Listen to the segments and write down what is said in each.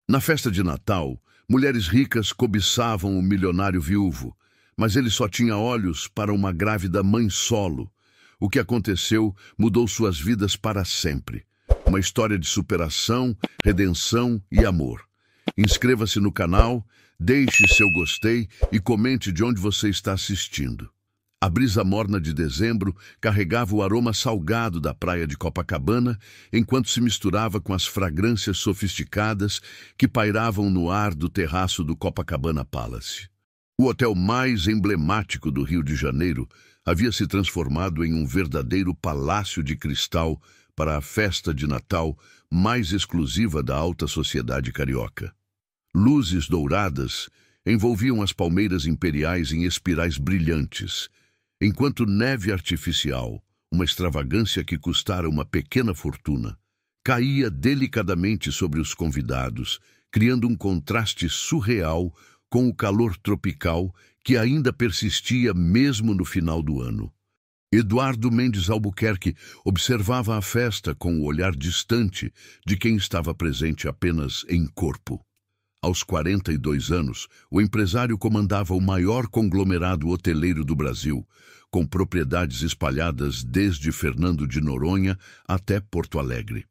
Na festa de Natal, mulheres ricas cobiçavam o milionário viúvo, mas ele só tinha olhos para uma grávida mãe solo. O que aconteceu mudou suas vidas para sempre. Uma história de superação, redenção e amor. Inscreva-se no canal, deixe seu gostei e comente de onde você está assistindo. A brisa morna de dezembro carregava o aroma salgado da praia de Copacabana, enquanto se misturava com as fragrâncias sofisticadas que pairavam no ar do terraço do Copacabana Palace. O hotel mais emblemático do Rio de Janeiro havia se transformado em um verdadeiro palácio de cristal para a festa de Natal mais exclusiva da alta sociedade carioca. Luzes douradas envolviam as palmeiras imperiais em espirais brilhantes, enquanto neve artificial, uma extravagância que custara uma pequena fortuna, caía delicadamente sobre os convidados, criando um contraste surreal com o calor tropical que ainda persistia mesmo no final do ano. Eduardo Mendes Albuquerque observava a festa com o olhar distante de quem estava presente apenas em corpo. Aos 42 anos, o empresário comandava o maior conglomerado hoteleiro do Brasil, com propriedades espalhadas desde Fernando de Noronha até Porto Alegre.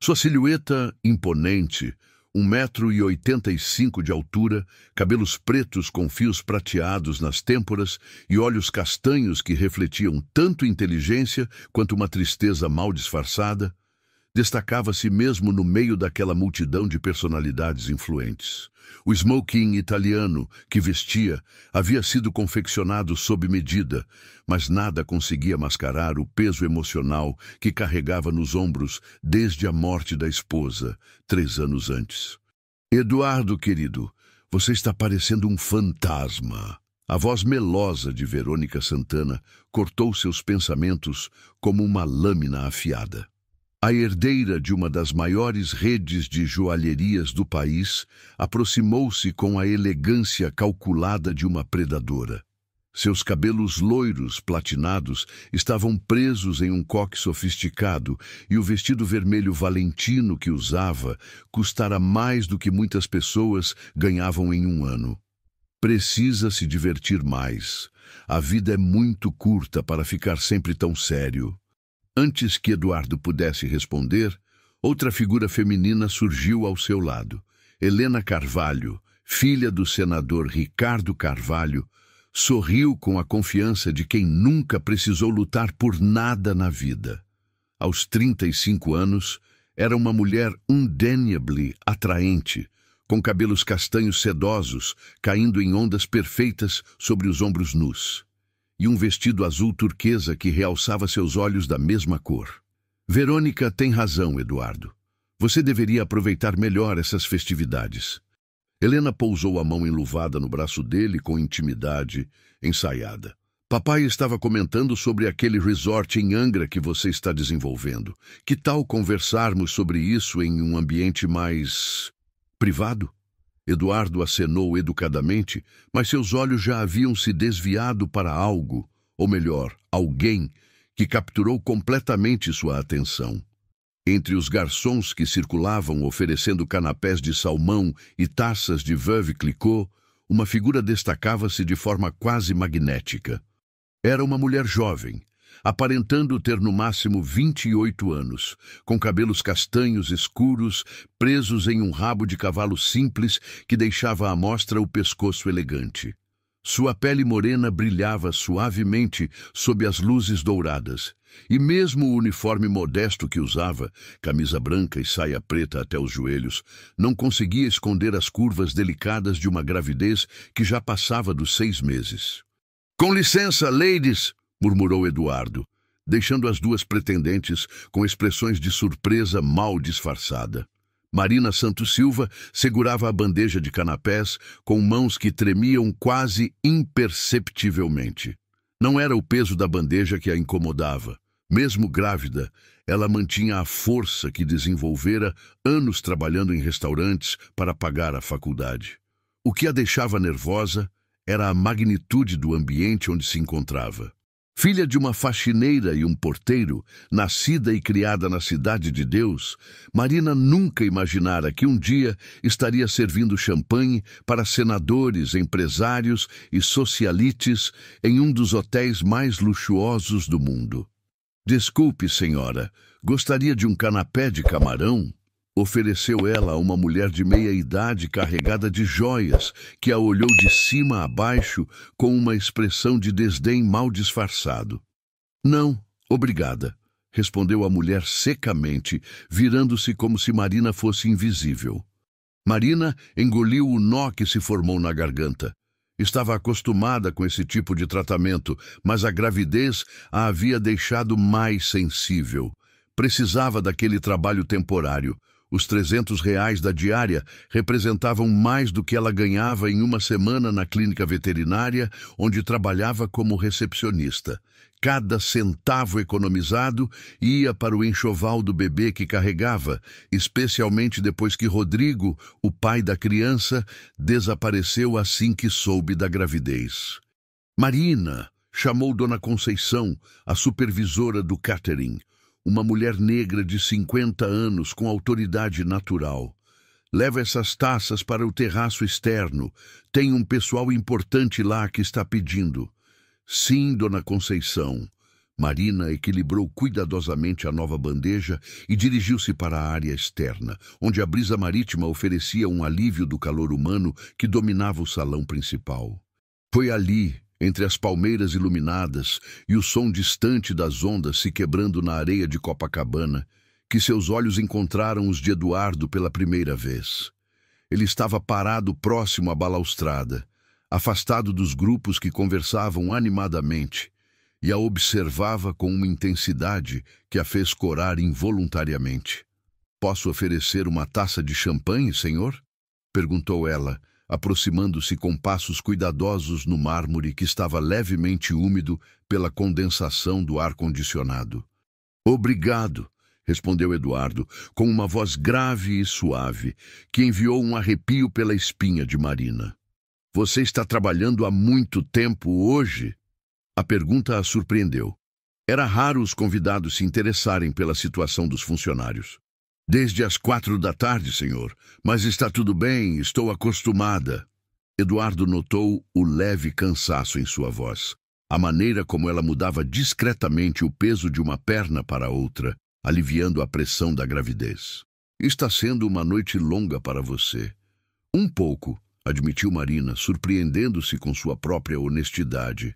Sua silhueta imponente, 1,85 m de altura, cabelos pretos com fios prateados nas têmporas e olhos castanhos que refletiam tanto inteligência quanto uma tristeza mal disfarçada, destacava-se mesmo no meio daquela multidão de personalidades influentes. O smoking italiano que vestia havia sido confeccionado sob medida, mas nada conseguia mascarar o peso emocional que carregava nos ombros desde a morte da esposa, 3 anos antes. Eduardo, querido, você está parecendo um fantasma. A voz melosa de Verônica Santana cortou seus pensamentos como uma lâmina afiada. A herdeira de uma das maiores redes de joalherias do país aproximou-se com a elegância calculada de uma predadora. Seus cabelos loiros platinados estavam presos em um coque sofisticado e o vestido vermelho valentino que usava custara mais do que muitas pessoas ganhavam em um ano. Precisa se divertir mais. A vida é muito curta para ficar sempre tão sério. Antes que Eduardo pudesse responder, outra figura feminina surgiu ao seu lado. Helena Carvalho, filha do senador Ricardo Carvalho, sorriu com a confiança de quem nunca precisou lutar por nada na vida. Aos 35 anos, era uma mulher undeniably atraente, com cabelos castanhos sedosos caindo em ondas perfeitas sobre os ombros nus, e um vestido azul turquesa que realçava seus olhos da mesma cor. Verônica tem razão, Eduardo. Você deveria aproveitar melhor essas festividades. Helena pousou a mão enluvada no braço dele com intimidade ensaiada. Papai estava comentando sobre aquele resort em Angra que você está desenvolvendo. Que tal conversarmos sobre isso em um ambiente mais privado? Eduardo acenou educadamente, mas seus olhos já haviam se desviado para algo, ou melhor, alguém, que capturou completamente sua atenção. Entre os garçons que circulavam oferecendo canapés de salmão e taças de Veuve Clicquot, uma figura destacava-se de forma quase magnética. Era uma mulher jovem, aparentando ter no máximo 28 anos, com cabelos castanhos escuros, presos em um rabo de cavalo simples que deixava à mostra o pescoço elegante. Sua pele morena brilhava suavemente sob as luzes douradas, e mesmo o uniforme modesto que usava, camisa branca e saia preta até os joelhos, não conseguia esconder as curvas delicadas de uma gravidez que já passava dos 6 meses. "Com licença, ladies!" murmurou Eduardo, deixando as duas pretendentes com expressões de surpresa mal disfarçada. Marina Santos Silva segurava a bandeja de canapés com mãos que tremiam quase imperceptivelmente. Não era o peso da bandeja que a incomodava. Mesmo grávida, ela mantinha a força que desenvolvera anos trabalhando em restaurantes para pagar a faculdade. O que a deixava nervosa era a magnitude do ambiente onde se encontrava. Filha de uma faxineira e um porteiro, nascida e criada na cidade de Deus, Marina nunca imaginara que um dia estaria servindo champanhe para senadores, empresários e socialites em um dos hotéis mais luxuosos do mundo. "Desculpe, senhora, gostaria de um canapé de camarão?" Ofereceu ela a uma mulher de meia-idade carregada de joias, que a olhou de cima a baixo com uma expressão de desdém mal disfarçado. "Não, obrigada", respondeu a mulher secamente, virando-se como se Marina fosse invisível. Marina engoliu o nó que se formou na garganta. Estava acostumada com esse tipo de tratamento, mas a gravidez a havia deixado mais sensível. Precisava daquele trabalho temporário. Os R$ 300 da diária representavam mais do que ela ganhava em uma semana na clínica veterinária, onde trabalhava como recepcionista. Cada centavo economizado ia para o enxoval do bebê que carregava, especialmente depois que Rodrigo, o pai da criança, desapareceu assim que soube da gravidez. "Marina", chamou Dona Conceição, a supervisora do catering, uma mulher negra de 50 anos com autoridade natural. "Leva essas taças para o terraço externo. Tem um pessoal importante lá que está pedindo." "Sim, Dona Conceição." Marina equilibrou cuidadosamente a nova bandeja e dirigiu-se para a área externa, onde a brisa marítima oferecia um alívio do calor humano que dominava o salão principal. Foi ali, entre as palmeiras iluminadas e o som distante das ondas se quebrando na areia de Copacabana, que seus olhos encontraram os de Eduardo pela primeira vez. Ele estava parado próximo à balaustrada, afastado dos grupos que conversavam animadamente, e a observava com uma intensidade que a fez corar involuntariamente. "Posso oferecer uma taça de champanhe, senhor?" perguntou ela, aproximando-se com passos cuidadosos no mármore que estava levemente úmido pela condensação do ar-condicionado. "Obrigado", respondeu Eduardo, com uma voz grave e suave, que enviou um arrepio pela espinha de Marina. "Você está trabalhando há muito tempo hoje?" A pergunta a surpreendeu. Era raro os convidados se interessarem pela situação dos funcionários. "Desde as 4 da tarde, senhor. Mas está tudo bem, estou acostumada." Eduardo notou o leve cansaço em sua voz, a maneira como ela mudava discretamente o peso de uma perna para outra, aliviando a pressão da gravidez. "Está sendo uma noite longa para você." "Um pouco", admitiu Marina, surpreendendo-se com sua própria honestidade.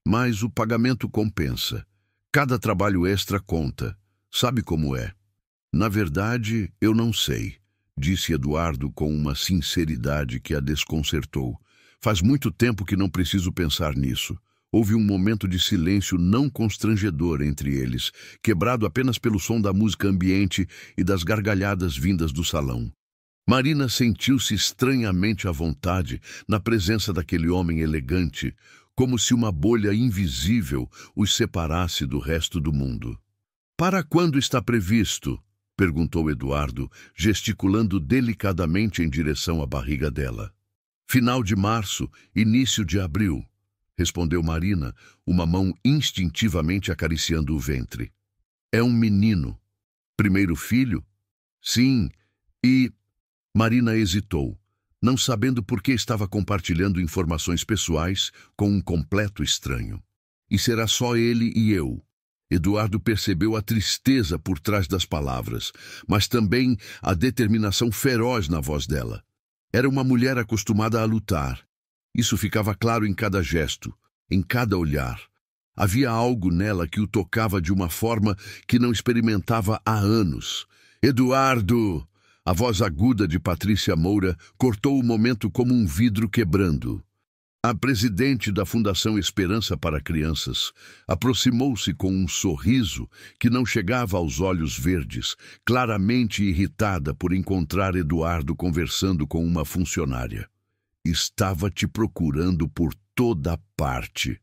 "Mas o pagamento compensa. Cada trabalho extra conta. Sabe como é?" "Na verdade, eu não sei", disse Eduardo com uma sinceridade que a desconcertou. "Faz muito tempo que não preciso pensar nisso." Houve um momento de silêncio não constrangedor entre eles, quebrado apenas pelo som da música ambiente e das gargalhadas vindas do salão. Marina sentiu-se estranhamente à vontade na presença daquele homem elegante, como se uma bolha invisível os separasse do resto do mundo. "Para quando está previsto?" perguntou Eduardo, gesticulando delicadamente em direção à barriga dela. "Final de março, início de abril", respondeu Marina, uma mão instintivamente acariciando o ventre. "É um menino." "Primeiro filho?" "Sim, e..." Marina hesitou, não sabendo por que estava compartilhando informações pessoais com um completo estranho. "E será só ele e eu." Eduardo percebeu a tristeza por trás das palavras, mas também a determinação feroz na voz dela. Era uma mulher acostumada a lutar. Isso ficava claro em cada gesto, em cada olhar. Havia algo nela que o tocava de uma forma que não experimentava há anos. "Eduardo!" A voz aguda de Patrícia Moura cortou o momento como um vidro quebrando. A presidente da Fundação Esperança para Crianças aproximou-se com um sorriso que não chegava aos olhos verdes, claramente irritada por encontrar Eduardo conversando com uma funcionária. "Estava te procurando por toda parte.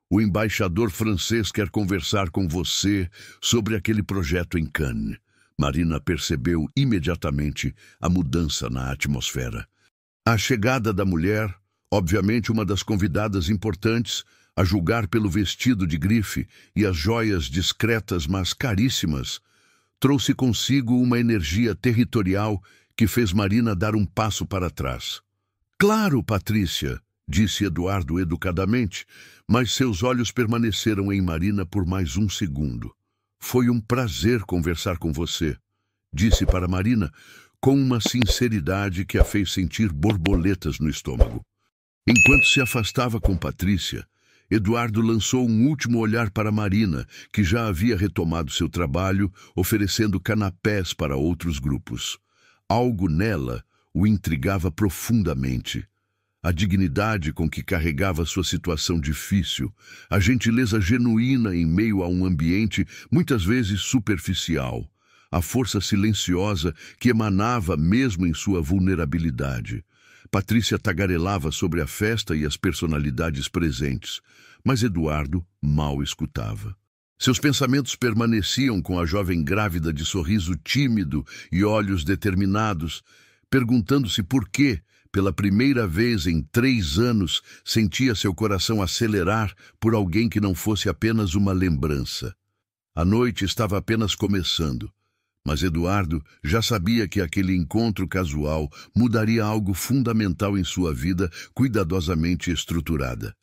O embaixador francês quer conversar com você sobre aquele projeto em Cannes." Marina percebeu imediatamente a mudança na atmosfera. A chegada da mulher, obviamente uma das convidadas importantes, A julgar pelo vestido de grife e as joias discretas, mas caríssimas, trouxe consigo uma energia territorial que fez Marina dar um passo para trás. Claro, Patrícia, disse Eduardo educadamente, mas seus olhos permaneceram em Marina por mais um segundo. Foi um prazer conversar com você, disse para Marina, com uma sinceridade que a fez sentir borboletas no estômago. Enquanto se afastava com Patrícia, Eduardo lançou um último olhar para Marina, que já havia retomado seu trabalho, oferecendo canapés para outros grupos. Algo nela o intrigava profundamente. A dignidade com que carregava sua situação difícil, a gentileza genuína em meio a um ambiente muitas vezes superficial, a força silenciosa que emanava mesmo em sua vulnerabilidade. Patrícia tagarelava sobre a festa e as personalidades presentes, mas Eduardo mal escutava. Seus pensamentos permaneciam com a jovem grávida de sorriso tímido e olhos determinados, perguntando-se por que, pela primeira vez em 3 anos, sentia seu coração acelerar por alguém que não fosse apenas uma lembrança. A noite estava apenas começando, mas Eduardo já sabia que aquele encontro casual mudaria algo fundamental em sua vida, cuidadosamente estruturada.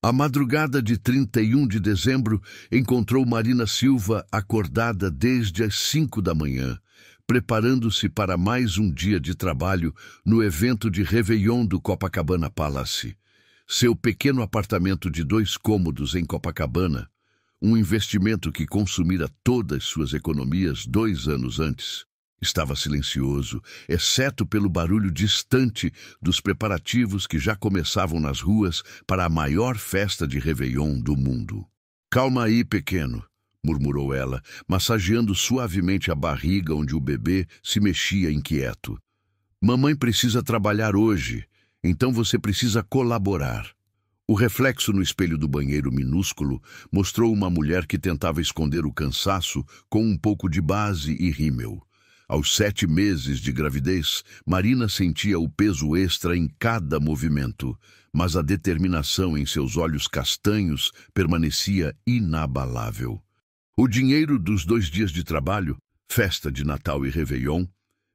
A madrugada de 31 de dezembro encontrou Marina Silva acordada desde as 5 da manhã, preparando-se para mais um dia de trabalho no evento de Réveillon do Copacabana Palace. Seu pequeno apartamento de 2 cômodos em Copacabana, um investimento que consumira todas suas economias 2 anos antes, estava silencioso, exceto pelo barulho distante dos preparativos que já começavam nas ruas para a maior festa de Réveillon do mundo. "Calma aí, pequeno", murmurou ela, massageando suavemente a barriga onde o bebê se mexia inquieto. "Mamãe precisa trabalhar hoje, então você precisa colaborar." O reflexo no espelho do banheiro minúsculo mostrou uma mulher que tentava esconder o cansaço com um pouco de base e rímel. Aos 7 meses de gravidez, Marina sentia o peso extra em cada movimento, mas a determinação em seus olhos castanhos permanecia inabalável. O dinheiro dos 2 dias de trabalho, festa de Natal e Réveillon,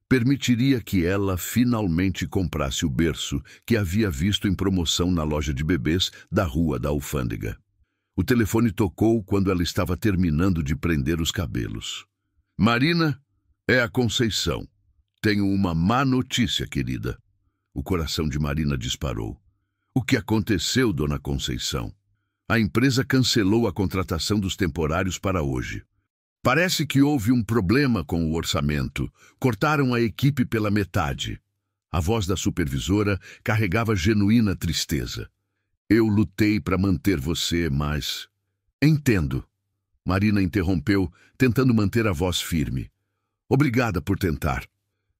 permitiria que ela finalmente comprasse o berço que havia visto em promoção na loja de bebês da Rua da Alfândega. O telefone tocou quando ela estava terminando de prender os cabelos. "Marina, é a Conceição. Tenho uma má notícia, querida." O coração de Marina disparou. "O que aconteceu, dona Conceição?" "A empresa cancelou a contratação dos temporários para hoje. Parece que houve um problema com o orçamento. Cortaram a equipe pela metade." A voz da supervisora carregava genuína tristeza. "Eu lutei para manter você, mas..." "Entendo." Marina interrompeu, tentando manter a voz firme. "Obrigada por tentar."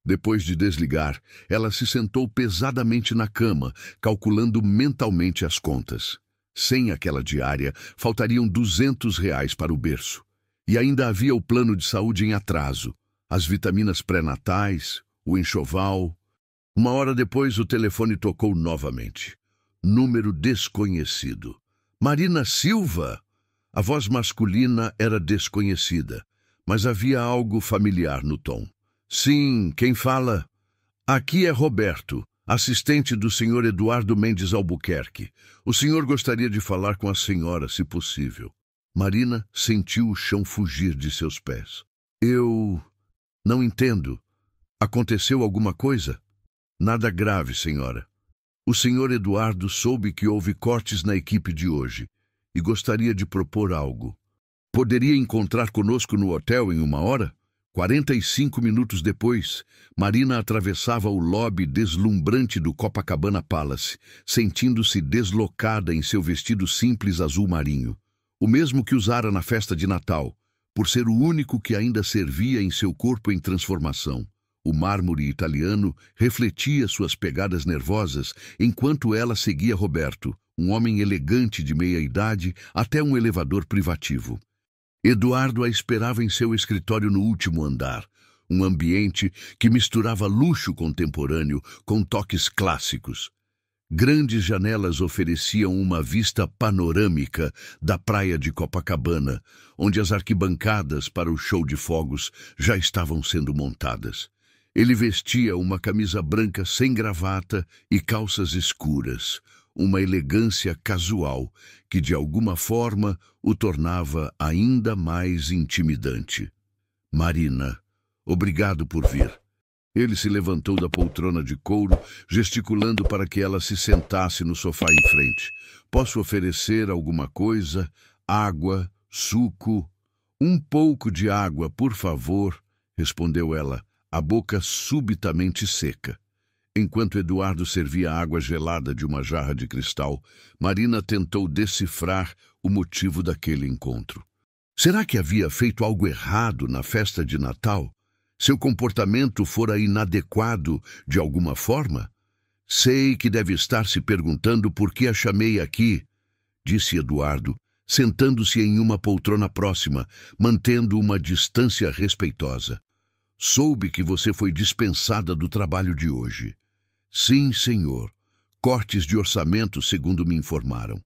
Depois de desligar, ela se sentou pesadamente na cama, calculando mentalmente as contas. Sem aquela diária, faltariam R$ 200 para o berço. E ainda havia o plano de saúde em atraso, as vitaminas pré-natais, o enxoval. 1 hora depois, o telefone tocou novamente. Número desconhecido. "Marina Silva?" A voz masculina era desconhecida, mas havia algo familiar no tom. "Sim, quem fala?" "Aqui é Roberto, assistente do Sr. Eduardo Mendes Albuquerque. O senhor gostaria de falar com a senhora, se possível." Marina sentiu o chão fugir de seus pés. "Eu... não entendo. Aconteceu alguma coisa?" "Nada grave, senhora. O senhor Eduardo soube que houve cortes na equipe de hoje e gostaria de propor algo. Poderia encontrar conosco no hotel em 1 hora?" 45 minutos depois, Marina atravessava o lobby deslumbrante do Copacabana Palace, sentindo-se deslocada em seu vestido simples azul marinho, o mesmo que usara na festa de Natal, por ser o único que ainda servia em seu corpo em transformação. O mármore italiano refletia suas pegadas nervosas enquanto ela seguia Roberto, um homem elegante de meia-idade, até um elevador privativo. Eduardo a esperava em seu escritório no último andar, um ambiente que misturava luxo contemporâneo com toques clássicos. Grandes janelas ofereciam uma vista panorâmica da praia de Copacabana, onde as arquibancadas para o show de fogos já estavam sendo montadas. Ele vestia uma camisa branca sem gravata e calças escuras, uma elegância casual que de alguma forma o tornava ainda mais intimidante. Marina, obrigado por vir. Ele se levantou da poltrona de couro, gesticulando para que ela se sentasse no sofá em frente. Posso oferecer alguma coisa? Água, suco? Um pouco de água, por favor, respondeu ela, a boca subitamente seca. Enquanto Eduardo servia água gelada de uma jarra de cristal, Marina tentou decifrar o motivo daquele encontro. Será que havia feito algo errado na festa de Natal? Seu comportamento fora inadequado de alguma forma? Sei que deve estar se perguntando por que a chamei aqui, disse Eduardo, sentando-se em uma poltrona próxima, mantendo uma distância respeitosa. Soube que você foi dispensada do trabalho de hoje. Sim, senhor. Cortes de orçamento, segundo me informaram.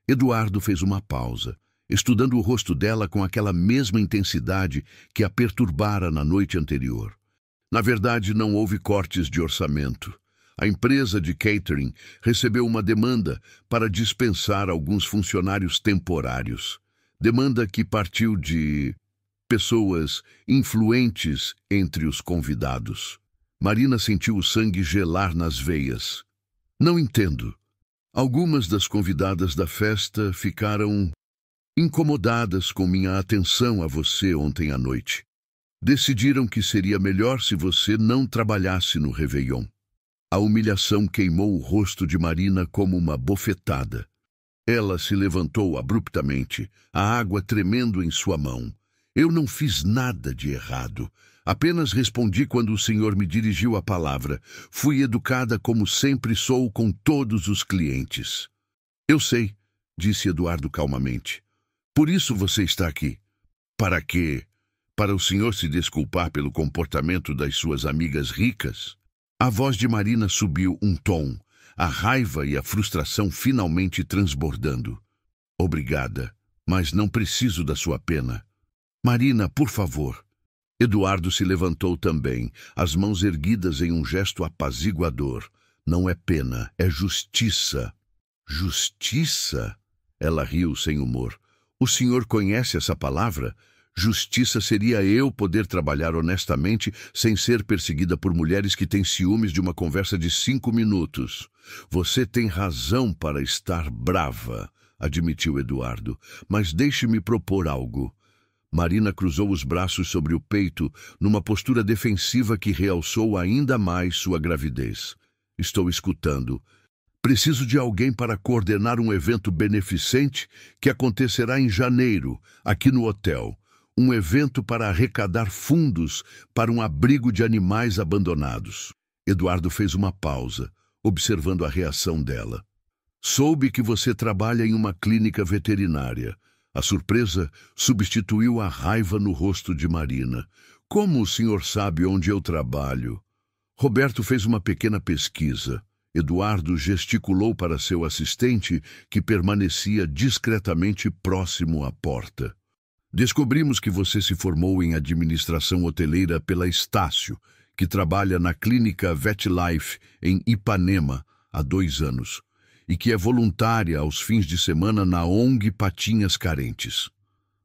Eduardo fez uma pausa, estudando o rosto dela com aquela mesma intensidade que a perturbara na noite anterior. Na verdade, não houve cortes de orçamento. A empresa de catering recebeu uma demanda para dispensar alguns funcionários temporários. Demanda que partiu de pessoas influentes entre os convidados. Marina sentiu o sangue gelar nas veias. Não entendo. Algumas das convidadas da festa ficaram incomodadas com minha atenção a você ontem à noite. Decidiram que seria melhor se você não trabalhasse no Réveillon. A humilhação queimou o rosto de Marina como uma bofetada. Ela se levantou abruptamente, a água tremendo em sua mão. Eu não fiz nada de errado. Apenas respondi quando o senhor me dirigiu a palavra. Fui educada como sempre sou com todos os clientes. Eu sei, disse Eduardo calmamente. Por isso você está aqui. Para quê? Para o senhor se desculpar pelo comportamento das suas amigas ricas? A voz de Marina subiu um tom, a raiva e a frustração finalmente transbordando. Obrigada, mas não preciso da sua pena. Marina, por favor. Eduardo se levantou também, as mãos erguidas em um gesto apaziguador. Não é pena, é justiça. Justiça? Ela riu sem humor. O senhor conhece essa palavra? Justiça seria eu poder trabalhar honestamente sem ser perseguida por mulheres que têm ciúmes de uma conversa de 5 minutos. Você tem razão para estar brava, admitiu Eduardo, mas deixe-me propor algo. Marina cruzou os braços sobre o peito numa postura defensiva que realçou ainda mais sua gravidez. Estou escutando. Preciso de alguém para coordenar um evento beneficente que acontecerá em janeiro, aqui no hotel. Um evento para arrecadar fundos para um abrigo de animais abandonados. Eduardo fez uma pausa, observando a reação dela. Soube que você trabalha em uma clínica veterinária. A surpresa substituiu a raiva no rosto de Marina. Como o senhor sabe onde eu trabalho? Roberto fez uma pequena pesquisa. Eduardo gesticulou para seu assistente, que permanecia discretamente próximo à porta. Descobrimos que você se formou em administração hoteleira pela Estácio, que trabalha na clínica VetLife em Ipanema há 2 anos, e que é voluntária aos fins de semana na ONG Patinhas Carentes.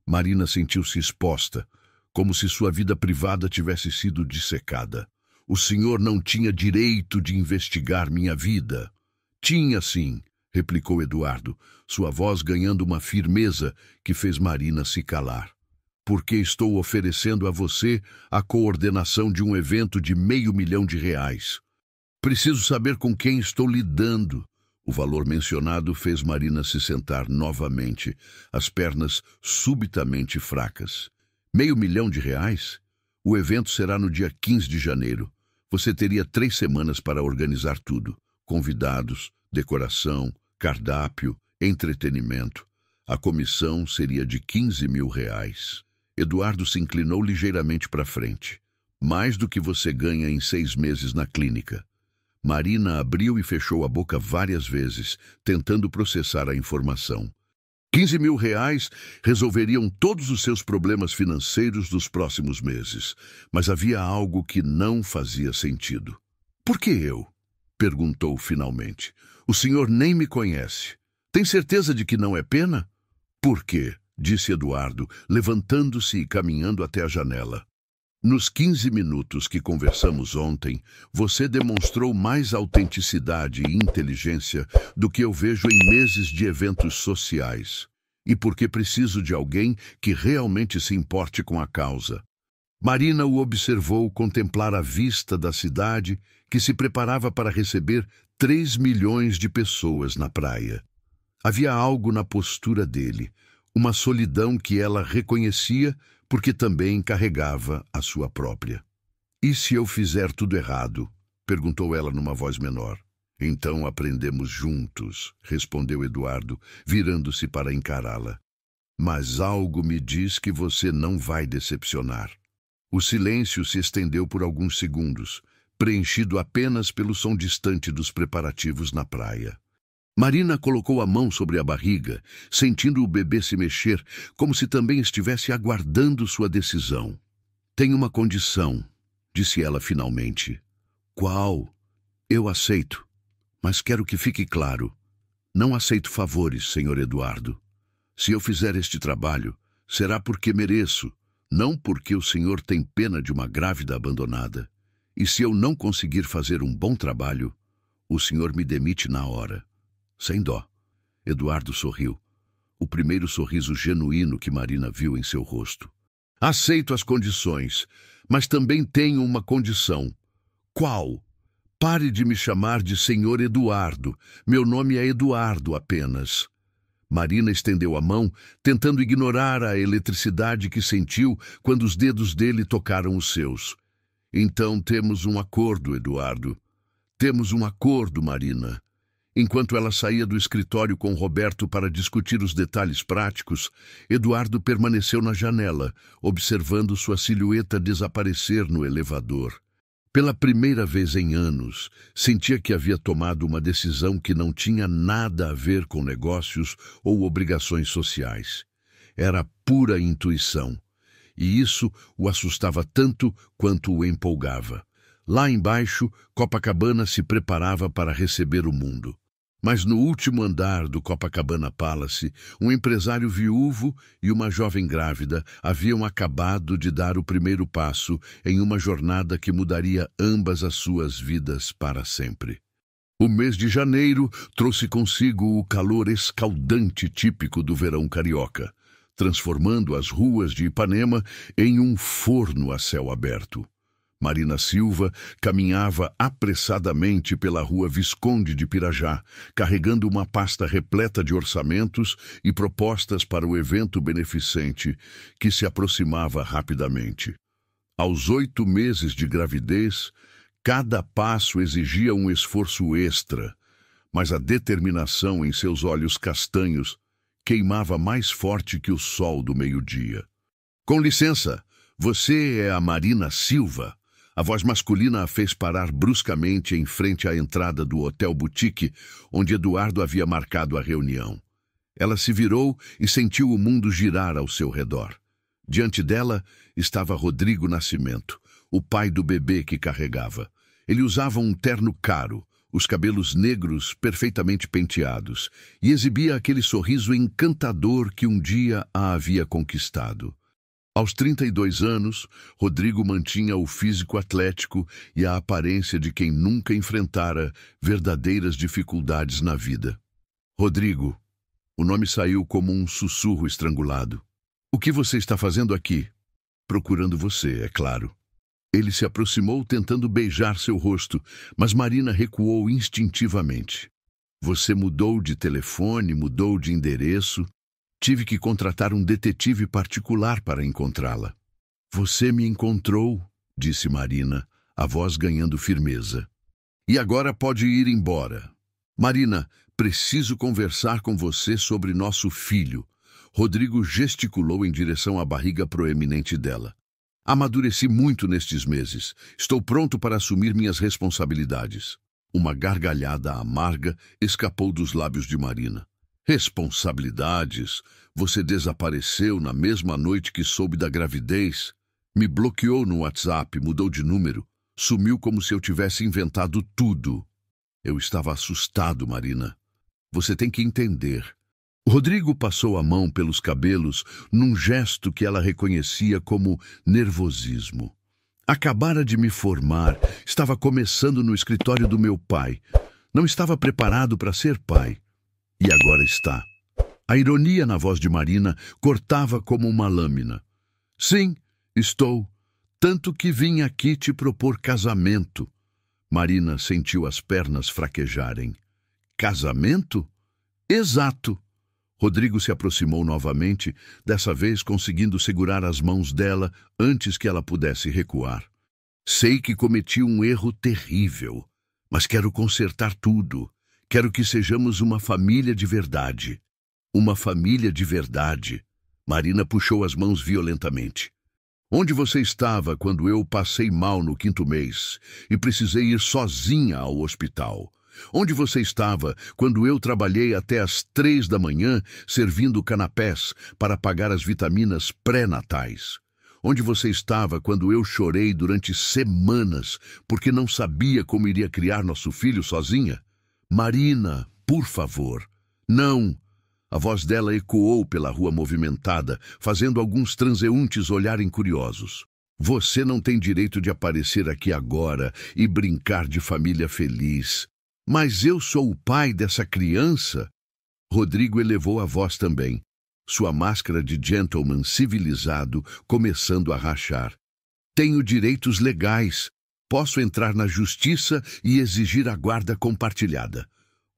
Marina sentiu-se exposta, como se sua vida privada tivesse sido dissecada. O senhor não tinha direito de investigar minha vida. Tinha sim, replicou Eduardo, sua voz ganhando uma firmeza que fez Marina se calar. Porque estou oferecendo a você a coordenação de um evento de R$500 mil. Preciso saber com quem estou lidando. O valor mencionado fez Marina se sentar novamente, as pernas subitamente fracas. R$500 mil? O evento será no dia 15 de janeiro. Você teria 3 semanas para organizar tudo. Convidados, decoração, cardápio, entretenimento. A comissão seria de R$15 mil. Eduardo se inclinou ligeiramente para frente. Mais do que você ganha em 6 meses na clínica. Marina abriu e fechou a boca várias vezes, tentando processar a informação. 15.000 reais resolveriam todos os seus problemas financeiros dos próximos meses, mas havia algo que não fazia sentido. Por que eu? Perguntou finalmente. O senhor nem me conhece. Tem certeza de que não é pena? Por quê? Disse Eduardo, levantando-se e caminhando até a janela. Nos 15 minutos que conversamos ontem, você demonstrou mais autenticidade e inteligência do que eu vejo em meses de eventos sociais. E porque preciso de alguém que realmente se importe com a causa. Marina o observou contemplar a vista da cidade que se preparava para receber 3 milhões de pessoas na praia. Havia algo na postura dele, uma solidão que ela reconhecia porque também carregava a sua própria. E se eu fizer tudo errado? Perguntou ela numa voz menor. Então aprendemos juntos, respondeu Eduardo, virando-se para encará-la. Mas algo me diz que você não vai decepcionar. O silêncio se estendeu por alguns segundos, preenchido apenas pelo som distante dos preparativos na praia. Marina colocou a mão sobre a barriga, sentindo o bebê se mexer, como se também estivesse aguardando sua decisão. Tenho uma condição, disse ela finalmente. Qual? Eu aceito, mas quero que fique claro. Não aceito favores, senhor Eduardo. Se eu fizer este trabalho, será porque mereço, não porque o senhor tem pena de uma grávida abandonada. E se eu não conseguir fazer um bom trabalho, o senhor me demite na hora. Sem dó. Eduardo sorriu. O primeiro sorriso genuíno que Marina viu em seu rosto. Aceito as condições, mas também tenho uma condição. Qual? Pare de me chamar de senhor Eduardo. Meu nome é Eduardo apenas. Marina estendeu a mão, tentando ignorar a eletricidade que sentiu quando os dedos dele tocaram os seus. Então temos um acordo, Eduardo. Temos um acordo, Marina. Enquanto ela saía do escritório com Roberto para discutir os detalhes práticos, Eduardo permaneceu na janela, observando sua silhueta desaparecer no elevador. Pela primeira vez em anos, sentia que havia tomado uma decisão que não tinha nada a ver com negócios ou obrigações sociais. Era pura intuição, e isso o assustava tanto quanto o empolgava. Lá embaixo, Copacabana se preparava para receber o mundo. Mas no último andar do Copacabana Palace, um empresário viúvo e uma jovem grávida haviam acabado de dar o primeiro passo em uma jornada que mudaria ambas as suas vidas para sempre. O mês de janeiro trouxe consigo o calor escaldante típico do verão carioca, transformando as ruas de Ipanema em um forno a céu aberto. Marina Silva caminhava apressadamente pela rua Visconde de Pirajá, carregando uma pasta repleta de orçamentos e propostas para o evento beneficente, que se aproximava rapidamente. Aos 8 meses de gravidez, cada passo exigia um esforço extra, mas a determinação em seus olhos castanhos queimava mais forte que o sol do meio-dia. Com licença, você é a Marina Silva? A voz masculina a fez parar bruscamente em frente à entrada do Hotel Boutique, onde Eduardo havia marcado a reunião. Ela se virou e sentiu o mundo girar ao seu redor. Diante dela estava Rodrigo Nascimento, o pai do bebê que carregava. Ele usava um terno caro, os cabelos negros perfeitamente penteados, e exibia aquele sorriso encantador que um dia a havia conquistado. Aos 32 anos, Rodrigo mantinha o físico atlético e a aparência de quem nunca enfrentara verdadeiras dificuldades na vida. Rodrigo, o nome saiu como um sussurro estrangulado. O que você está fazendo aqui? Procurando você, é claro. Ele se aproximou tentando beijar seu rosto, mas Marina recuou instintivamente. Você mudou de telefone, mudou de endereço. Tive que contratar um detetive particular para encontrá-la. Você me encontrou, disse Marina, a voz ganhando firmeza. E agora pode ir embora. Marina, preciso conversar com você sobre nosso filho. Rodrigo gesticulou em direção à barriga proeminente dela. Amadureci muito nestes meses. Estou pronto para assumir minhas responsabilidades. Uma gargalhada amarga escapou dos lábios de Marina. Responsabilidades. Você desapareceu na mesma noite que soube da gravidez. Me bloqueou no WhatsApp, mudou de número. Sumiu como se eu tivesse inventado tudo. Eu estava assustado, Marina. Você tem que entender. Rodrigo passou a mão pelos cabelos num gesto que ela reconhecia como nervosismo. Acabara de me formar, estava começando no escritório do meu pai. Não estava preparado para ser pai. E agora está. A ironia na voz de Marina cortava como uma lâmina. Sim, estou. Tanto que vim aqui te propor casamento. Marina sentiu as pernas fraquejarem. Casamento? Exato. Rodrigo se aproximou novamente, dessa vez conseguindo segurar as mãos dela antes que ela pudesse recuar. Sei que cometi um erro terrível, mas quero consertar tudo. Quero que sejamos uma família de verdade. Uma família de verdade. Marina puxou as mãos violentamente. Onde você estava quando eu passei mal no 5º mês e precisei ir sozinha ao hospital? Onde você estava quando eu trabalhei até às 3 da manhã servindo canapés para pagar as vitaminas pré-natais? Onde você estava quando eu chorei durante semanas porque não sabia como iria criar nosso filho sozinha? Marina, por favor. Não. A voz dela ecoou pela rua movimentada, fazendo alguns transeuntes olharem curiosos. Você não tem direito de aparecer aqui agora e brincar de família feliz. Mas eu sou o pai dessa criança? Rodrigo elevou a voz também, sua máscara de gentleman civilizado começando a rachar. Tenho direitos legais. Posso entrar na justiça e exigir a guarda compartilhada.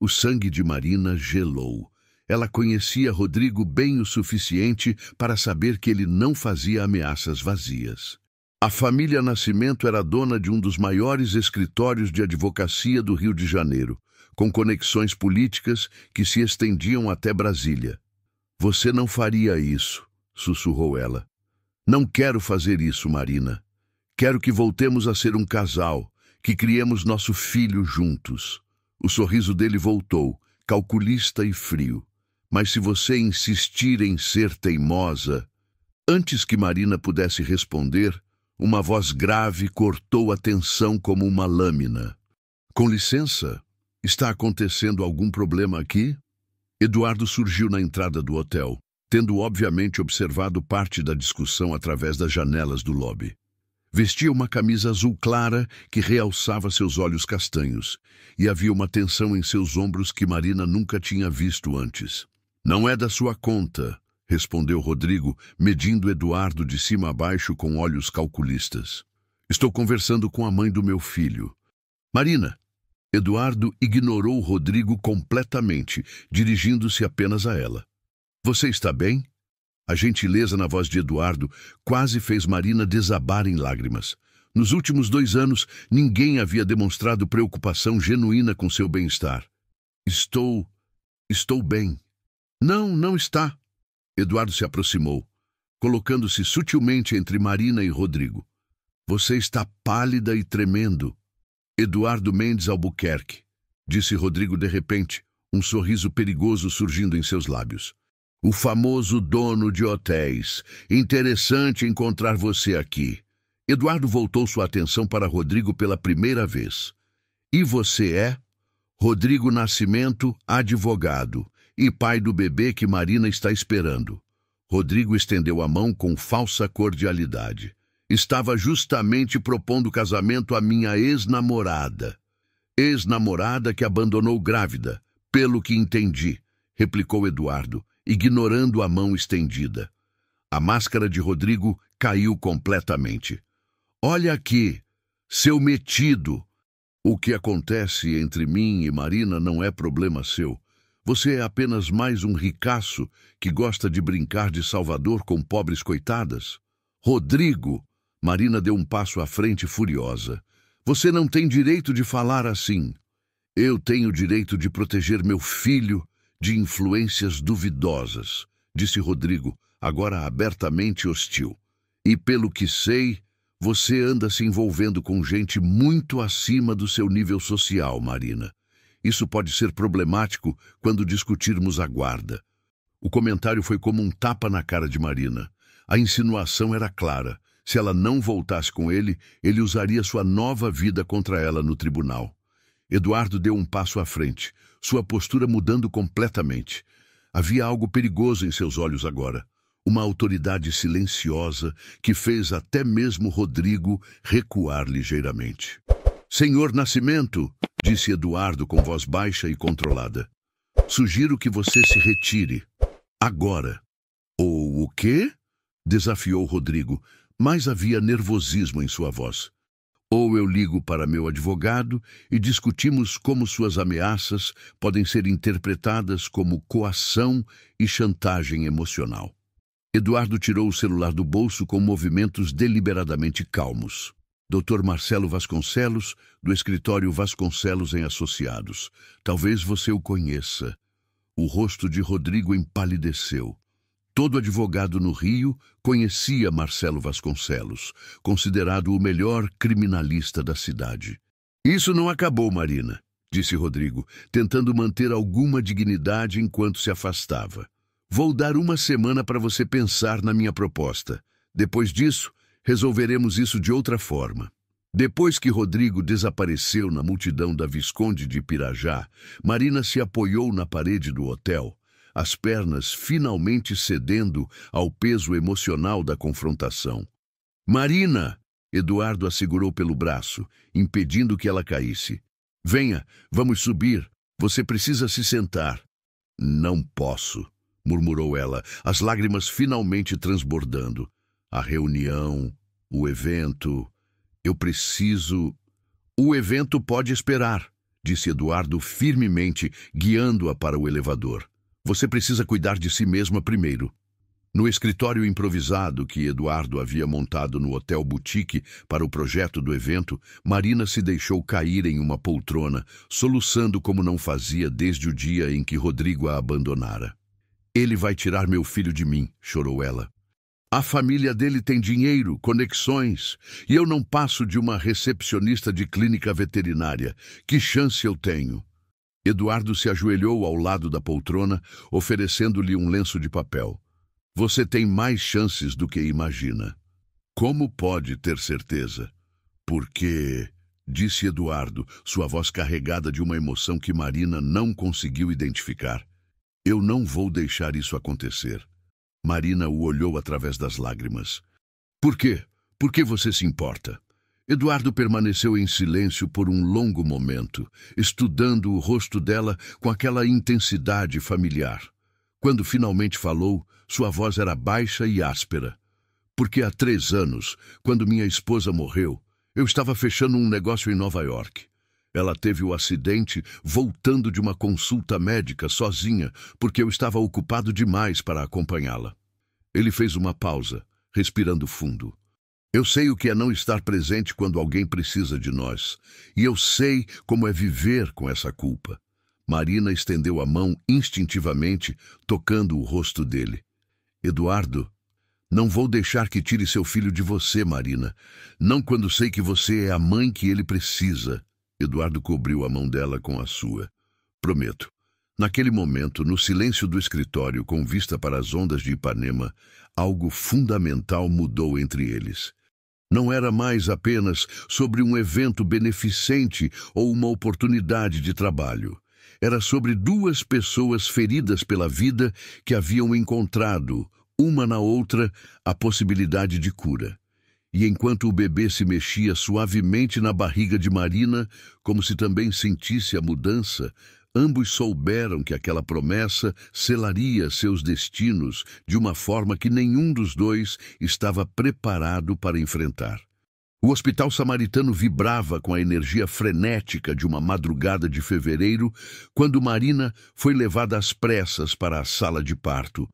O sangue de Marina gelou. Ela conhecia Rodrigo bem o suficiente para saber que ele não fazia ameaças vazias. A família Nascimento era dona de um dos maiores escritórios de advocacia do Rio de Janeiro, com conexões políticas que se estendiam até Brasília. Você não faria isso, sussurrou ela. Não quero fazer isso, Marina. Quero que voltemos a ser um casal, que criemos nosso filho juntos. O sorriso dele voltou, calculista e frio. Mas se você insistir em ser teimosa... Antes que Marina pudesse responder, uma voz grave cortou a tensão como uma lâmina. Com licença, está acontecendo algum problema aqui? Eduardo surgiu na entrada do hotel, tendo obviamente observado parte da discussão através das janelas do lobby. Vestia uma camisa azul clara que realçava seus olhos castanhos, e havia uma tensão em seus ombros que Marina nunca tinha visto antes. Não é da sua conta, respondeu Rodrigo, medindo Eduardo de cima a baixo com olhos calculistas. Estou conversando com a mãe do meu filho. Marina. Eduardo ignorou Rodrigo completamente, dirigindo-se apenas a ela. Você está bem? A gentileza na voz de Eduardo quase fez Marina desabar em lágrimas. Nos últimos 2 anos, ninguém havia demonstrado preocupação genuína com seu bem-estar. Estou bem. Não está. Eduardo se aproximou, colocando-se sutilmente entre Marina e Rodrigo. Você está pálida e tremendo. Eduardo Mendes Albuquerque, disse Rodrigo de repente, um sorriso perigoso surgindo em seus lábios. O famoso dono de hotéis. Interessante encontrar você aqui. Eduardo voltou sua atenção para Rodrigo pela primeira vez. E você é? Rodrigo Nascimento, advogado, e pai do bebê que Marina está esperando. Rodrigo estendeu a mão com falsa cordialidade. Estava justamente propondo casamento à minha ex-namorada. Ex-namorada que abandonou grávida, pelo que entendi, replicou Eduardo, ignorando a mão estendida. A máscara de Rodrigo caiu completamente. Olha aqui, seu metido. O que acontece entre mim e Marina não é problema seu. Você é apenas mais um ricaço que gosta de brincar de Salvador com pobres coitadas. Rodrigo! Marina deu um passo à frente furiosa. Você não tem direito de falar assim. Eu tenho o direito de proteger meu filho de influências duvidosas, disse Rodrigo, agora abertamente hostil. E pelo que sei, Você anda se envolvendo com gente muito acima do seu nível social, Marina. Isso pode ser problemático quando discutirmos a guarda. O comentário foi como um tapa na cara de Marina. A insinuação era clara. Se ela não voltasse com ele, ele usaria sua nova vida contra ela no tribunal. Eduardo deu um passo à frente, sua postura mudando completamente. Havia algo perigoso em seus olhos agora. Uma autoridade silenciosa que fez até mesmo Rodrigo recuar ligeiramente. Senhor Nascimento, disse Eduardo com voz baixa e controlada. Sugiro que você se retire. Agora. Ou o quê? Desafiou Rodrigo, mas havia nervosismo em sua voz. Ou eu ligo para meu advogado e discutimos como suas ameaças podem ser interpretadas como coação e chantagem emocional. Eduardo tirou o celular do bolso com movimentos deliberadamente calmos. Dr. Marcelo Vasconcelos, do escritório Vasconcelos em Associados. Talvez você o conheça. O rosto de Rodrigo empalideceu. Todo advogado no Rio conhecia Marcelo Vasconcelos, considerado o melhor criminalista da cidade. Isso não acabou, Marina, disse Rodrigo, tentando manter alguma dignidade enquanto se afastava. Vou dar uma semana para você pensar na minha proposta. Depois disso, resolveremos isso de outra forma. Depois que Rodrigo desapareceu na multidão da Visconde de Pirajá, Marina se apoiou na parede do hotel, as pernas finalmente cedendo ao peso emocional da confrontação. Marina! Eduardo a segurou pelo braço, impedindo que ela caísse. Venha, vamos subir. Você precisa se sentar. Não posso, murmurou ela, as lágrimas finalmente transbordando. A reunião, o evento... Eu preciso... O evento pode esperar, disse Eduardo firmemente, guiando-a para o elevador. Você precisa cuidar de si mesma primeiro. No escritório improvisado que Eduardo havia montado no Hotel Boutique para o projeto do evento, Marina se deixou cair em uma poltrona, soluçando como não fazia desde o dia em que Rodrigo a abandonara. Ele vai tirar meu filho de mim, chorou ela. A família dele tem dinheiro, conexões, e eu não passo de uma recepcionista de clínica veterinária. Que chance eu tenho? Eduardo se ajoelhou ao lado da poltrona, oferecendo-lhe um lenço de papel. Você tem mais chances do que imagina. Como pode ter certeza? Porque, disse Eduardo, sua voz carregada de uma emoção que Marina não conseguiu identificar. Eu não vou deixar isso acontecer. Marina o olhou através das lágrimas. Por quê? Por que você se importa? Eduardo permaneceu em silêncio por um longo momento, estudando o rosto dela com aquela intensidade familiar. Quando finalmente falou, sua voz era baixa e áspera. Porque há 3 anos, quando minha esposa morreu, eu estava fechando um negócio em Nova York. Ela teve o acidente voltando de uma consulta médica sozinha, porque eu estava ocupado demais para acompanhá-la. Ele fez uma pausa, respirando fundo. Eu sei o que é não estar presente quando alguém precisa de nós, e eu sei como é viver com essa culpa. Marina estendeu a mão instintivamente, tocando o rosto dele. Eduardo, não vou deixar que tire seu filho de você, Marina. Não quando sei que você é a mãe que ele precisa. Eduardo cobriu a mão dela com a sua. Prometo. Naquele momento, no silêncio do escritório, com vista para as ondas de Ipanema, algo fundamental mudou entre eles. Não era mais apenas sobre um evento beneficente ou uma oportunidade de trabalho. Era sobre 2 pessoas feridas pela vida que haviam encontrado, uma na outra, a possibilidade de cura. E enquanto o bebê se mexia suavemente na barriga de Marina, como se também sentisse a mudança, ambos souberam que aquela promessa selaria seus destinos de uma forma que nenhum dos dois estava preparado para enfrentar. O Hospital Samaritano vibrava com a energia frenética de uma madrugada de fevereiro, quando Marina foi levada às pressas para a sala de parto.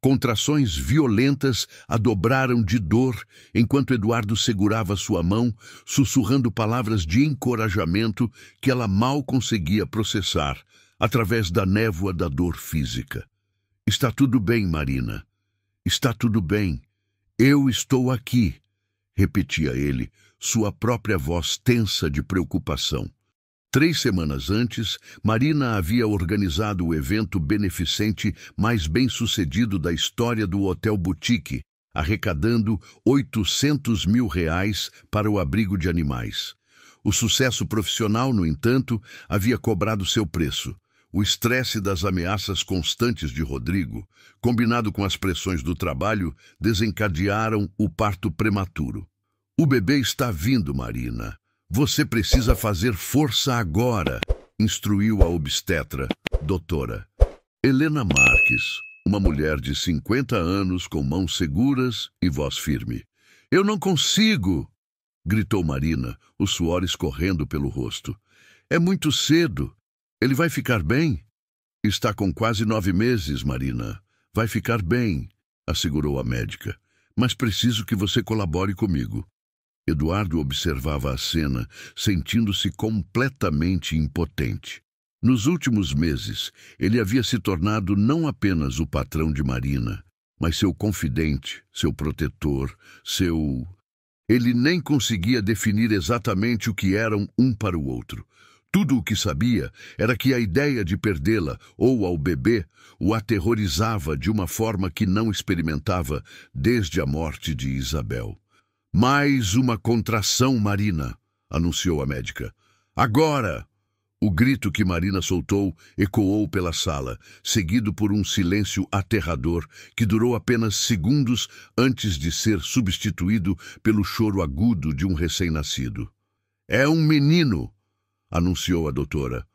Contrações violentas a dobraram de dor, enquanto Eduardo segurava sua mão, sussurrando palavras de encorajamento que ela mal conseguia processar, através da névoa da dor física. Está tudo bem, Marina. Está tudo bem. Eu estou aqui, repetia ele, sua própria voz tensa de preocupação. 3 semanas antes, Marina havia organizado o evento beneficente mais bem-sucedido da história do Hotel Boutique, arrecadando R$800 mil para o abrigo de animais. O sucesso profissional, no entanto, havia cobrado seu preço. O estresse das ameaças constantes de Rodrigo, combinado com as pressões do trabalho, desencadearam o parto prematuro. "O bebê está vindo, Marina. Você precisa fazer força agora", instruiu a obstetra, doutora Helena Marques, uma mulher de 50 anos com mãos seguras e voz firme. "Eu não consigo", gritou Marina, o suor escorrendo pelo rosto. "É muito cedo. Ele vai ficar bem?" "Está com quase 9 meses, Marina. Vai ficar bem", assegurou a médica. "Mas preciso que você colabore comigo." Eduardo observava a cena, sentindo-se completamente impotente. Nos últimos meses, ele havia se tornado não apenas o patrão de Marina, mas seu confidente, seu protetor, seu... Ele nem conseguia definir exatamente o que eram um para o outro. Tudo o que sabia era que a ideia de perdê-la, ou ao bebê, o aterrorizava de uma forma que não experimentava desde a morte de Isabel. "Mais uma contração, Marina", anunciou a médica. "Agora!" O grito que Marina soltou ecoou pela sala, seguido por um silêncio aterrador que durou apenas segundos antes de ser substituído pelo choro agudo de um recém-nascido. "É um menino", anunciou a doutora.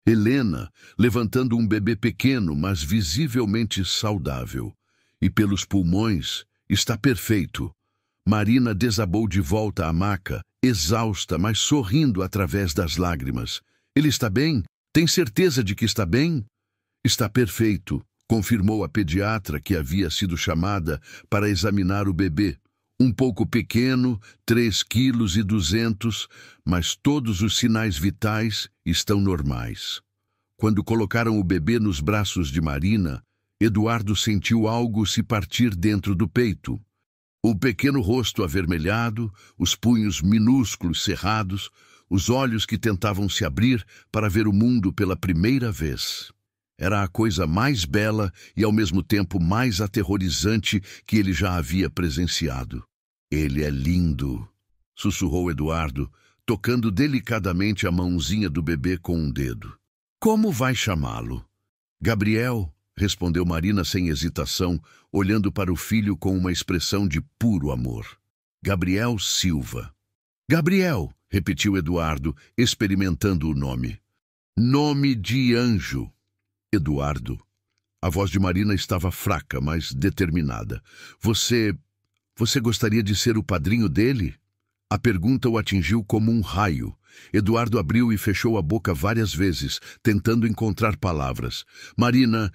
Helena, levantando um bebê pequeno, mas visivelmente saudável. "E pelos pulmões, está perfeito." Marina desabou de volta à maca, exausta, mas sorrindo através das lágrimas. "Ele está bem? Tem certeza de que está bem?" "Está perfeito", confirmou a pediatra que havia sido chamada para examinar o bebê. "Um pouco pequeno, 3,2 kg, mas todos os sinais vitais estão normais." Quando colocaram o bebê nos braços de Marina, Eduardo sentiu algo se partir dentro do peito. O pequeno rosto avermelhado, os punhos minúsculos cerrados, os olhos que tentavam se abrir para ver o mundo pela primeira vez. Era a coisa mais bela e ao mesmo tempo mais aterrorizante que ele já havia presenciado. "Ele é lindo", sussurrou Eduardo, tocando delicadamente a mãozinha do bebê com um dedo. "Como vai chamá-lo?" "Gabriel", respondeu Marina sem hesitação, olhando para o filho com uma expressão de puro amor. "Gabriel Silva." "Gabriel", repetiu Eduardo, experimentando o nome. "Nome de anjo." "Eduardo." A voz de Marina estava fraca, mas determinada. Você gostaria de ser o padrinho dele?" A pergunta o atingiu como um raio. Eduardo abriu e fechou a boca várias vezes, tentando encontrar palavras. "Marina,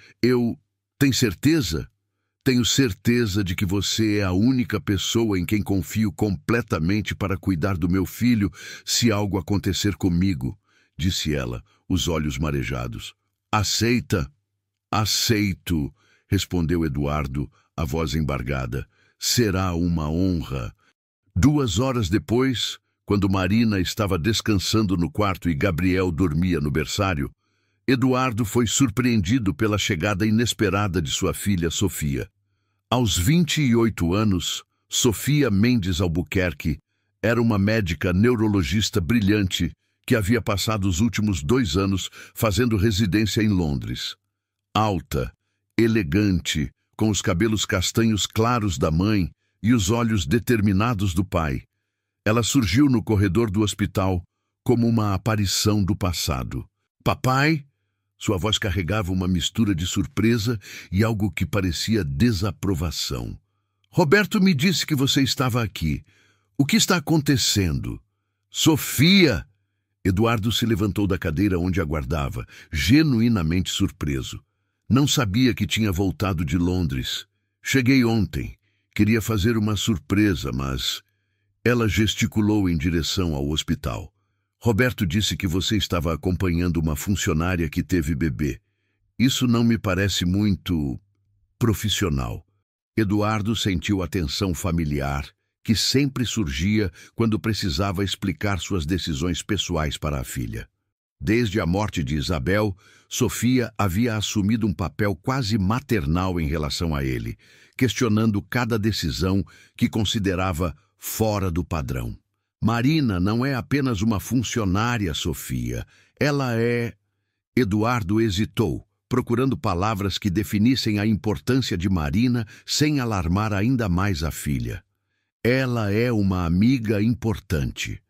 Tem certeza?" "Tenho certeza de que você é a única pessoa em quem confio completamente para cuidar do meu filho se algo acontecer comigo", disse ela, os olhos marejados. "Aceita?" "Aceito", respondeu Eduardo, a voz embargada. "Será uma honra." 2 horas depois, quando Marina estava descansando no quarto e Gabriel dormia no berçário, Eduardo foi surpreendido pela chegada inesperada de sua filha Sofia. Aos 28 anos, Sofia Mendes Albuquerque era uma médica neurologista brilhante que havia passado os últimos 2 anos fazendo residência em Londres. Alta, elegante, com os cabelos castanhos claros da mãe e os olhos determinados do pai, ela surgiu no corredor do hospital como uma aparição do passado. "Papai?" Sua voz carregava uma mistura de surpresa e algo que parecia desaprovação. "Roberto me disse que você estava aqui. O que está acontecendo?" "Sofia!" Eduardo se levantou da cadeira onde aguardava, genuinamente surpreso. "Não sabia que tinha voltado de Londres. Cheguei ontem. Queria fazer uma surpresa, mas..." Ela gesticulou em direção ao hospital. "Roberto disse que você estava acompanhando uma funcionária que teve bebê. Isso não me parece muito profissional." Eduardo sentiu a tensão familiar que sempre surgia quando precisava explicar suas decisões pessoais para a filha. Desde a morte de Isabel, Sofia havia assumido um papel quase maternal em relação a ele, questionando cada decisão que considerava fora do padrão. Marina não é apenas uma funcionária, Sofia. Ela é... Eduardo hesitou, procurando palavras que definissem a importância de Marina sem alarmar ainda mais a filha. Ela é uma amiga importante.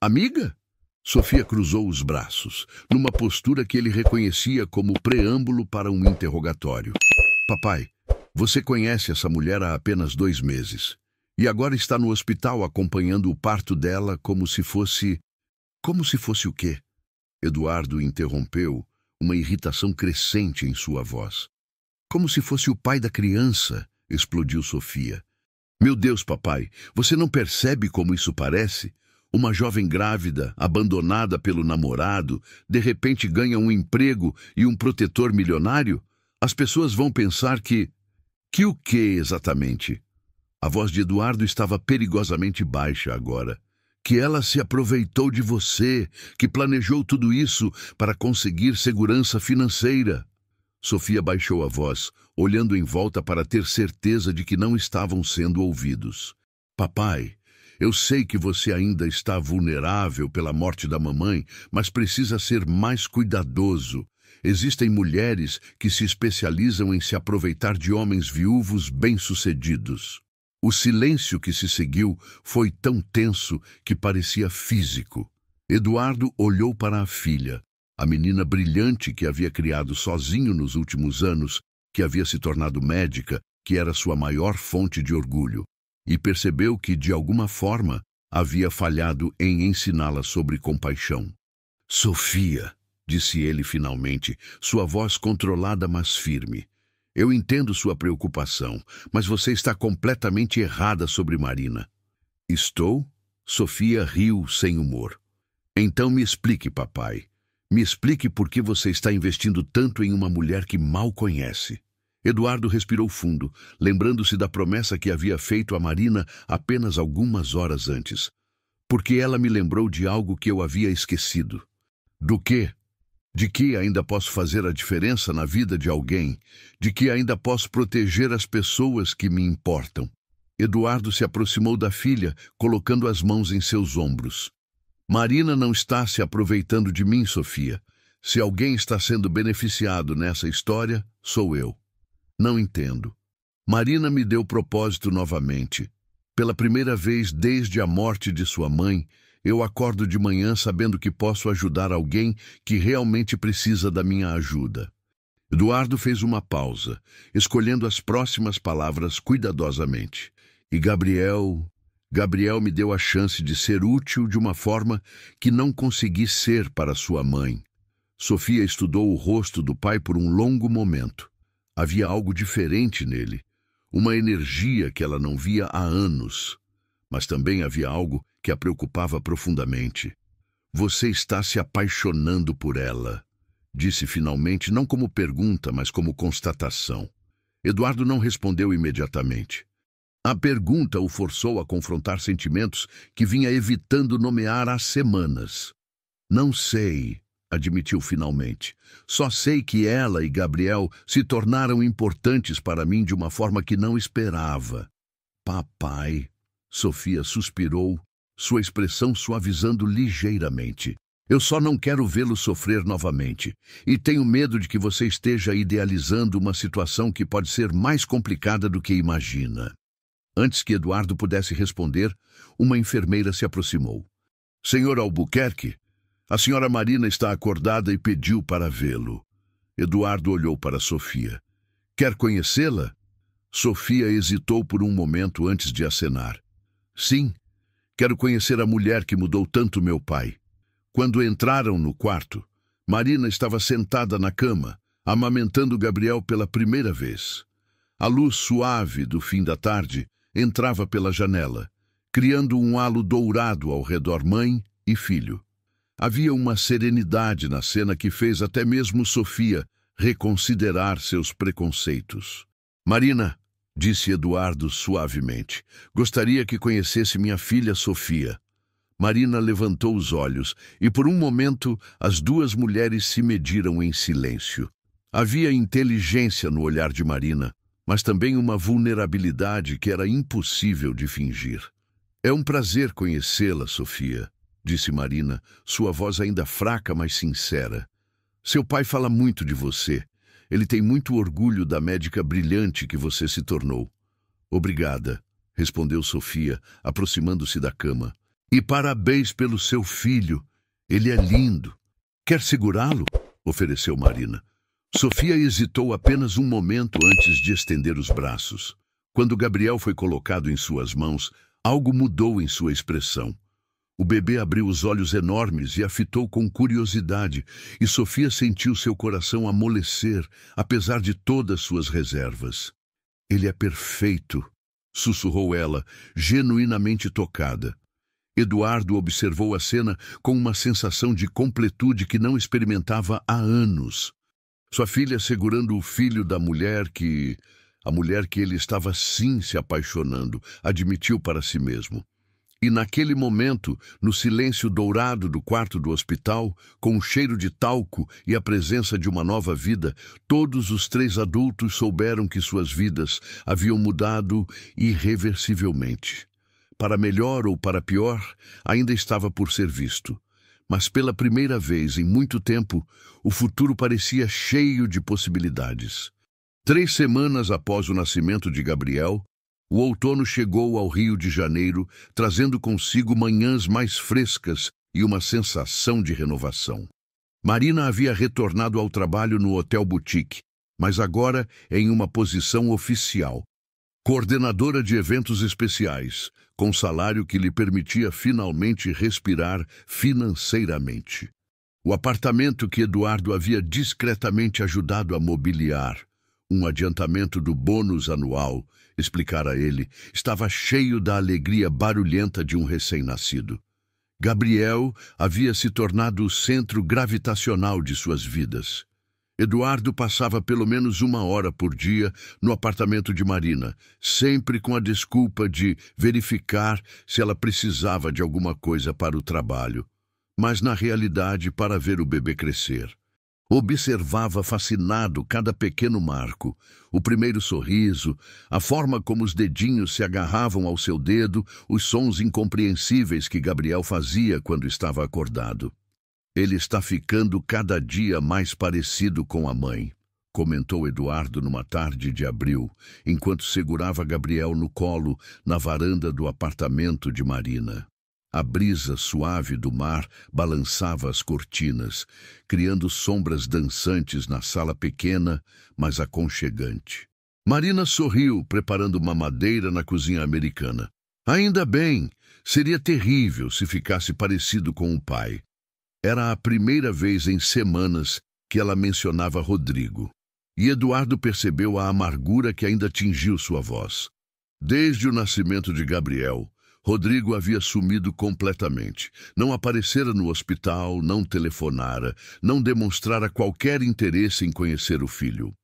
Amiga? Sofia cruzou os braços, numa postura que ele reconhecia como preâmbulo para um interrogatório. Papai, você conhece essa mulher há apenas 2 meses. E agora está no hospital acompanhando o parto dela como se fosse... Como se fosse o quê? Eduardo interrompeu, uma irritação crescente em sua voz. Como se fosse o pai da criança, explodiu Sofia. Meu Deus, papai, você não percebe como isso parece? Uma jovem grávida, abandonada pelo namorado, de repente ganha um emprego e um protetor milionário? As pessoas vão pensar que... Que o quê exatamente? A voz de Eduardo estava perigosamente baixa agora. Que ela se aproveitou de você, que planejou tudo isso para conseguir segurança financeira. Sofia baixou a voz, olhando em volta para ter certeza de que não estavam sendo ouvidos. Papai, eu sei que você ainda está vulnerável pela morte da mamãe, mas precisa ser mais cuidadoso. Existem mulheres que se especializam em se aproveitar de homens viúvos bem-sucedidos. O silêncio que se seguiu foi tão tenso que parecia físico. Eduardo olhou para a filha, a menina brilhante que havia criado sozinho nos últimos anos, que havia se tornado médica, que era sua maior fonte de orgulho, e percebeu que, de alguma forma, havia falhado em ensiná-la sobre compaixão. Sofia, disse ele finalmente, sua voz controlada mas firme. Eu entendo sua preocupação, mas você está completamente errada sobre Marina. Estou? Sofia riu sem humor. Então me explique, papai. Me explique por que você está investindo tanto em uma mulher que mal conhece. Eduardo respirou fundo, lembrando-se da promessa que havia feito a Marina apenas algumas horas antes. Porque ela me lembrou de algo que eu havia esquecido. Do quê? De que ainda posso fazer a diferença na vida de alguém, de que ainda posso proteger as pessoas que me importam. Eduardo se aproximou da filha, colocando as mãos em seus ombros. Marina não está se aproveitando de mim, Sofia. Se alguém está sendo beneficiado nessa história, sou eu. Não entendo. Marina me deu propósito novamente. Pela primeira vez desde a morte de sua mãe, eu acordo de manhã sabendo que posso ajudar alguém que realmente precisa da minha ajuda. Eduardo fez uma pausa, escolhendo as próximas palavras cuidadosamente. E Gabriel me deu a chance de ser útil de uma forma que não consegui ser para sua mãe. Sofia estudou o rosto do pai por um longo momento. Havia algo diferente nele, uma energia que ela não via há anos. Mas também havia algo que a preocupava profundamente. Você está se apaixonando por ela, disse finalmente, não como pergunta, mas como constatação. Eduardo não respondeu imediatamente. A pergunta o forçou a confrontar sentimentos que vinha evitando nomear há semanas. Não sei, admitiu finalmente. Só sei que ela e Gabriel se tornaram importantes para mim de uma forma que não esperava. Papai, Sofia suspirou, sua expressão suavizando ligeiramente. Eu só não quero vê-lo sofrer novamente, e tenho medo de que você esteja idealizando uma situação que pode ser mais complicada do que imagina. Antes que Eduardo pudesse responder, uma enfermeira se aproximou. Senhor Albuquerque, a senhora Marina está acordada e pediu para vê-lo. Eduardo olhou para Sofia. Quer conhecê-la? Sofia hesitou por um momento antes de acenar. Sim, quero conhecer a mulher que mudou tanto meu pai. Quando entraram no quarto, Marina estava sentada na cama, amamentando Gabriel pela primeira vez. A luz suave do fim da tarde entrava pela janela, criando um halo dourado ao redor mãe e filho. Havia uma serenidade na cena que fez até mesmo Sofia reconsiderar seus preconceitos. Marina, disse Eduardo suavemente. Gostaria que conhecesse minha filha Sofia. Marina levantou os olhos e, por um momento, as duas mulheres se mediram em silêncio. Havia inteligência no olhar de Marina, mas também uma vulnerabilidade que era impossível de fingir. É um prazer conhecê-la, Sofia, disse Marina, sua voz ainda fraca, mas sincera. Seu pai fala muito de você. Ele tem muito orgulho da médica brilhante que você se tornou. Obrigada, respondeu Sofia, aproximando-se da cama. E parabéns pelo seu filho. Ele é lindo. Quer segurá-lo? Ofereceu Marina. Sofia hesitou apenas um momento antes de estender os braços. Quando Gabriel foi colocado em suas mãos, algo mudou em sua expressão. O bebê abriu os olhos enormes e a fitou com curiosidade, e Sofia sentiu seu coração amolecer, apesar de todas suas reservas. Ele é perfeito, sussurrou ela, genuinamente tocada. Eduardo observou a cena com uma sensação de completude que não experimentava há anos. Sua filha segurando o filho da mulher que... A mulher que ele estava sim se apaixonando, admitiu para si mesmo. E naquele momento, no silêncio dourado do quarto do hospital, com o cheiro de talco e a presença de uma nova vida, todos os três adultos souberam que suas vidas haviam mudado irreversivelmente. Para melhor ou para pior, ainda estava por ser visto. Mas pela primeira vez em muito tempo, o futuro parecia cheio de possibilidades. 3 semanas após o nascimento de Gabriel, o outono chegou ao Rio de Janeiro, trazendo consigo manhãs mais frescas e uma sensação de renovação. Marina havia retornado ao trabalho no Hotel Boutique, mas agora em uma posição oficial. Coordenadora de eventos especiais, com salário que lhe permitia finalmente respirar financeiramente. O apartamento que Eduardo havia discretamente ajudado a mobiliar, um adiantamento do bônus anual, explicara ele, estava cheio da alegria barulhenta de um recém-nascido. Gabriel havia se tornado o centro gravitacional de suas vidas. Eduardo passava pelo menos 1 hora por dia no apartamento de Marina, sempre com a desculpa de verificar se ela precisava de alguma coisa para o trabalho, mas na realidade para ver o bebê crescer. Observava fascinado cada pequeno marco, o primeiro sorriso, a forma como os dedinhos se agarravam ao seu dedo, os sons incompreensíveis que Gabriel fazia quando estava acordado. Ele está ficando cada dia mais parecido com a mãe, comentou Eduardo numa tarde de abril, enquanto segurava Gabriel no colo na varanda do apartamento de Marina. A brisa suave do mar balançava as cortinas, criando sombras dançantes na sala pequena, mas aconchegante. Marina sorriu, preparando uma mamadeira na cozinha americana. Ainda bem, seria terrível se ficasse parecido com o pai. Era a primeira vez em semanas que ela mencionava Rodrigo, e Eduardo percebeu a amargura que ainda tingiu sua voz. Desde o nascimento de Gabriel, Rodrigo havia sumido completamente. Não aparecera no hospital, não telefonara, não demonstrara qualquer interesse em conhecer o filho.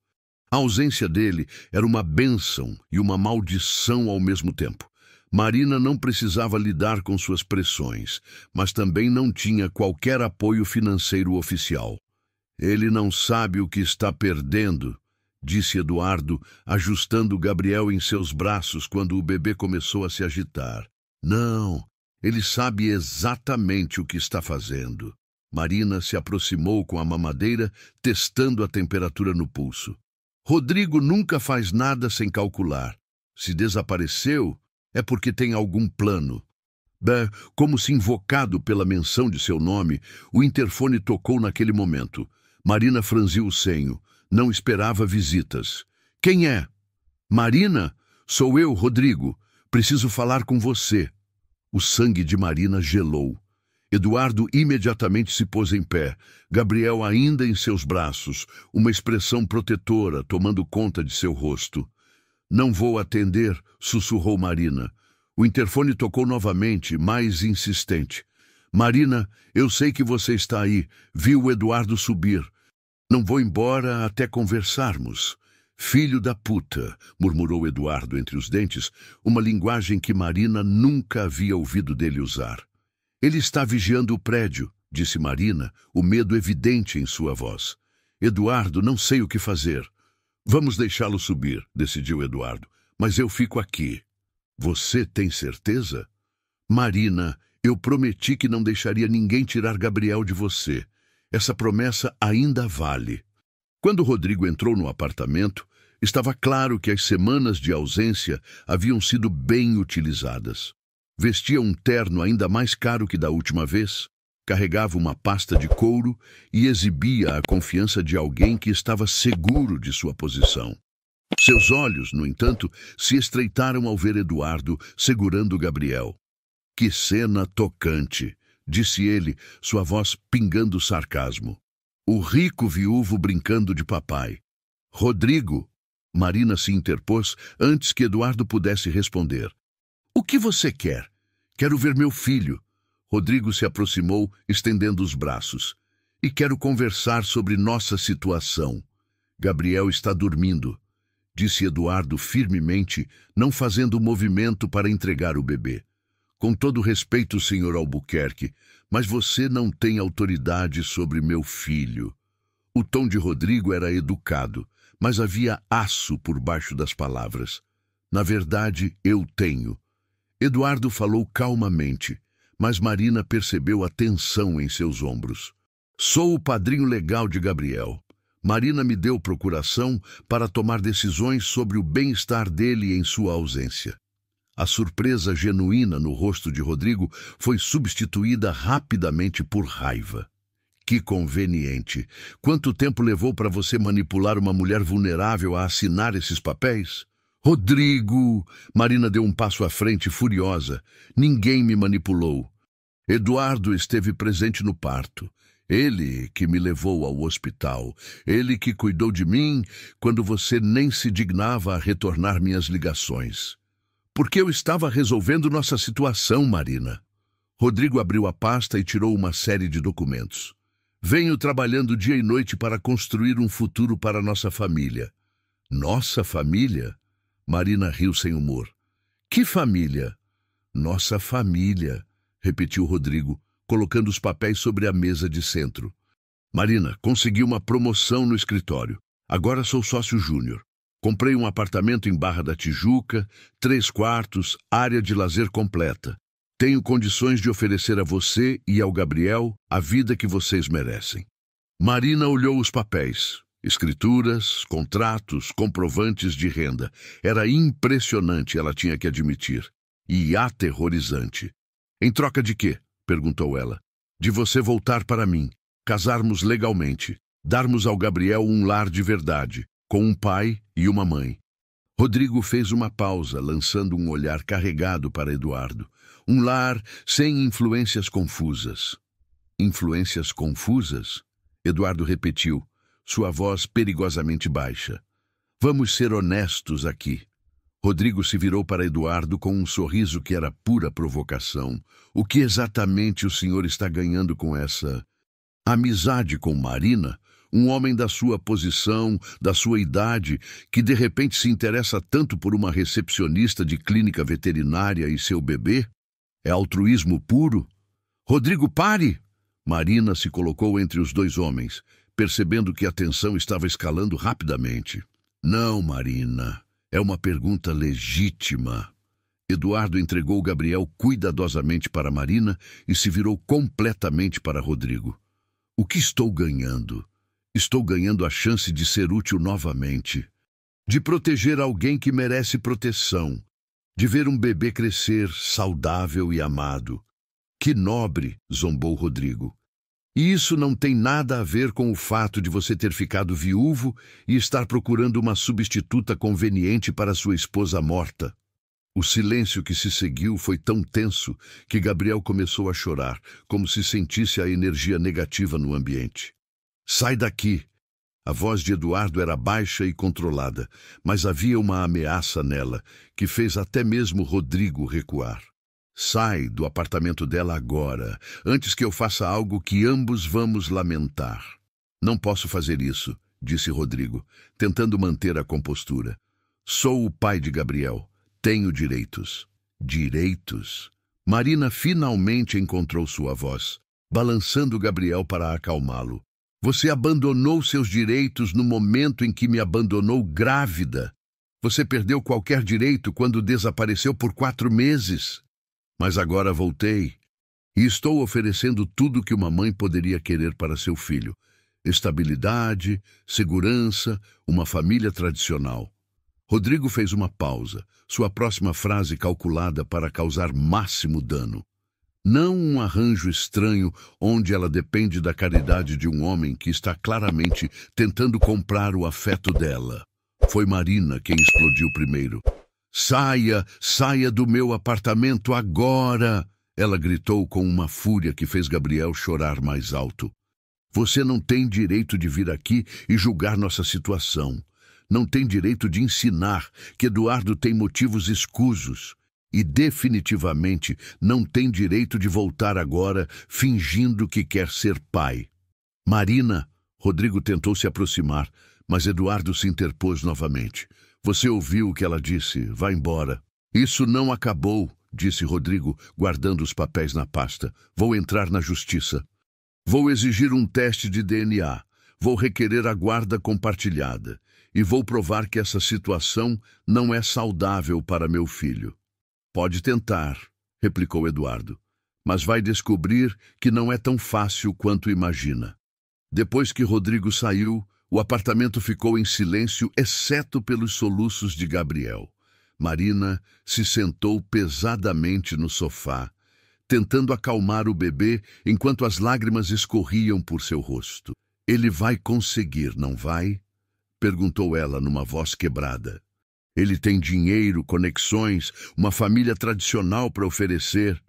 A ausência dele era uma bênção e uma maldição ao mesmo tempo. Marina não precisava lidar com suas pressões, mas também não tinha qualquer apoio financeiro oficial. Ele não sabe o que está perdendo, disse Eduardo, ajustando Gabriel em seus braços quando o bebê começou a se agitar. Não, ele sabe exatamente o que está fazendo. Marina se aproximou com a mamadeira, testando a temperatura no pulso. Rodrigo nunca faz nada sem calcular. Se desapareceu, é porque tem algum plano. Como se invocado pela menção de seu nome, o interfone tocou naquele momento. Marina franziu o senho. Não esperava visitas. Quem é? Marina? Sou eu, Rodrigo. Preciso falar com você. O sangue de Marina gelou. Eduardo imediatamente se pôs em pé, Gabriel ainda em seus braços, uma expressão protetora tomando conta de seu rosto. Não vou atender, sussurrou Marina. O interfone tocou novamente, mais insistente. Marina, eu sei que você está aí. Vi o Eduardo subir. Não vou embora até conversarmos. Filho da puta, murmurou Eduardo entre os dentes, uma linguagem que Marina nunca havia ouvido dele usar. Ele está vigiando o prédio, disse Marina, o medo evidente em sua voz. Eduardo, não sei o que fazer. Vamos deixá-lo subir, decidiu Eduardo, mas eu fico aqui. Você tem certeza? Marina, eu prometi que não deixaria ninguém tirar Gabriel de você. Essa promessa ainda vale. Quando Rodrigo entrou no apartamento, estava claro que as semanas de ausência haviam sido bem utilizadas. Vestia um terno ainda mais caro que da última vez, carregava uma pasta de couro e exibia a confiança de alguém que estava seguro de sua posição. Seus olhos, no entanto, se estreitaram ao ver Eduardo segurando Gabriel. Que cena tocante, disse ele, sua voz pingando sarcasmo. O rico viúvo brincando de papai. Rodrigo, Marina se interpôs antes que Eduardo pudesse responder. O que você quer? Quero ver meu filho. Rodrigo se aproximou, estendendo os braços. E quero conversar sobre nossa situação. Gabriel está dormindo, disse Eduardo firmemente, não fazendo movimento para entregar o bebê. Com todo respeito, senhor Albuquerque, mas você não tem autoridade sobre meu filho. O tom de Rodrigo era educado, mas havia aço por baixo das palavras. Na verdade, eu tenho. Eduardo falou calmamente, mas Marina percebeu a tensão em seus ombros. Sou o padrinho legal de Gabriel. Marina me deu procuração para tomar decisões sobre o bem-estar dele em sua ausência. A surpresa genuína no rosto de Rodrigo foi substituída rapidamente por raiva. Que conveniente! Quanto tempo levou para você manipular uma mulher vulnerável a assinar esses papéis? Rodrigo! Marina deu um passo à frente, furiosa. Ninguém me manipulou. Eduardo esteve presente no parto. Ele que me levou ao hospital. Ele que cuidou de mim quando você nem se dignava a retornar minhas ligações. Porque eu estava resolvendo nossa situação, Marina. Rodrigo abriu a pasta e tirou uma série de documentos. Venho trabalhando dia e noite para construir um futuro para nossa família. Nossa família? Marina riu sem humor. Que família? Nossa família, repetiu Rodrigo, colocando os papéis sobre a mesa de centro. Marina, consegui uma promoção no escritório. Agora sou sócio júnior. Comprei um apartamento em Barra da Tijuca, 3 quartos, área de lazer completa. Tenho condições de oferecer a você e ao Gabriel a vida que vocês merecem. Marina olhou os papéis. Escrituras, contratos, comprovantes de renda. Era impressionante, ela tinha que admitir. E aterrorizante. Em troca de quê? Perguntou ela. De você voltar para mim, casarmos legalmente, darmos ao Gabriel um lar de verdade, com um pai e uma mãe. Rodrigo fez uma pausa, lançando um olhar carregado para Eduardo. Um lar sem influências confusas. Influências confusas? Eduardo repetiu, sua voz perigosamente baixa. Vamos ser honestos aqui. Rodrigo se virou para Eduardo com um sorriso que era pura provocação. O que exatamente o senhor está ganhando com essa amizade com Marina? Um homem da sua posição, da sua idade, que de repente se interessa tanto por uma recepcionista de clínica veterinária e seu bebê? É altruísmo puro? Rodrigo, pare! Marina se colocou entre os dois homens, percebendo que a tensão estava escalando rapidamente. Não, Marina, é uma pergunta legítima. Eduardo entregou Gabriel cuidadosamente para Marina e se virou completamente para Rodrigo. O que estou ganhando? Estou ganhando a chance de ser útil novamente, de proteger alguém que merece proteção, de ver um bebê crescer saudável e amado. Que nobre, zombou Rodrigo. E isso não tem nada a ver com o fato de você ter ficado viúvo e estar procurando uma substituta conveniente para sua esposa morta. O silêncio que se seguiu foi tão tenso que Gabriel começou a chorar, como se sentisse a energia negativa no ambiente. Sai daqui! A voz de Eduardo era baixa e controlada, mas havia uma ameaça nela, que fez até mesmo Rodrigo recuar. Sai do apartamento dela agora, antes que eu faça algo que ambos vamos lamentar. Não posso fazer isso, disse Rodrigo, tentando manter a compostura. Sou o pai de Gabriel. Tenho direitos. Direitos? Marina finalmente encontrou sua voz, balançando Gabriel para acalmá-lo. Você abandonou seus direitos no momento em que me abandonou grávida. Você perdeu qualquer direito quando desapareceu por 4 meses. Mas agora voltei e estou oferecendo tudo que uma mãe poderia querer para seu filho. Estabilidade, segurança, uma família tradicional. Rodrigo fez uma pausa, sua próxima frase calculada para causar máximo dano. Não um arranjo estranho onde ela depende da caridade de um homem que está claramente tentando comprar o afeto dela. Foi Marina quem explodiu primeiro. Saia, saia do meu apartamento agora! Ela gritou com uma fúria que fez Gabriel chorar mais alto. Você não tem direito de vir aqui e julgar nossa situação. Não tem direito de ensinar que Eduardo tem motivos escusos. E definitivamente não tem direito de voltar agora fingindo que quer ser pai. Marina, Rodrigo tentou se aproximar, mas Eduardo se interpôs novamente. Você ouviu o que ela disse, vá embora. Isso não acabou, disse Rodrigo, guardando os papéis na pasta. Vou entrar na justiça. Vou exigir um teste de DNA. Vou requerer a guarda compartilhada. E vou provar que essa situação não é saudável para meu filho. Pode tentar, replicou Eduardo, mas vai descobrir que não é tão fácil quanto imagina. Depois que Rodrigo saiu, o apartamento ficou em silêncio, exceto pelos soluços de Gabriel. Marina se sentou pesadamente no sofá, tentando acalmar o bebê enquanto as lágrimas escorriam por seu rosto. Ele vai conseguir, não vai? Perguntou ela numa voz quebrada. Ele tem dinheiro, conexões, uma família tradicional para oferecer.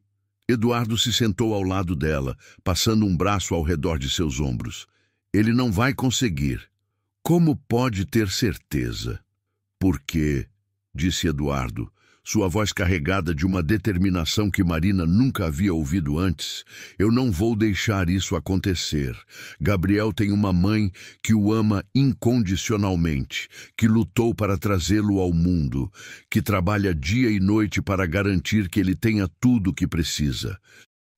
Eduardo se sentou ao lado dela, passando um braço ao redor de seus ombros. Ele não vai conseguir. Como pode ter certeza? Porque, disse Eduardo, sua voz carregada de uma determinação que Marina nunca havia ouvido antes, eu não vou deixar isso acontecer. Gabriel tem uma mãe que o ama incondicionalmente, que lutou para trazê-lo ao mundo, que trabalha dia e noite para garantir que ele tenha tudo o que precisa.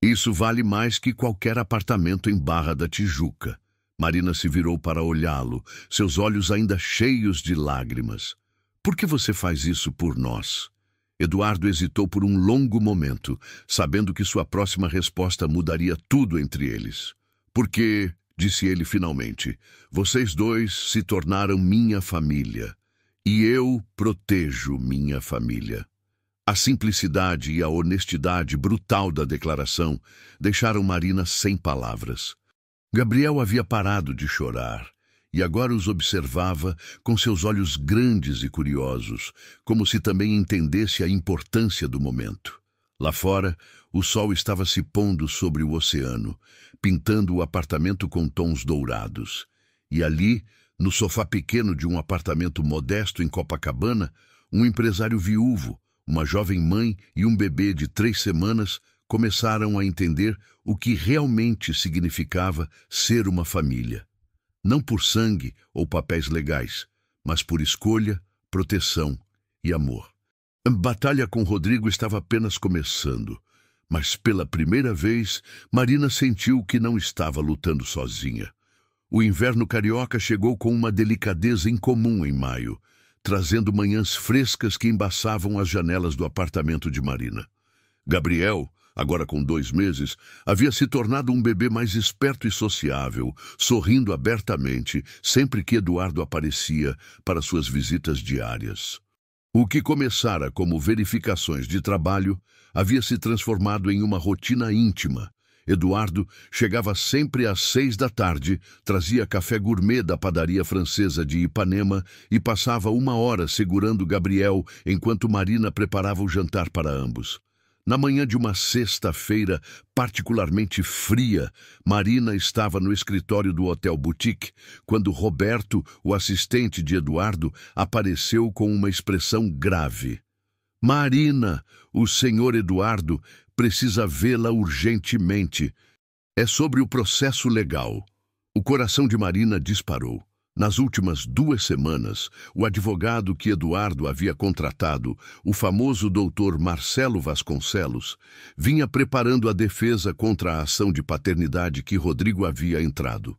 Isso vale mais que qualquer apartamento em Barra da Tijuca. Marina se virou para olhá-lo, seus olhos ainda cheios de lágrimas. Por que você faz isso por nós? Eduardo hesitou por um longo momento, sabendo que sua próxima resposta mudaria tudo entre eles. Porque, disse ele finalmente, vocês dois se tornaram minha família, e eu protejo minha família. A simplicidade e a honestidade brutal da declaração deixaram Marina sem palavras. Gabriel havia parado de chorar. E agora os observava com seus olhos grandes e curiosos, como se também entendesse a importância do momento. Lá fora, o sol estava se pondo sobre o oceano, pintando o apartamento com tons dourados. E ali, no sofá pequeno de um apartamento modesto em Copacabana, um empresário viúvo, uma jovem mãe e um bebê de 3 semanas começaram a entender o que realmente significava ser uma família. Não por sangue ou papéis legais, mas por escolha, proteção e amor. A batalha com Rodrigo estava apenas começando, mas pela primeira vez, Marina sentiu que não estava lutando sozinha. O inverno carioca chegou com uma delicadeza incomum em maio, trazendo manhãs frescas que embaçavam as janelas do apartamento de Marina. Gabriel, agora com 2 meses, havia se tornado um bebê mais esperto e sociável, sorrindo abertamente sempre que Eduardo aparecia para suas visitas diárias. O que começara como verificações de trabalho havia se transformado em uma rotina íntima. Eduardo chegava sempre às 6 da tarde, trazia café gourmet da padaria francesa de Ipanema e passava 1 hora segurando Gabriel enquanto Marina preparava o jantar para ambos. Na manhã de uma sexta-feira particularmente fria, Marina estava no escritório do Hotel Boutique quando Roberto, o assistente de Eduardo, apareceu com uma expressão grave. Marina, o senhor Eduardo precisa vê-la urgentemente. É sobre o processo legal. O coração de Marina disparou. Nas últimas 2 semanas, o advogado que Eduardo havia contratado, o famoso doutor Marcelo Vasconcelos, vinha preparando a defesa contra a ação de paternidade que Rodrigo havia entrado.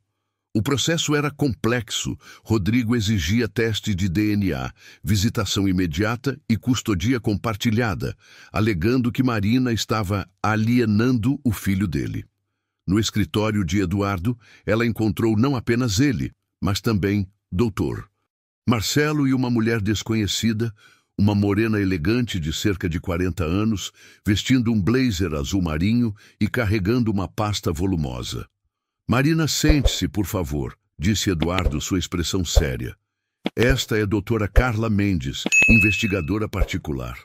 O processo era complexo. Rodrigo exigia teste de DNA, visitação imediata e custodia compartilhada, alegando que Marina estava alienando o filho dele. No escritório de Eduardo, ela encontrou não apenas ele, mas também doutor Marcelo e uma mulher desconhecida, uma morena elegante de cerca de 40 anos, vestindo um blazer azul marinho e carregando uma pasta volumosa. "Marina, sente-se, por favor", disse Eduardo, sua expressão séria. "Esta é a doutora Carla Mendes, investigadora particular.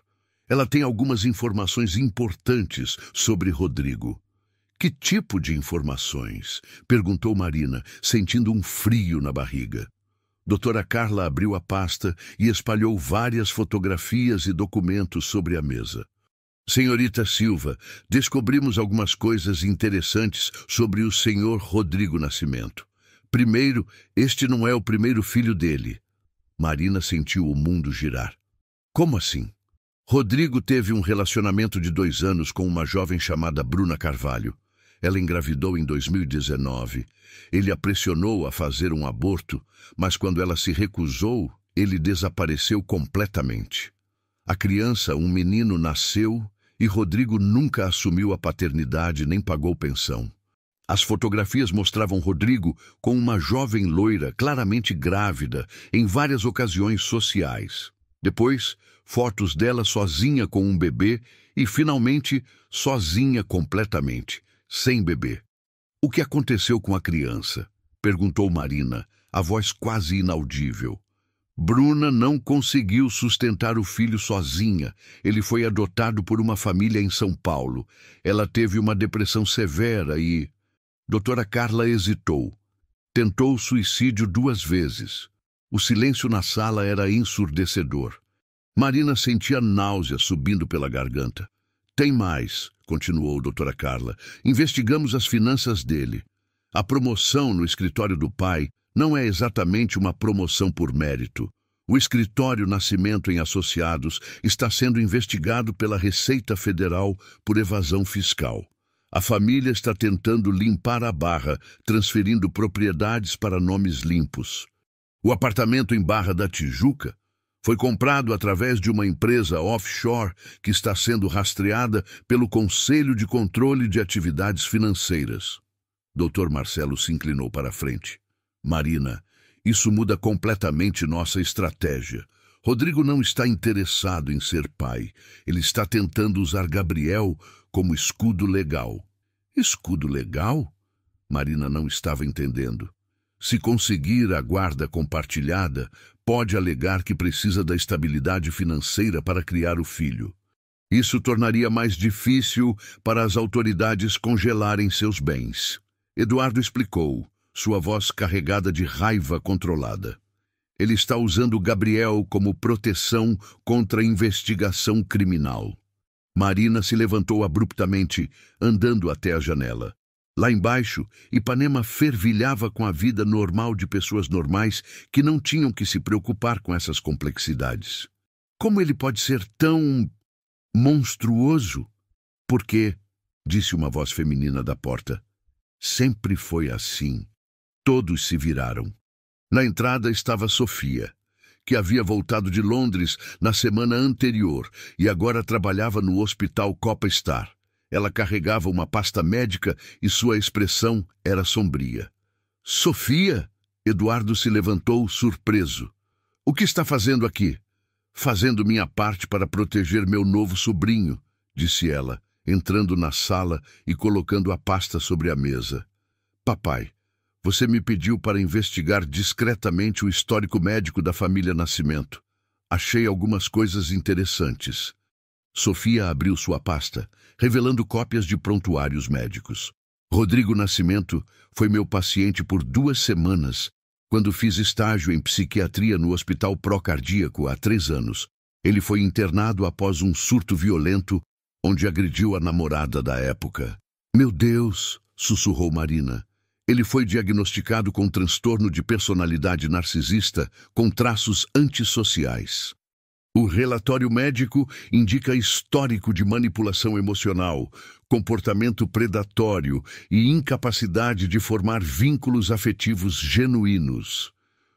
Ela tem algumas informações importantes sobre Rodrigo." "Que tipo de informações?" perguntou Marina, sentindo um frio na barriga. Doutora Carla abriu a pasta e espalhou várias fotografias e documentos sobre a mesa. "Senhorita Silva, descobrimos algumas coisas interessantes sobre o senhor Rodrigo Nascimento. Primeiro, este não é o primeiro filho dele." Marina sentiu o mundo girar. "Como assim?" "Rodrigo teve um relacionamento de 2 anos com uma jovem chamada Bruna Carvalho. Ela engravidou em 2019. Ele a pressionou a fazer um aborto, mas quando ela se recusou, ele desapareceu completamente. A criança, um menino, nasceu e Rodrigo nunca assumiu a paternidade nem pagou pensão. As fotografias mostravam Rodrigo com uma jovem loira, claramente grávida, em várias ocasiões sociais. Depois, fotos dela sozinha com um bebê e, finalmente, sozinha completamente, sem bebê. "O que aconteceu com a criança?" perguntou Marina, a voz quase inaudível. "Bruna não conseguiu sustentar o filho sozinha. Ele foi adotado por uma família em São Paulo. Ela teve uma depressão severa e..." Doutora Carla hesitou. Tentou suicídio 2 vezes. O silêncio na sala era ensurdecedor. Marina sentia náusea subindo pela garganta. "Tem mais", continuou doutora Carla. "Investigamos as finanças dele. A promoção no escritório do pai não é exatamente uma promoção por mérito. O escritório Nascimento em Associados está sendo investigado pela Receita Federal por evasão fiscal. A família está tentando limpar a Barra, transferindo propriedades para nomes limpos. O apartamento em Barra da Tijuca foi comprado através de uma empresa offshore que está sendo rastreada pelo Conselho de Controle de Atividades Financeiras." Dr. Marcelo se inclinou para a frente. "Marina, isso muda completamente nossa estratégia. Rodrigo não está interessado em ser pai. Ele está tentando usar Gabriel como escudo legal." "Escudo legal?" Marina não estava entendendo. "Se conseguir a guarda compartilhada, pode alegar que precisa da estabilidade financeira para criar o filho. Isso tornaria mais difícil para as autoridades congelarem seus bens." Eduardo explicou, sua voz carregada de raiva controlada. "Ele está usando Gabriel como proteção contra a investigação criminal." Marina se levantou abruptamente, andando até a janela. Lá embaixo, Ipanema fervilhava com a vida normal de pessoas normais que não tinham que se preocupar com essas complexidades. "Como ele pode ser tão monstruoso?" "Porque", disse uma voz feminina da porta, "sempre foi assim." Todos se viraram. Na entrada estava Sofia, que havia voltado de Londres na semana anterior e agora trabalhava no Hospital Copa Star. Ela carregava uma pasta médica e sua expressão era sombria. "Sofia?" Eduardo se levantou surpreso. "O que está fazendo aqui?" "Fazendo minha parte para proteger meu novo sobrinho", disse ela, entrando na sala e colocando a pasta sobre a mesa. "Papai, você me pediu para investigar discretamente o histórico médico da família Nascimento. Achei algumas coisas interessantes." Sofia abriu sua pasta, revelando cópias de prontuários médicos. "Rodrigo Nascimento foi meu paciente por 2 semanas, quando fiz estágio em psiquiatria no Hospital Procardíaco há 3 anos. Ele foi internado após um surto violento, onde agrediu a namorada da época." "Meu Deus!" sussurrou Marina. Ele foi diagnosticado com transtorno de personalidade narcisista com traços antissociais. O relatório médico indica histórico de manipulação emocional, comportamento predatório e incapacidade de formar vínculos afetivos genuínos.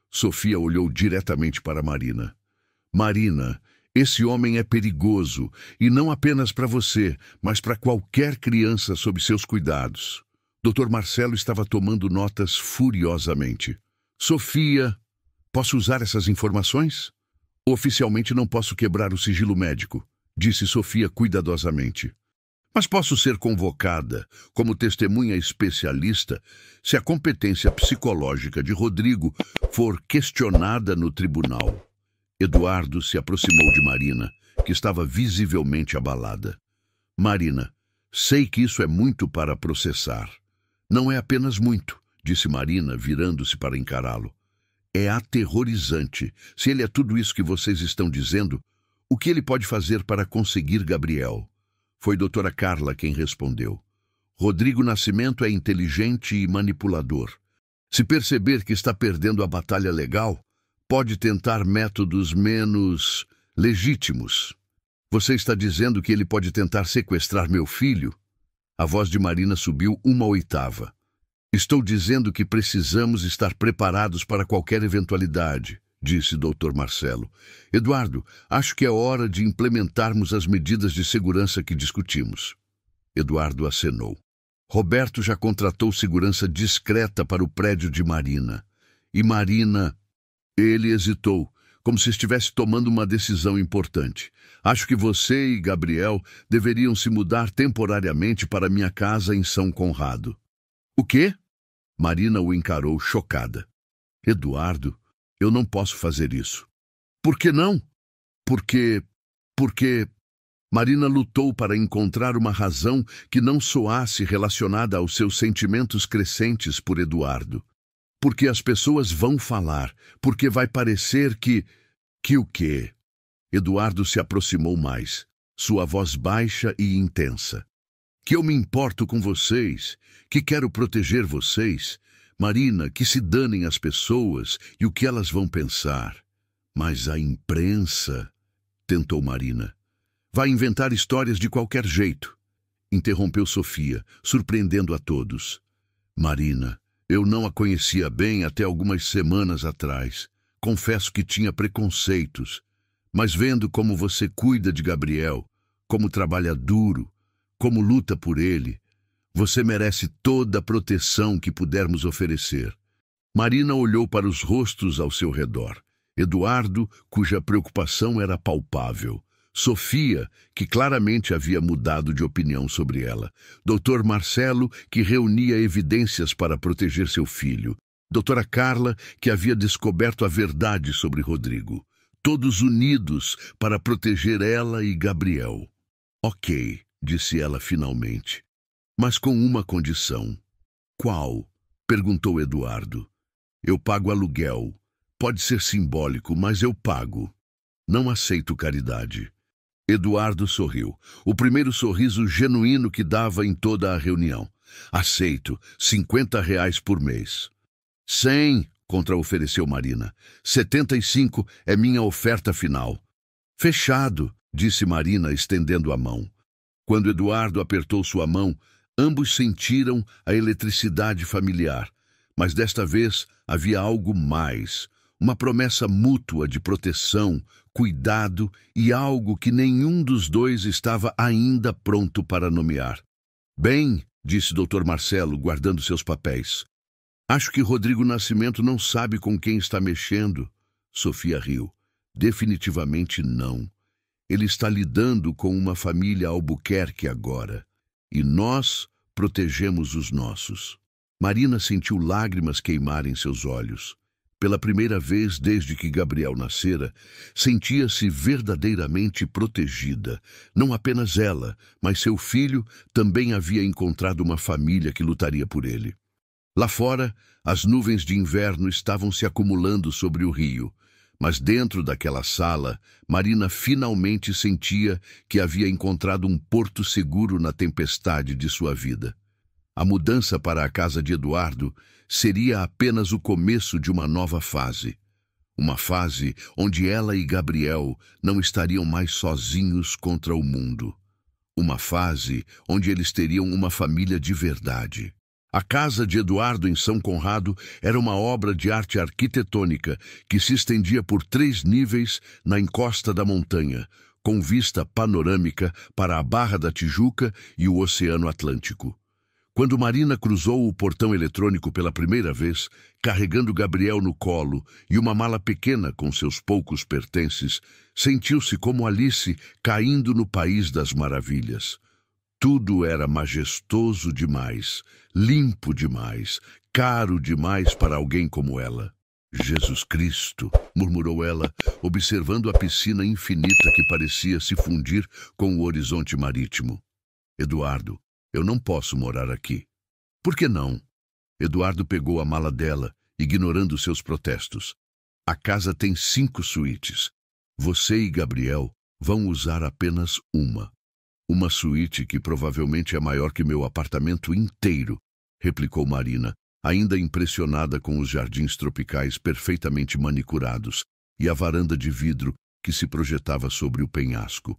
Sofia olhou diretamente para Marina. Marina, esse homem é perigoso, e não apenas para você, mas para qualquer criança sob seus cuidados. Dr. Marcelo estava tomando notas furiosamente. Sofia, posso usar essas informações? Oficialmente não posso quebrar o sigilo médico, disse Sofia cuidadosamente. Mas posso ser convocada como testemunha especialista se a competência psicológica de Rodrigo for questionada no tribunal. Eduardo se aproximou de Marina, que estava visivelmente abalada. Marina, sei que isso é muito para processar. Não é apenas muito, disse Marina, virando-se para encará-lo. É aterrorizante. Se ele é tudo isso que vocês estão dizendo, o que ele pode fazer para conseguir Gabriel? Foi doutora Carla quem respondeu. Rodrigo Nascimento é inteligente e manipulador. Se perceber que está perdendo a batalha legal, pode tentar métodos menos legítimos. Você está dizendo que ele pode tentar sequestrar meu filho? A voz de Marina subiu 1/8. Estou dizendo que precisamos estar preparados para qualquer eventualidade, disse Dr. Marcelo. Eduardo, acho que é hora de implementarmos as medidas de segurança que discutimos. Eduardo acenou. Roberto já contratou segurança discreta para o prédio de Marina. E Marina... Ele hesitou, como se estivesse tomando uma decisão importante. Acho que você e Gabriel deveriam se mudar temporariamente para minha casa em São Conrado. O quê? Marina o encarou chocada. Eduardo, eu não posso fazer isso. Por que não? Porque... Marina lutou para encontrar uma razão que não soasse relacionada aos seus sentimentos crescentes por Eduardo. Porque as pessoas vão falar, porque vai parecer que o quê? Eduardo se aproximou mais, sua voz baixa e intensa. Que eu me importo com vocês, que quero proteger vocês. Marina, que se danem as pessoas e o que elas vão pensar. Mas a imprensa, tentou Marina. Vai inventar histórias de qualquer jeito, interrompeu Sofia, surpreendendo a todos. Marina, eu não a conhecia bem até algumas semanas atrás. Confesso que tinha preconceitos. Mas vendo como você cuida de Gabriel, como trabalha duro, como luta por ele, você merece toda a proteção que pudermos oferecer. Marina olhou para os rostos ao seu redor. Eduardo, cuja preocupação era palpável. Sofia, que claramente havia mudado de opinião sobre ela. Dr. Marcelo, que reunia evidências para proteger seu filho. Doutora Carla, que havia descoberto a verdade sobre Rodrigo. Todos unidos para proteger ela e Gabriel. Ok, disse ela finalmente. Mas com uma condição. Qual? Perguntou Eduardo. Eu pago aluguel. Pode ser simbólico, mas eu pago. Não aceito caridade. Eduardo sorriu, o primeiro sorriso genuíno que dava em toda a reunião. Aceito, R$ 50 por mês. 100, contra-ofereceu Marina. 75 é minha oferta final. Fechado, disse Marina, estendendo a mão. Quando Eduardo apertou sua mão, ambos sentiram a eletricidade familiar. Mas desta vez havia algo mais. Uma promessa mútua de proteção, cuidado e algo que nenhum dos dois estava ainda pronto para nomear. Bem, disse Dr. Marcelo, guardando seus papéis. Acho que Rodrigo Nascimento não sabe com quem está mexendo. Sofia riu. Definitivamente não. Ele está lidando com uma família Albuquerque agora. E nós protegemos os nossos. Marina sentiu lágrimas queimarem seus olhos. Pela primeira vez desde que Gabriel nascera, sentia-se verdadeiramente protegida. Não apenas ela, mas seu filho também havia encontrado uma família que lutaria por ele. Lá fora, as nuvens de inverno estavam se acumulando sobre o rio, mas dentro daquela sala, Marina finalmente sentia que havia encontrado um porto seguro na tempestade de sua vida. A mudança para a casa de Eduardo seria apenas o começo de uma nova fase. Uma fase onde ela e Gabriel não estariam mais sozinhos contra o mundo. Uma fase onde eles teriam uma família de verdade. A casa de Eduardo em São Conrado era uma obra de arte arquitetônica que se estendia por 3 níveis na encosta da montanha, com vista panorâmica para a Barra da Tijuca e o Oceano Atlântico. Quando Marina cruzou o portão eletrônico pela primeira vez, carregando Gabriel no colo e uma mala pequena com seus poucos pertences, sentiu-se como Alice caindo no País das Maravilhas. Tudo era majestoso demais, limpo demais, caro demais para alguém como ela. Jesus Cristo, murmurou ela, observando a piscina infinita que parecia se fundir com o horizonte marítimo. Eduardo, eu não posso morar aqui. Por que não? Eduardo pegou a mala dela, ignorando seus protestos. A casa tem 5 suítes. Você e Gabriel vão usar apenas uma. Uma suíte que provavelmente é maior que meu apartamento inteiro, replicou Marina, ainda impressionada com os jardins tropicais perfeitamente manicurados e a varanda de vidro que se projetava sobre o penhasco.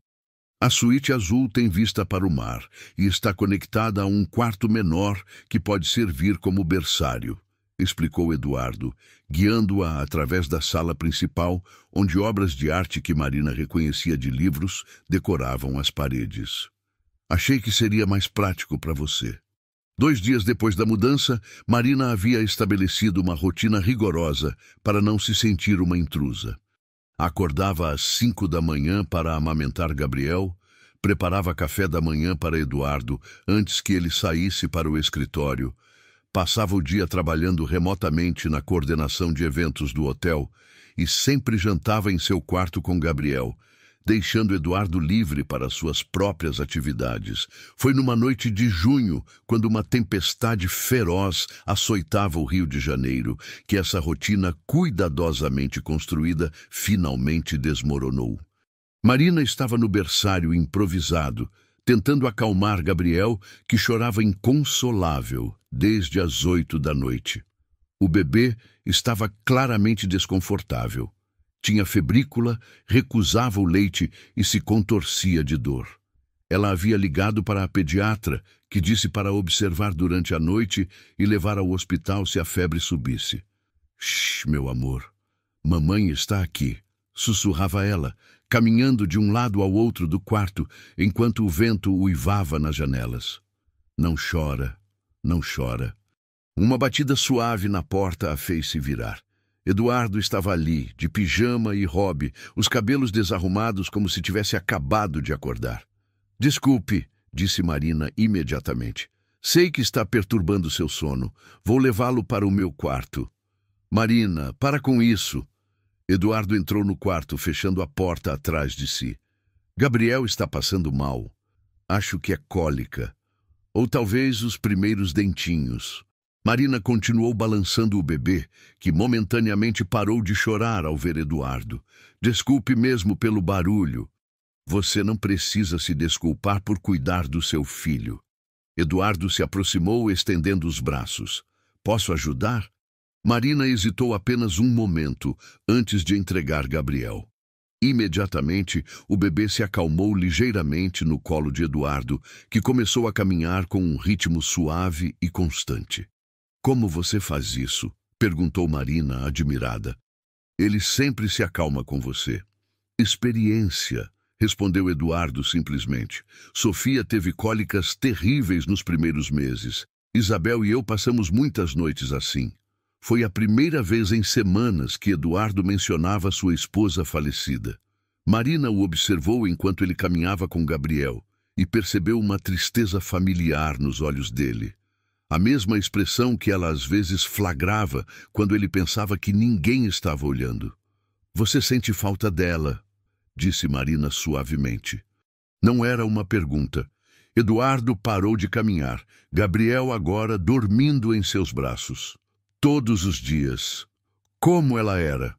A suíte azul tem vista para o mar e está conectada a um quarto menor que pode servir como berçário, explicou Eduardo, guiando-a através da sala principal, onde obras de arte que Marina reconhecia de livros decoravam as paredes. Achei que seria mais prático para você. 2 dias depois da mudança, Marina havia estabelecido uma rotina rigorosa para não se sentir uma intrusa. Acordava às 5 da manhã para amamentar Gabriel, preparava café da manhã para Eduardo antes que ele saísse para o escritório, passava o dia trabalhando remotamente na coordenação de eventos do hotel e sempre jantava em seu quarto com Gabriel, deixando Eduardo livre para suas próprias atividades. Foi numa noite de junho, quando uma tempestade feroz açoitava o Rio de Janeiro, que essa rotina cuidadosamente construída finalmente desmoronou. Marina estava no berçário improvisado, tentando acalmar Gabriel, que chorava inconsolável desde as 8 da noite. O bebê estava claramente desconfortável. Tinha febrícula, recusava o leite e se contorcia de dor. Ela havia ligado para a pediatra, que disse para observar durante a noite e levar ao hospital se a febre subisse. Shh, meu amor. Mamãe está aqui, sussurrava ela, caminhando de um lado ao outro do quarto, enquanto o vento uivava nas janelas. Não chora, não chora. Uma batida suave na porta a fez se virar. Eduardo estava ali, de pijama e robe, os cabelos desarrumados como se tivesse acabado de acordar. Desculpe, disse Marina imediatamente. Sei que está perturbando seu sono. Vou levá-lo para o meu quarto. Marina, para com isso. Eduardo entrou no quarto, fechando a porta atrás de si. Gabriel está passando mal. Acho que é cólica. Ou talvez os primeiros dentinhos. Marina continuou balançando o bebê, que momentaneamente parou de chorar ao ver Eduardo. Desculpe mesmo pelo barulho. Você não precisa se desculpar por cuidar do seu filho. Eduardo se aproximou, estendendo os braços. Posso ajudar? Marina hesitou apenas um momento antes de entregar Gabriel. Imediatamente, o bebê se acalmou ligeiramente no colo de Eduardo, que começou a caminhar com um ritmo suave e constante. Como você faz isso? Perguntou Marina, admirada. Ele sempre se acalma com você. Experiência, respondeu Eduardo simplesmente. Sofia teve cólicas terríveis nos primeiros meses. Isabel e eu passamos muitas noites assim. Foi a primeira vez em semanas que Eduardo mencionava sua esposa falecida. Marina o observou enquanto ele caminhava com Gabriel e percebeu uma tristeza familiar nos olhos dele. A mesma expressão que ela às vezes flagrava quando ele pensava que ninguém estava olhando. Você sente falta dela, disse Marina suavemente. Não era uma pergunta. Eduardo parou de caminhar, Gabriel agora dormindo em seus braços. Todos os dias. Como ela era?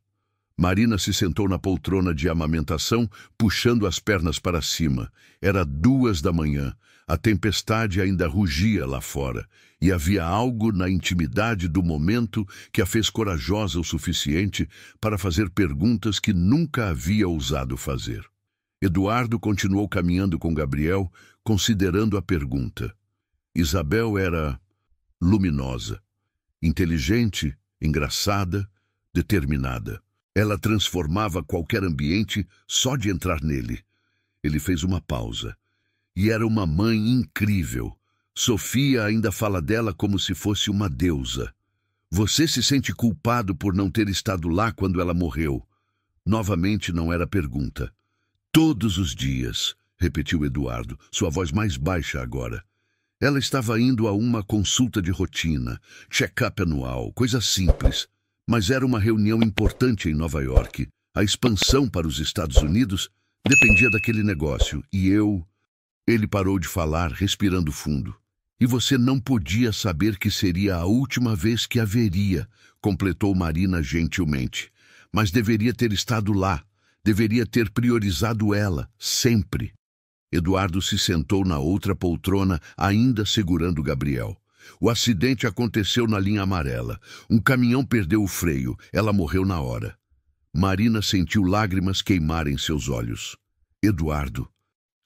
Marina se sentou na poltrona de amamentação, puxando as pernas para cima. Era 2 da manhã. A tempestade ainda rugia lá fora, e havia algo na intimidade do momento que a fez corajosa o suficiente para fazer perguntas que nunca havia ousado fazer. Eduardo continuou caminhando com Gabriel, considerando a pergunta. Isabel era luminosa, inteligente, engraçada, determinada. Ela transformava qualquer ambiente só de entrar nele. Ele fez uma pausa. E era uma mãe incrível. Sofia ainda fala dela como se fosse uma deusa. Você se sente culpado por não ter estado lá quando ela morreu? Novamente não era pergunta. Todos os dias, repetiu Eduardo, sua voz mais baixa agora. Ela estava indo a uma consulta de rotina, check-up anual, coisa simples. Mas era uma reunião importante em Nova York. A expansão para os Estados Unidos dependia daquele negócio. E eu... Ele parou de falar, respirando fundo. E você não podia saber que seria a última vez que a veria, completou Marina gentilmente. Mas deveria ter estado lá. Deveria ter priorizado ela, sempre. Eduardo se sentou na outra poltrona, ainda segurando Gabriel. O acidente aconteceu na linha amarela. Um caminhão perdeu o freio. Ela morreu na hora. Marina sentiu lágrimas queimarem seus olhos. Eduardo,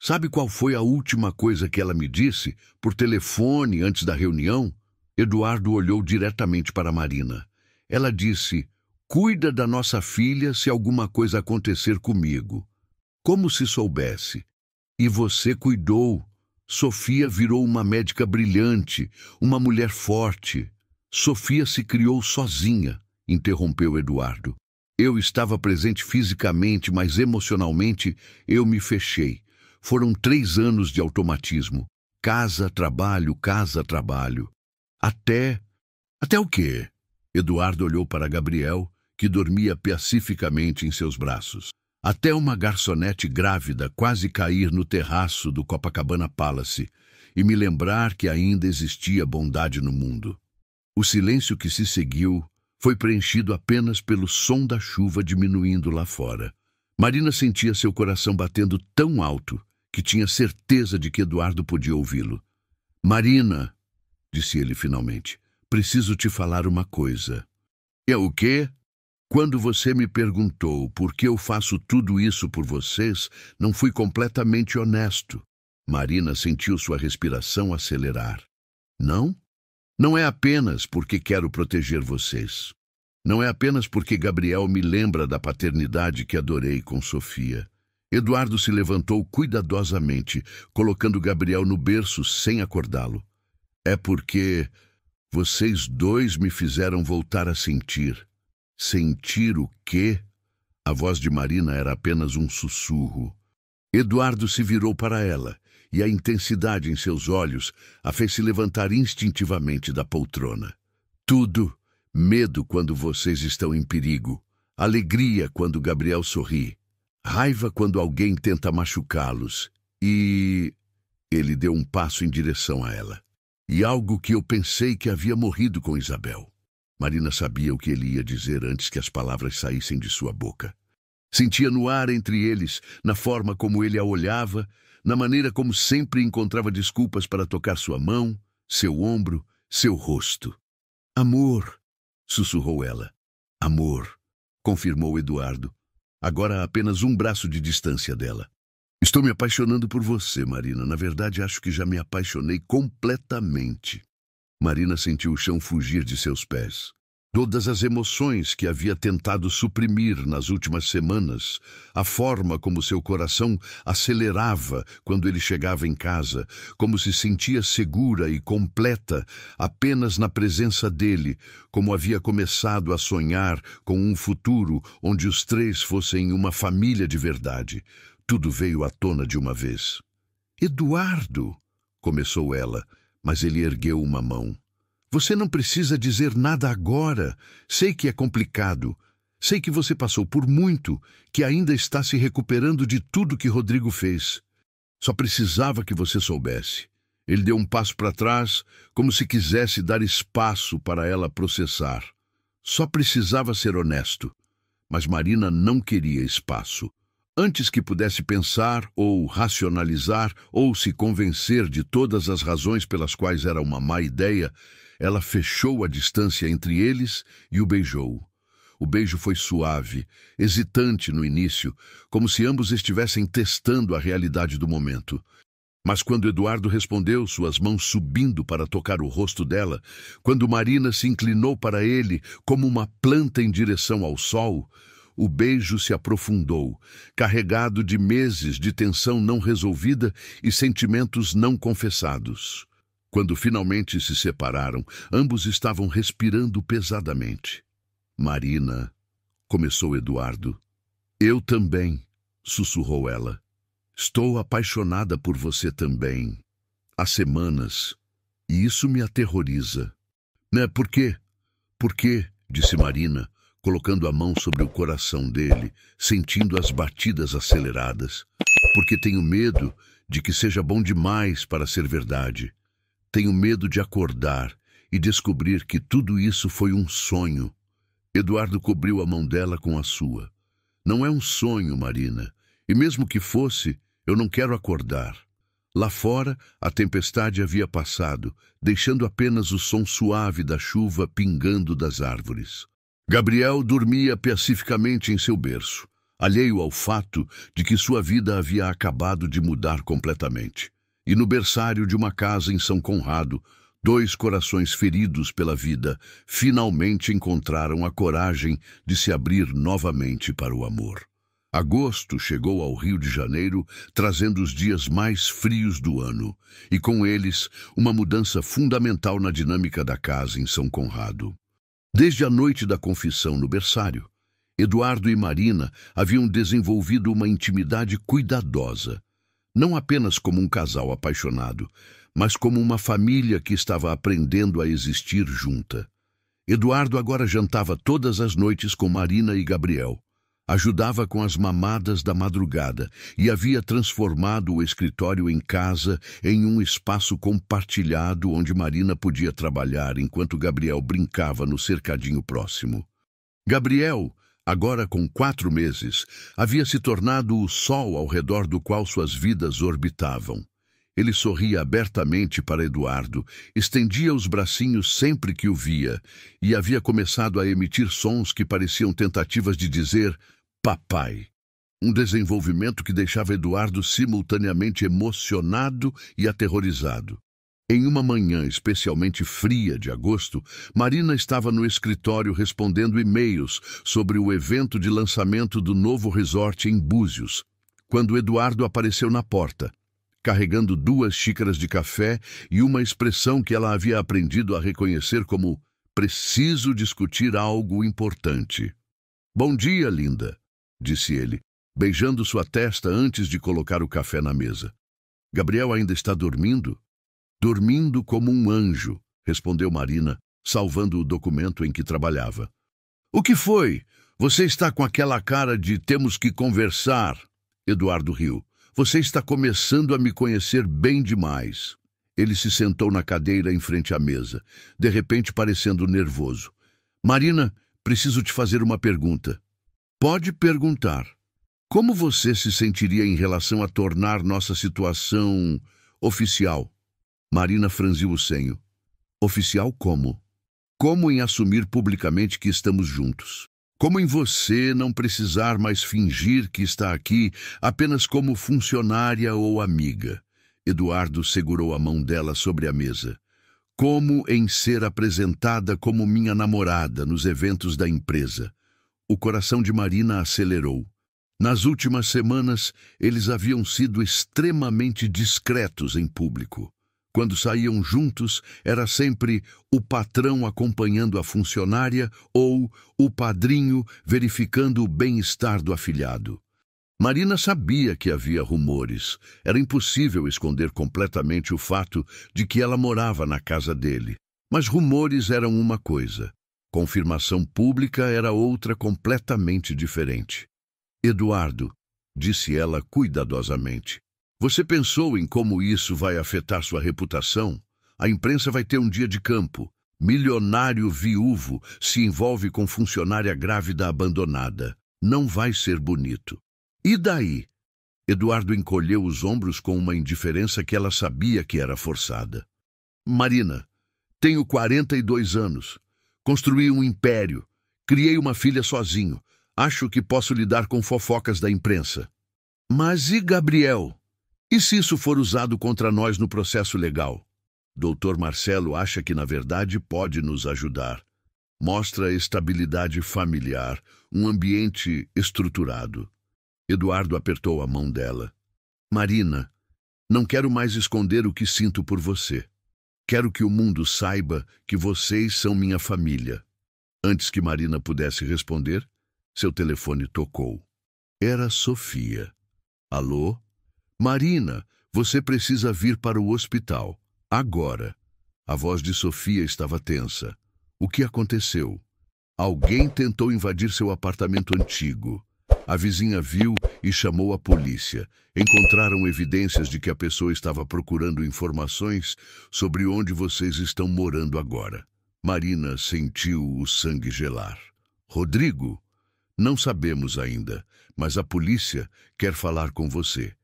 sabe qual foi a última coisa que ela me disse, por telefone, antes da reunião? Eduardo olhou diretamente para Marina. Ela disse, cuida da nossa filha se alguma coisa acontecer comigo. Como se soubesse. E você cuidou. Sofia virou uma médica brilhante, uma mulher forte. Sofia se criou sozinha, interrompeu Eduardo. Eu estava presente fisicamente, mas emocionalmente eu me fechei. Foram 3 anos de automatismo. Casa, trabalho, casa, trabalho. Até o quê? Eduardo olhou para Gabriel, que dormia pacificamente em seus braços. Até uma garçonete grávida quase cair no terraço do Copacabana Palace e me lembrar que ainda existia bondade no mundo. O silêncio que se seguiu foi preenchido apenas pelo som da chuva diminuindo lá fora. Marina sentia seu coração batendo tão alto que tinha certeza de que Eduardo podia ouvi-lo. Marina, disse ele finalmente, preciso te falar uma coisa. É o quê? Quando você me perguntou por que eu faço tudo isso por vocês, não fui completamente honesto. Marina sentiu sua respiração acelerar. Não? Não é apenas porque quero proteger vocês. Não é apenas porque Gabriel me lembra da paternidade que adorei com Sofia. Eduardo se levantou cuidadosamente, colocando Gabriel no berço sem acordá-lo. É porque vocês dois me fizeram voltar a sentir. Sentir o quê? A voz de Marina era apenas um sussurro. Eduardo se virou para ela, e a intensidade em seus olhos a fez se levantar instintivamente da poltrona. Tudo, medo quando vocês estão em perigo, alegria quando Gabriel sorri, raiva quando alguém tenta machucá-los, e... Ele deu um passo em direção a ela. E algo que eu pensei que havia morrido com Isabel. Marina sabia o que ele ia dizer antes que as palavras saíssem de sua boca. Sentia no ar entre eles, na forma como ele a olhava, na maneira como sempre encontrava desculpas para tocar sua mão, seu ombro, seu rosto. Amor, sussurrou ela. Amor, confirmou Eduardo, agora a apenas um braço de distância dela. Estou me apaixonando por você, Marina. Na verdade, acho que já me apaixonei completamente. Marina sentiu o chão fugir de seus pés. Todas as emoções que havia tentado suprimir nas últimas semanas, a forma como seu coração acelerava quando ele chegava em casa, como se sentia segura e completa apenas na presença dele, como havia começado a sonhar com um futuro onde os 3 fossem uma família de verdade. Tudo veio à tona de uma vez. Eduardo, começou ela, mas ele ergueu uma mão. Você não precisa dizer nada agora. Sei que é complicado. Sei que você passou por muito, que ainda está se recuperando de tudo que Rodrigo fez. Só precisava que você soubesse. Ele deu um passo para trás, como se quisesse dar espaço para ela processar. Só precisava ser honesto. Mas Marina não queria espaço. Antes que pudesse pensar, ou racionalizar, ou se convencer de todas as razões pelas quais era uma má ideia, ela fechou a distância entre eles e o beijou. O beijo foi suave, hesitante no início, como se ambos estivessem testando a realidade do momento. Mas quando Eduardo respondeu, suas mãos subindo para tocar o rosto dela, quando Marina se inclinou para ele como uma planta em direção ao sol, o beijo se aprofundou, carregado de meses de tensão não resolvida e sentimentos não confessados. Quando finalmente se separaram, ambos estavam respirando pesadamente. Marina, começou Eduardo. Eu também, sussurrou ela. Estou apaixonada por você também. Há semanas. E isso me aterroriza. Por quê? Por quê? Disse Marina, colocando a mão sobre o coração dele, sentindo as batidas aceleradas. Porque tenho medo de que seja bom demais para ser verdade. Tenho medo de acordar e descobrir que tudo isso foi um sonho. Eduardo cobriu a mão dela com a sua. Não é um sonho, Marina. E mesmo que fosse, eu não quero acordar. Lá fora, a tempestade havia passado, deixando apenas o som suave da chuva pingando das árvores. Gabriel dormia pacificamente em seu berço, alheio ao fato de que sua vida havia acabado de mudar completamente. E no berçário de uma casa em São Conrado, dois corações feridos pela vida finalmente encontraram a coragem de se abrir novamente para o amor. Agosto chegou ao Rio de Janeiro, trazendo os dias mais frios do ano, e com eles uma mudança fundamental na dinâmica da casa em São Conrado. Desde a noite da confissão no berçário, Eduardo e Marina haviam desenvolvido uma intimidade cuidadosa, não apenas como um casal apaixonado, mas como uma família que estava aprendendo a existir junta. Eduardo agora jantava todas as noites com Marina e Gabriel, ajudava com as mamadas da madrugada e havia transformado o escritório em casa em um espaço compartilhado onde Marina podia trabalhar enquanto Gabriel brincava no cercadinho próximo. Gabriel, agora com 4 meses, havia se tornado o sol ao redor do qual suas vidas orbitavam. Ele sorria abertamente para Eduardo, estendia os bracinhos sempre que o via e havia começado a emitir sons que pareciam tentativas de dizer papai. Um desenvolvimento que deixava Eduardo simultaneamente emocionado e aterrorizado. Em uma manhã especialmente fria de agosto, Marina estava no escritório respondendo e-mails sobre o evento de lançamento do novo resort em Búzios, quando Eduardo apareceu na porta, carregando 2 xícaras de café e uma expressão que ela havia aprendido a reconhecer como preciso discutir algo importante. Bom dia, linda, disse ele, beijando sua testa antes de colocar o café na mesa. Gabriel ainda está dormindo? Dormindo como um anjo, respondeu Marina, salvando o documento em que trabalhava. O que foi? Você está com aquela cara de temos que conversar. Eduardo riu. Você está começando a me conhecer bem demais. Ele se sentou na cadeira em frente à mesa, de repente parecendo nervoso. Marina, preciso te fazer uma pergunta. Pode perguntar. Como você se sentiria em relação a tornar nossa situação oficial? Marina franziu o senho. Oficial como? Como em assumir publicamente que estamos juntos? Como em você não precisar mais fingir que está aqui apenas como funcionária ou amiga? Eduardo segurou a mão dela sobre a mesa. Como em ser apresentada como minha namorada nos eventos da empresa? O coração de Marina acelerou. Nas últimas semanas, eles haviam sido extremamente discretos em público. Quando saíam juntos, era sempre o patrão acompanhando a funcionária ou o padrinho verificando o bem-estar do afilhado. Marina sabia que havia rumores. Era impossível esconder completamente o fato de que ela morava na casa dele. Mas rumores eram uma coisa. Confirmação pública era outra completamente diferente. Eduardo, disse ela cuidadosamente, você pensou em como isso vai afetar sua reputação? A imprensa vai ter um dia de campo. Milionário viúvo se envolve com funcionária grávida abandonada. Não vai ser bonito. E daí? Eduardo encolheu os ombros com uma indiferença que ela sabia que era forçada. Marina, tenho 42 anos. Construí um império. Criei uma filha sozinho. Acho que posso lidar com fofocas da imprensa. Mas e Gabriel? E se isso for usado contra nós no processo legal? Dr. Marcelo acha que, na verdade, pode nos ajudar. Mostra estabilidade familiar, um ambiente estruturado. Eduardo apertou a mão dela. Marina, não quero mais esconder o que sinto por você. Quero que o mundo saiba que vocês são minha família. Antes que Marina pudesse responder, seu telefone tocou. Era Sofia. Alô? Marina, você precisa vir para o hospital. Agora. A voz de Sofia estava tensa. O que aconteceu? Alguém tentou invadir seu apartamento antigo. A vizinha viu e chamou a polícia. Encontraram evidências de que a pessoa estava procurando informações sobre onde vocês estão morando agora. Marina sentiu o sangue gelar. Rodrigo? Não sabemos ainda, mas a polícia quer falar com você.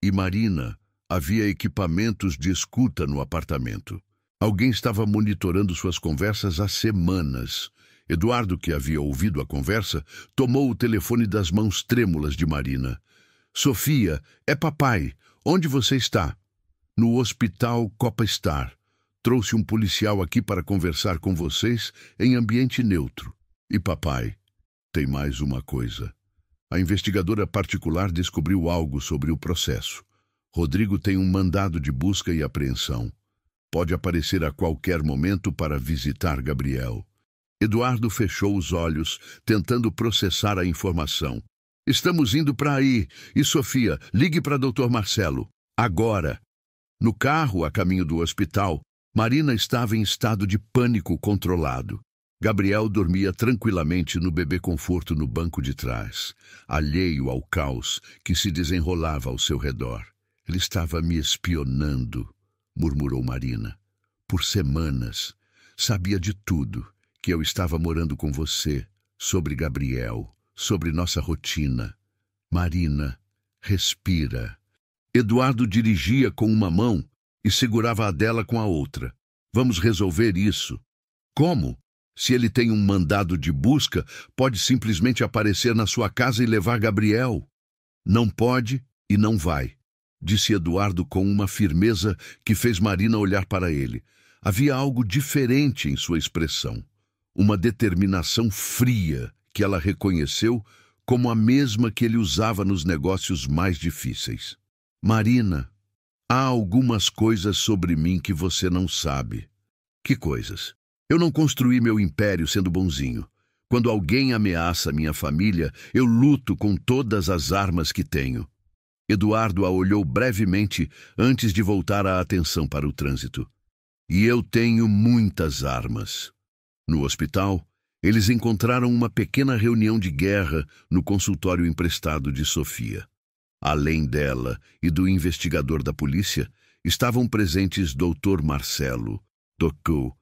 E Marina, havia equipamentos de escuta no apartamento. Alguém estava monitorando suas conversas há semanas. Eduardo, que havia ouvido a conversa, tomou o telefone das mãos trêmulas de Marina. Sofia, é papai. Onde você está? No hospital Copa Star. Trouxe um policial aqui para conversar com vocês em ambiente neutro. E papai, tem mais uma coisa. A investigadora particular descobriu algo sobre o processo. Rodrigo tem um mandado de busca e apreensão. Pode aparecer a qualquer momento para visitar Gabriel. Eduardo fechou os olhos, tentando processar a informação. Estamos indo para aí. E Sofia, ligue para Dr. Marcelo. Agora. No carro, a caminho do hospital, Marina estava em estado de pânico controlado. Gabriel dormia tranquilamente no bebê conforto no banco de trás, alheio ao caos que se desenrolava ao seu redor. Ele estava me espionando, murmurou Marina. Por semanas, sabia de tudo. Que eu estava morando com você, sobre Gabriel, sobre nossa rotina. Marina, respira. Eduardo dirigia com uma mão e segurava a dela com a outra. Vamos resolver isso. Como? Se ele tem um mandado de busca, pode simplesmente aparecer na sua casa e levar Gabriel. Não pode e não vai, disse Eduardo com uma firmeza que fez Marina olhar para ele. Havia algo diferente em sua expressão. Uma determinação fria que ela reconheceu como a mesma que ele usava nos negócios mais difíceis. Marina, há algumas coisas sobre mim que você não sabe. Que coisas? Eu não construí meu império sendo bonzinho. Quando alguém ameaça minha família, eu luto com todas as armas que tenho. Eduardo a olhou brevemente antes de voltar a atenção para o trânsito. E eu tenho muitas armas. No hospital, eles encontraram uma pequena reunião de guerra no consultório emprestado de Sofia. Além dela e do investigador da polícia, estavam presentes Dr. Marcelo, Dr.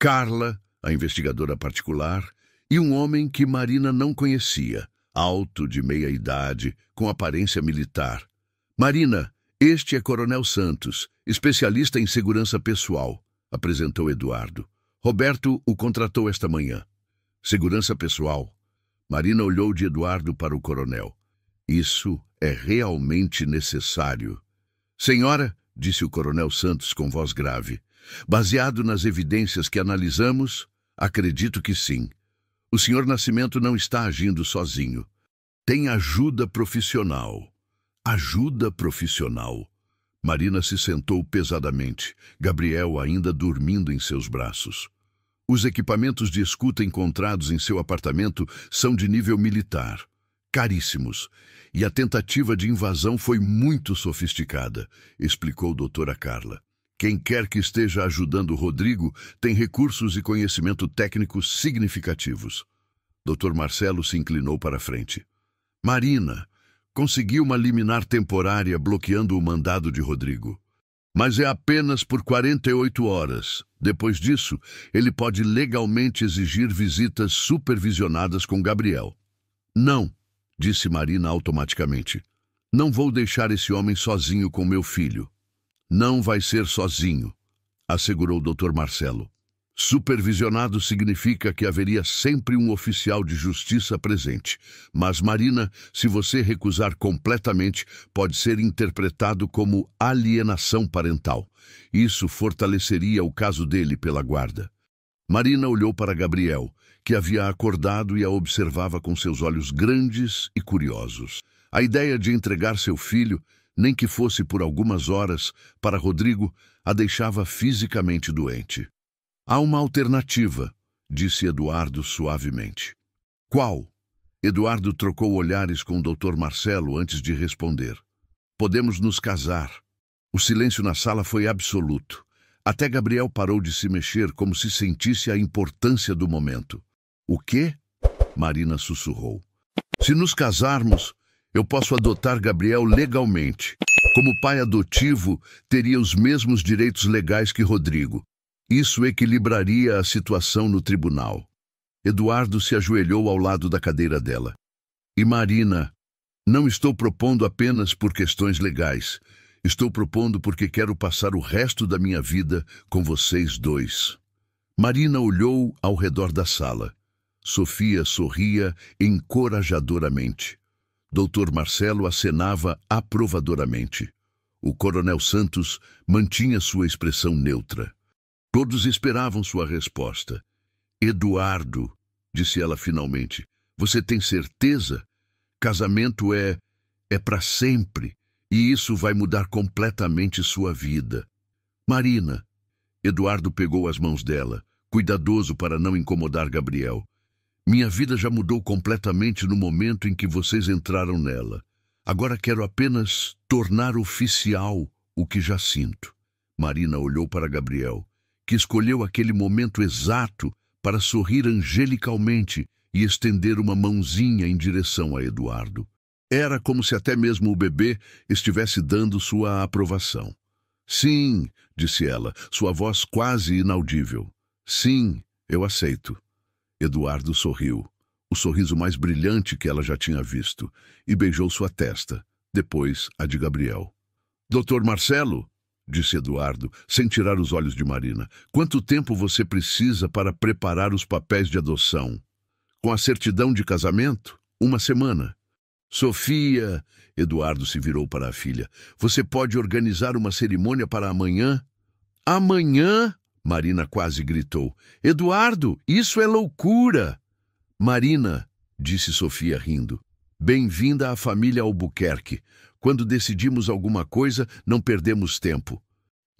Carla, a investigadora particular, e um homem que Marina não conhecia, alto, de meia-idade, com aparência militar. Marina, este é Coronel Santos, especialista em segurança pessoal, apresentou Eduardo. Roberto o contratou esta manhã. Segurança pessoal. Marina olhou de Eduardo para o coronel. Isso é realmente necessário. Senhora, disse o coronel Santos com voz grave, baseado nas evidências que analisamos, acredito que sim. O senhor Nascimento não está agindo sozinho. Tem ajuda profissional. Ajuda profissional. Marina se sentou pesadamente, Gabriel ainda dormindo em seus braços. Os equipamentos de escuta encontrados em seu apartamento são de nível militar, caríssimos, e a tentativa de invasão foi muito sofisticada, explicou doutora Carla. Quem quer que esteja ajudando Rodrigo tem recursos e conhecimento técnico significativos. Dr. Marcelo se inclinou para a frente. Marina, conseguiu uma liminar temporária bloqueando o mandado de Rodrigo. Mas é apenas por 48 horas. Depois disso, ele pode legalmente exigir visitas supervisionadas com Gabriel. Não, disse Marina automaticamente. Não vou deixar esse homem sozinho com meu filho. Não vai ser sozinho, assegurou o Dr. Marcelo. Supervisionado significa que haveria sempre um oficial de justiça presente. Mas, Marina, se você recusar completamente, pode ser interpretado como alienação parental. Isso fortaleceria o caso dele pela guarda. Marina olhou para Gabriel, que havia acordado e a observava com seus olhos grandes e curiosos. A ideia de entregar seu filho, nem que fosse por algumas horas, para Rodrigo, a deixava fisicamente doente. Há uma alternativa, disse Eduardo suavemente. Qual? Eduardo trocou olhares com o Dr. Marcelo antes de responder. Podemos nos casar. O silêncio na sala foi absoluto. Até Gabriel parou de se mexer como se sentisse a importância do momento. O quê? Marina sussurrou. Se nos casarmos, eu posso adotar Gabriel legalmente. Como pai adotivo, teria os mesmos direitos legais que Rodrigo. Isso equilibraria a situação no tribunal. Eduardo se ajoelhou ao lado da cadeira dela. E Marina, não estou propondo apenas por questões legais. Estou propondo porque quero passar o resto da minha vida com vocês dois. Marina olhou ao redor da sala. Sofia sorria encorajadoramente. Dr. Marcelo acenava aprovadoramente. O Coronel Santos mantinha sua expressão neutra. Todos esperavam sua resposta. Eduardo, disse ela finalmente, você tem certeza? Casamento é para sempre, e isso vai mudar completamente sua vida. Marina, Eduardo pegou as mãos dela, cuidadoso para não incomodar Gabriel. Minha vida já mudou completamente no momento em que vocês entraram nela. Agora quero apenas tornar oficial o que já sinto. Marina olhou para Gabriel, que escolheu aquele momento exato para sorrir angelicalmente e estender uma mãozinha em direção a Eduardo. Era como se até mesmo o bebê estivesse dando sua aprovação. Sim, disse ela, sua voz quase inaudível. Sim, eu aceito. Eduardo sorriu, o sorriso mais brilhante que ela já tinha visto, e beijou sua testa, depois a de Gabriel. Dr. Marcelo, disse Eduardo, sem tirar os olhos de Marina, quanto tempo você precisa para preparar os papéis de adoção? Com a certidão de casamento? 1 semana. Sofia, Eduardo se virou para a filha, você pode organizar uma cerimônia para amanhã? Amanhã? Marina quase gritou. Eduardo, isso é loucura! Marina, disse Sofia rindo, bem-vinda à família Albuquerque. Quando decidimos alguma coisa, não perdemos tempo.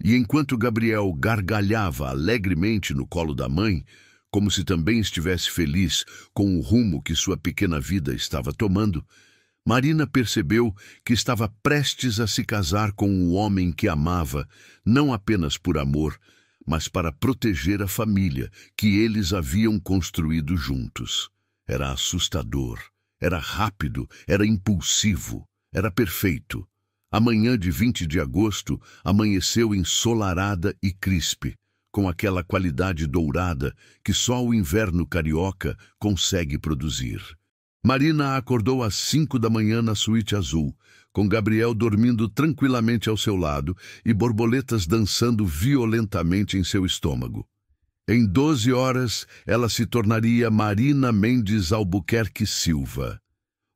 E enquanto Gabriel gargalhava alegremente no colo da mãe, como se também estivesse feliz com o rumo que sua pequena vida estava tomando, Marina percebeu que estava prestes a se casar com um homem que amava, não apenas por amor, mas para proteger a família que eles haviam construído juntos. Era assustador, era rápido, era impulsivo, era perfeito. A manhã de 20 de agosto amanheceu ensolarada e crispe, com aquela qualidade dourada que só o inverno carioca consegue produzir. Marina acordou às 5 da manhã na suíte azul, com Gabriel dormindo tranquilamente ao seu lado e borboletas dançando violentamente em seu estômago. Em 12 horas, ela se tornaria Marina Mendes Albuquerque Silva,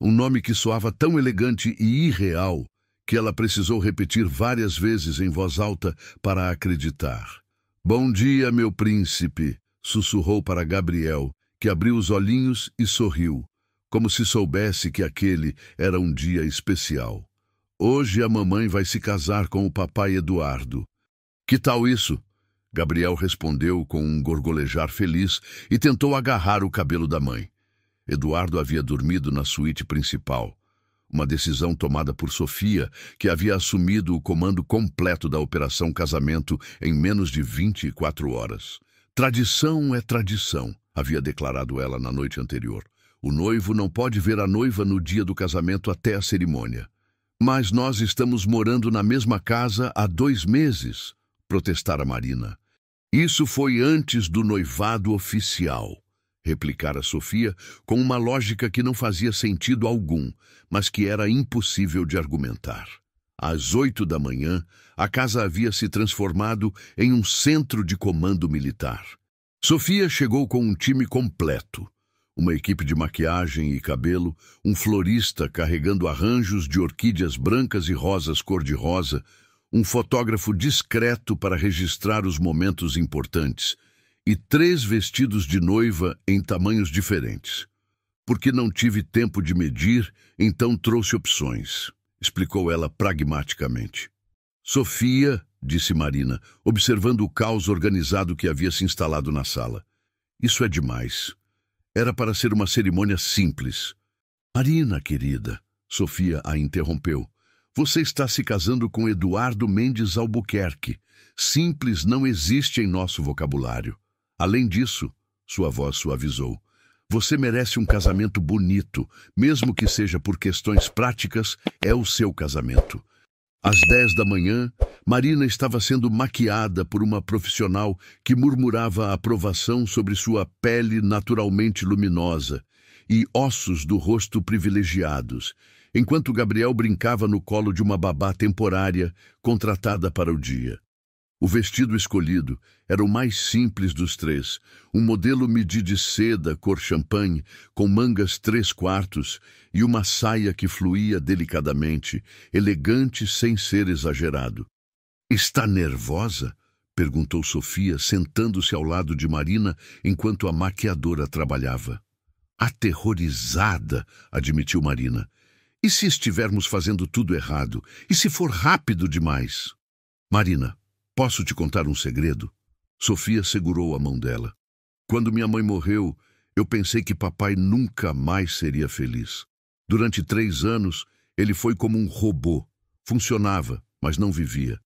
um nome que soava tão elegante e irreal que ela precisou repetir várias vezes em voz alta para acreditar. Bom dia, meu príncipe, sussurrou para Gabriel, que abriu os olhinhos e sorriu, como se soubesse que aquele era um dia especial. Hoje a mamãe vai se casar com o papai Eduardo. Que tal isso? Gabriel respondeu com um gorgolejar feliz e tentou agarrar o cabelo da mãe. Eduardo havia dormido na suíte principal. Uma decisão tomada por Sofia, que havia assumido o comando completo da Operação Casamento em menos de 24 horas. Tradição é tradição, havia declarado ela na noite anterior. O noivo não pode ver a noiva no dia do casamento até a cerimônia. Mas nós estamos morando na mesma casa há 2 meses, protestara Marina. Isso foi antes do noivado oficial, replicara Sofia com uma lógica que não fazia sentido algum, mas que era impossível de argumentar. Às 8 da manhã, a casa havia se transformado em um centro de comando militar. Sofia chegou com um time completo. Uma equipe de maquiagem e cabelo, um florista carregando arranjos de orquídeas brancas e rosas cor-de-rosa, um fotógrafo discreto para registrar os momentos importantes e 3 vestidos de noiva em tamanhos diferentes. Porque não tive tempo de medir, então trouxe opções, explicou ela pragmaticamente. Sofia, disse Marina, observando o caos organizado que havia se instalado na sala. Isso é demais. Era para ser uma cerimônia simples. Marina, querida, Sofia a interrompeu. Você está se casando com Eduardo Mendes Albuquerque. Simples não existe em nosso vocabulário. Além disso, sua voz suavizou. Você merece um casamento bonito, mesmo que seja por questões práticas, é o seu casamento. Às 10 da manhã, Marina estava sendo maquiada por uma profissional que murmurava a aprovação sobre sua pele naturalmente luminosa e ossos do rosto privilegiados, enquanto Gabriel brincava no colo de uma babá temporária contratada para o dia. O vestido escolhido era o mais simples dos 3, um modelo midi de seda cor champanhe, com mangas 3/4 e uma saia que fluía delicadamente, elegante sem ser exagerado. Está nervosa? Perguntou Sofia, sentando-se ao lado de Marina enquanto a maquiadora trabalhava. Aterrorizada, admitiu Marina. E se estivermos fazendo tudo errado? E se for rápido demais? Marina, posso te contar um segredo? Sofia segurou a mão dela. Quando minha mãe morreu, eu pensei que papai nunca mais seria feliz. Durante 3 anos, ele foi como um robô. Funcionava, mas não vivia.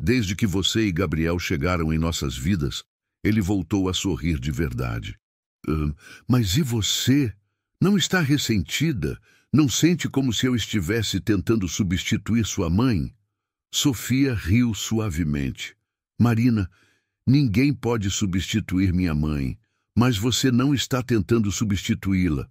Desde que você e Gabriel chegaram em nossas vidas, ele voltou a sorrir de verdade. Mas e você? Não está ressentida? Não sente como se eu estivesse tentando substituir sua mãe? Sofia riu suavemente. Marina, ninguém pode substituir minha mãe, mas você não está tentando substituí-la.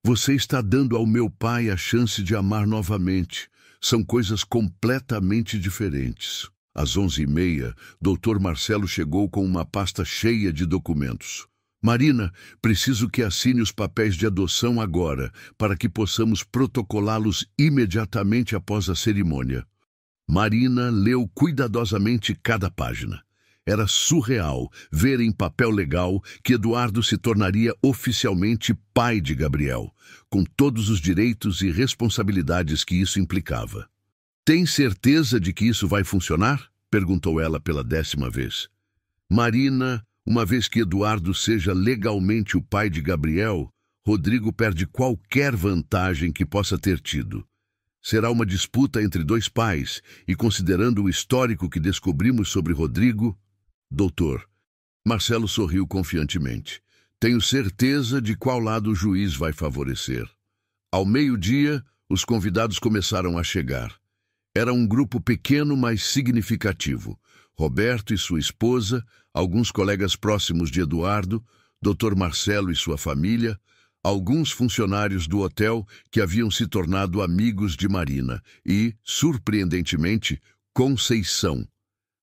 Você está dando ao meu pai a chance de amar novamente. São coisas completamente diferentes. Às 11h30, Dr. Marcelo chegou com uma pasta cheia de documentos. Marina, preciso que assine os papéis de adoção agora, para que possamos protocolá-los imediatamente após a cerimônia. Marina leu cuidadosamente cada página. Era surreal ver em papel legal que Eduardo se tornaria oficialmente pai de Gabriel, com todos os direitos e responsabilidades que isso implicava. Tem certeza de que isso vai funcionar? Perguntou ela pela 10ª vez. Marina, uma vez que Eduardo seja legalmente o pai de Gabriel, Rodrigo perde qualquer vantagem que possa ter tido. Será uma disputa entre 2 pais, e considerando o histórico que descobrimos sobre Rodrigo... Doutor, Marcelo sorriu confiantemente. Tenho certeza de qual lado o juiz vai favorecer. Ao meio-dia, os convidados começaram a chegar. Era um grupo pequeno, mas significativo. Roberto e sua esposa, alguns colegas próximos de Eduardo, Dr. Marcelo e sua família, alguns funcionários do hotel que haviam se tornado amigos de Marina e, surpreendentemente, Conceição,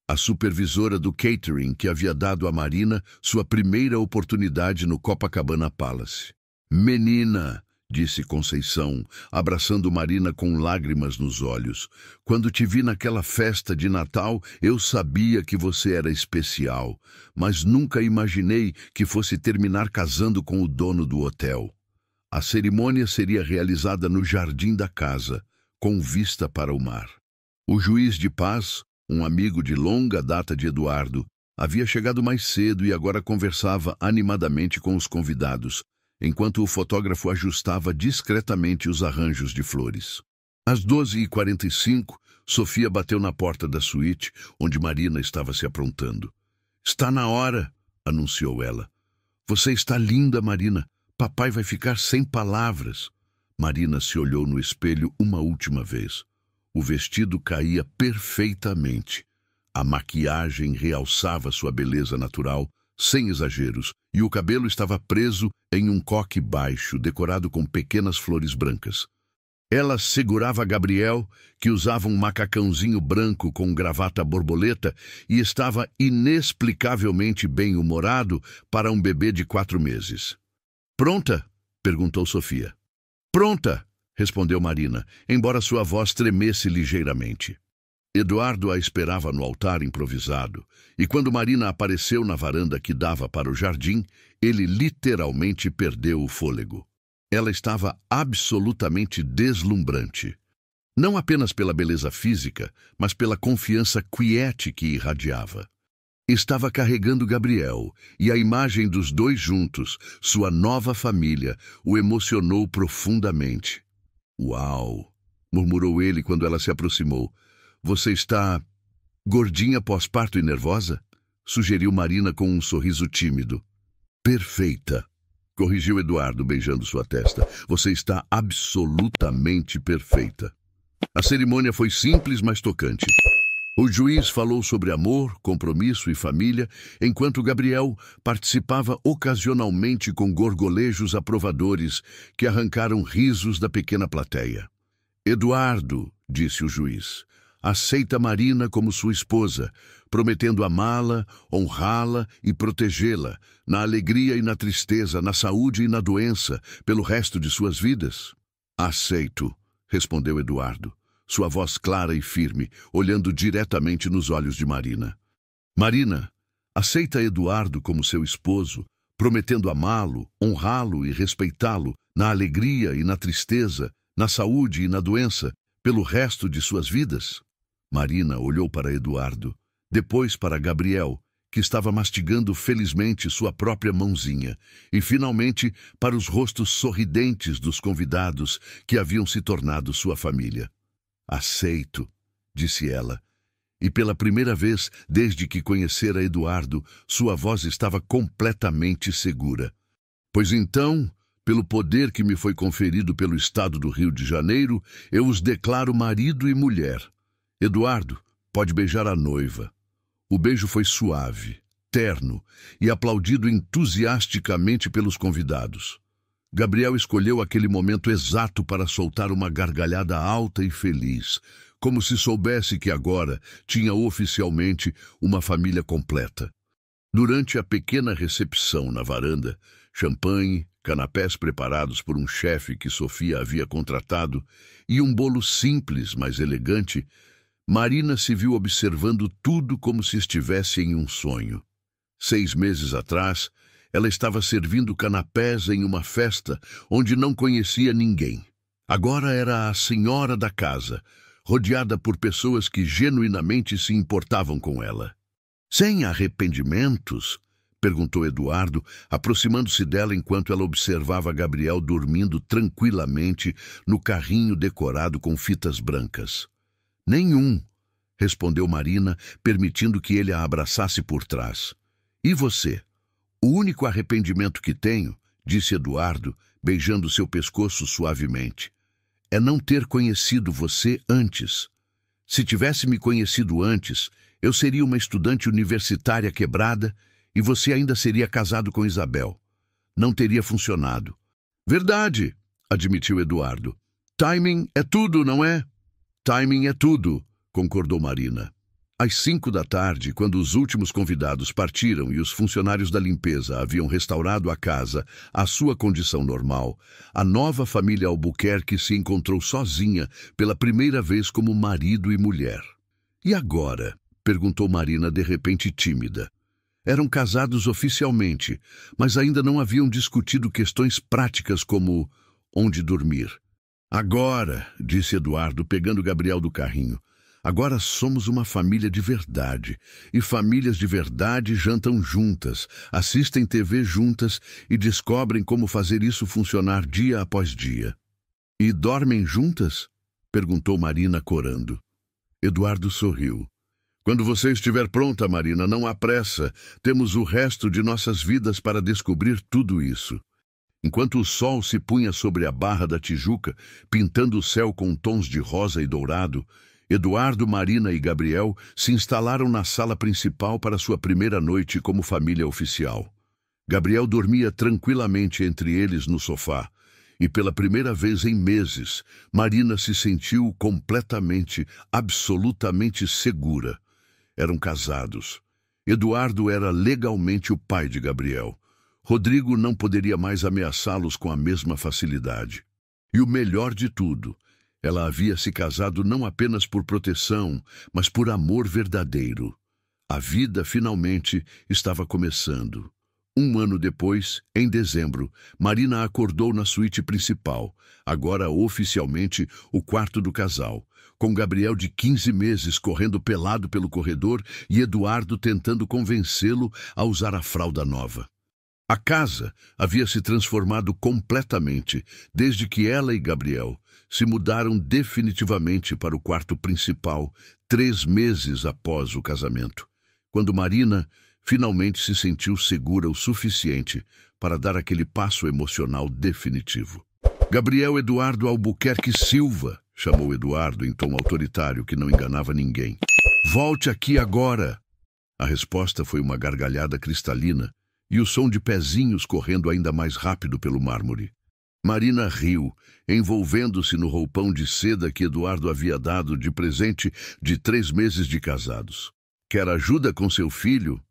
a supervisora do catering que havia dado a Marina sua primeira oportunidade no Copacabana Palace. Menina, disse Conceição, abraçando Marina com lágrimas nos olhos. Quando te vi naquela festa de Natal, eu sabia que você era especial, mas nunca imaginei que fosse terminar casando com o dono do hotel. A cerimônia seria realizada no jardim da casa, com vista para o mar. O juiz de paz, um amigo de longa data de Eduardo, havia chegado mais cedo e agora conversava animadamente com os convidados, enquanto o fotógrafo ajustava discretamente os arranjos de flores. Às 12h45, Sofia bateu na porta da suíte, onde Marina estava se aprontando. Está na hora, anunciou ela. Você está linda, Marina. Papai vai ficar sem palavras. Marina se olhou no espelho uma última vez. O vestido caía perfeitamente. A maquiagem realçava sua beleza natural, sem exageros, e o cabelo estava preso em um coque baixo, decorado com pequenas flores brancas. Ela segurava Gabriel, que usava um macacãozinho branco com gravata borboleta e estava inexplicavelmente bem-humorado para um bebê de 4 meses. "Pronta?" perguntou Sofia. "Pronta!" respondeu Marina, embora sua voz tremesse ligeiramente. Eduardo a esperava no altar improvisado, e quando Marina apareceu na varanda que dava para o jardim, ele literalmente perdeu o fôlego. Ela estava absolutamente deslumbrante. Não apenas pela beleza física, mas pela confiança quiete que irradiava. Estava carregando Gabriel, e a imagem dos dois juntos, sua nova família, o emocionou profundamente. "Uau!" murmurou ele quando ela se aproximou. "Você está gordinha pós-parto e nervosa?" sugeriu Marina com um sorriso tímido. "Perfeita", corrigiu Eduardo, beijando sua testa. "Você está absolutamente perfeita." A cerimônia foi simples, mas tocante. O juiz falou sobre amor, compromisso e família, enquanto Gabriel participava ocasionalmente com gorgolejos aprovadores que arrancaram risos da pequena plateia. "Eduardo", disse o juiz, "aceita Marina como sua esposa, prometendo amá-la, honrá-la e protegê-la, na alegria e na tristeza, na saúde e na doença, pelo resto de suas vidas?" "Aceito", respondeu Eduardo, sua voz clara e firme, olhando diretamente nos olhos de Marina. "Marina, aceita Eduardo como seu esposo, prometendo amá-lo, honrá-lo e respeitá-lo, na alegria e na tristeza, na saúde e na doença, pelo resto de suas vidas?" Marina olhou para Eduardo, depois para Gabriel, que estava mastigando felizmente sua própria mãozinha, e finalmente para os rostos sorridentes dos convidados que haviam se tornado sua família. "Aceito", disse ela, e pela primeira vez desde que conhecera Eduardo, sua voz estava completamente segura. "Pois então, pelo poder que me foi conferido pelo Estado do Rio de Janeiro, eu os declaro marido e mulher. Eduardo, pode beijar a noiva." O beijo foi suave, terno e aplaudido entusiasticamente pelos convidados. Gabriel escolheu aquele momento exato para soltar uma gargalhada alta e feliz, como se soubesse que agora tinha oficialmente uma família completa. Durante a pequena recepção na varanda, champanhe, canapés preparados por um chefe que Sofia havia contratado e um bolo simples, mas elegante, Marina se viu observando tudo como se estivesse em um sonho. 6 meses atrás, ela estava servindo canapés em uma festa onde não conhecia ninguém. Agora era a senhora da casa, rodeada por pessoas que genuinamente se importavam com ela. "Sem arrependimentos?" perguntou Eduardo, aproximando-se dela enquanto ela observava Gabriel dormindo tranquilamente no carrinho decorado com fitas brancas. "Nenhum", respondeu Marina, permitindo que ele a abraçasse por trás. "E você?" "O único arrependimento que tenho", disse Eduardo, beijando seu pescoço suavemente, "é não ter conhecido você antes. Se tivesse me conhecido antes, eu seria uma estudante universitária quebrada e você ainda seria casado com Isabel. Não teria funcionado." "Verdade", admitiu Eduardo. "Timing é tudo, não é?" "Timing é tudo", concordou Marina. Às 5 da tarde, quando os últimos convidados partiram e os funcionários da limpeza haviam restaurado a casa à sua condição normal, a nova família Albuquerque se encontrou sozinha pela primeira vez como marido e mulher. "E agora?", perguntou Marina de repente tímida. Eram casados oficialmente, mas ainda não haviam discutido questões práticas como onde dormir. "Agora", disse Eduardo, pegando Gabriel do carrinho, "agora somos uma família de verdade, e famílias de verdade jantam juntas, assistem TV juntas e descobrem como fazer isso funcionar dia após dia." "E dormem juntas?", perguntou Marina corando. Eduardo sorriu. "Quando você estiver pronta, Marina, não há pressa. Temos o resto de nossas vidas para descobrir tudo isso." Enquanto o sol se punha sobre a Barra da Tijuca, pintando o céu com tons de rosa e dourado, Eduardo, Marina e Gabriel se instalaram na sala principal para sua primeira noite como família oficial. Gabriel dormia tranquilamente entre eles no sofá, e pela primeira vez em meses, Marina se sentiu completamente, absolutamente segura. Eram casados. Eduardo era legalmente o pai de Gabriel. Rodrigo não poderia mais ameaçá-los com a mesma facilidade. E o melhor de tudo, ela havia se casado não apenas por proteção, mas por amor verdadeiro. A vida finalmente estava começando. Um ano depois, em dezembro, Marina acordou na suíte principal, agora oficialmente o quarto do casal, com Gabriel de 15 meses correndo pelado pelo corredor e Eduardo tentando convencê-lo a usar a fralda nova. A casa havia se transformado completamente desde que ela e Gabriel se mudaram definitivamente para o quarto principal 3 meses após o casamento, quando Marina finalmente se sentiu segura o suficiente para dar aquele passo emocional definitivo. Gabriel Eduardo Albuquerque Silva, chamou Eduardo em tom autoritário que não enganava ninguém. Volte aqui agora! A resposta foi uma gargalhada cristalina e o som de pezinhos correndo ainda mais rápido pelo mármore. Marina riu, envolvendo-se no roupão de seda que Eduardo havia dado de presente de 3 meses de casados. Quer ajuda com seu filho?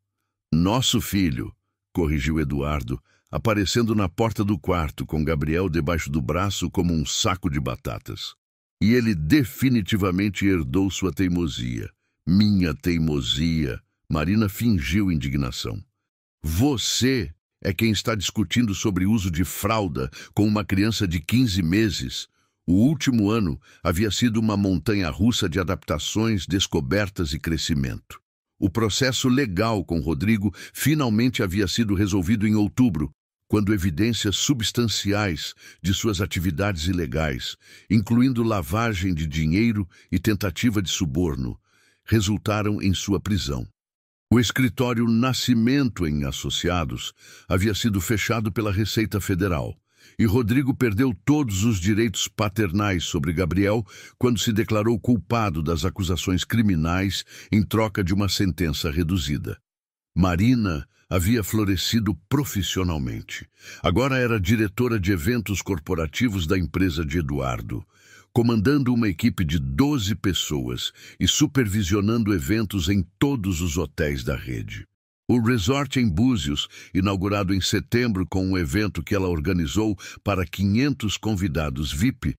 Nosso filho, corrigiu Eduardo, aparecendo na porta do quarto com Gabriel debaixo do braço como um saco de batatas. E ele definitivamente herdou sua teimosia. Minha teimosia! Marina fingiu indignação. Você é quem está discutindo sobre o uso de fralda com uma criança de 15 meses. O último ano havia sido uma montanha-russa de adaptações, descobertas e crescimento. O processo legal com Rodrigo finalmente havia sido resolvido em outubro, quando evidências substanciais de suas atividades ilegais, incluindo lavagem de dinheiro e tentativa de suborno, resultaram em sua prisão. O escritório Nascimento em Associados havia sido fechado pela Receita Federal, e Rodrigo perdeu todos os direitos paternais sobre Gabriel quando se declarou culpado das acusações criminais em troca de uma sentença reduzida. Marina havia florescido profissionalmente. Agora era diretora de eventos corporativos da empresa de Eduardo, comandando uma equipe de 12 pessoas e supervisionando eventos em todos os hotéis da rede. O resort em Búzios, inaugurado em setembro com um evento que ela organizou para 500 convidados VIP,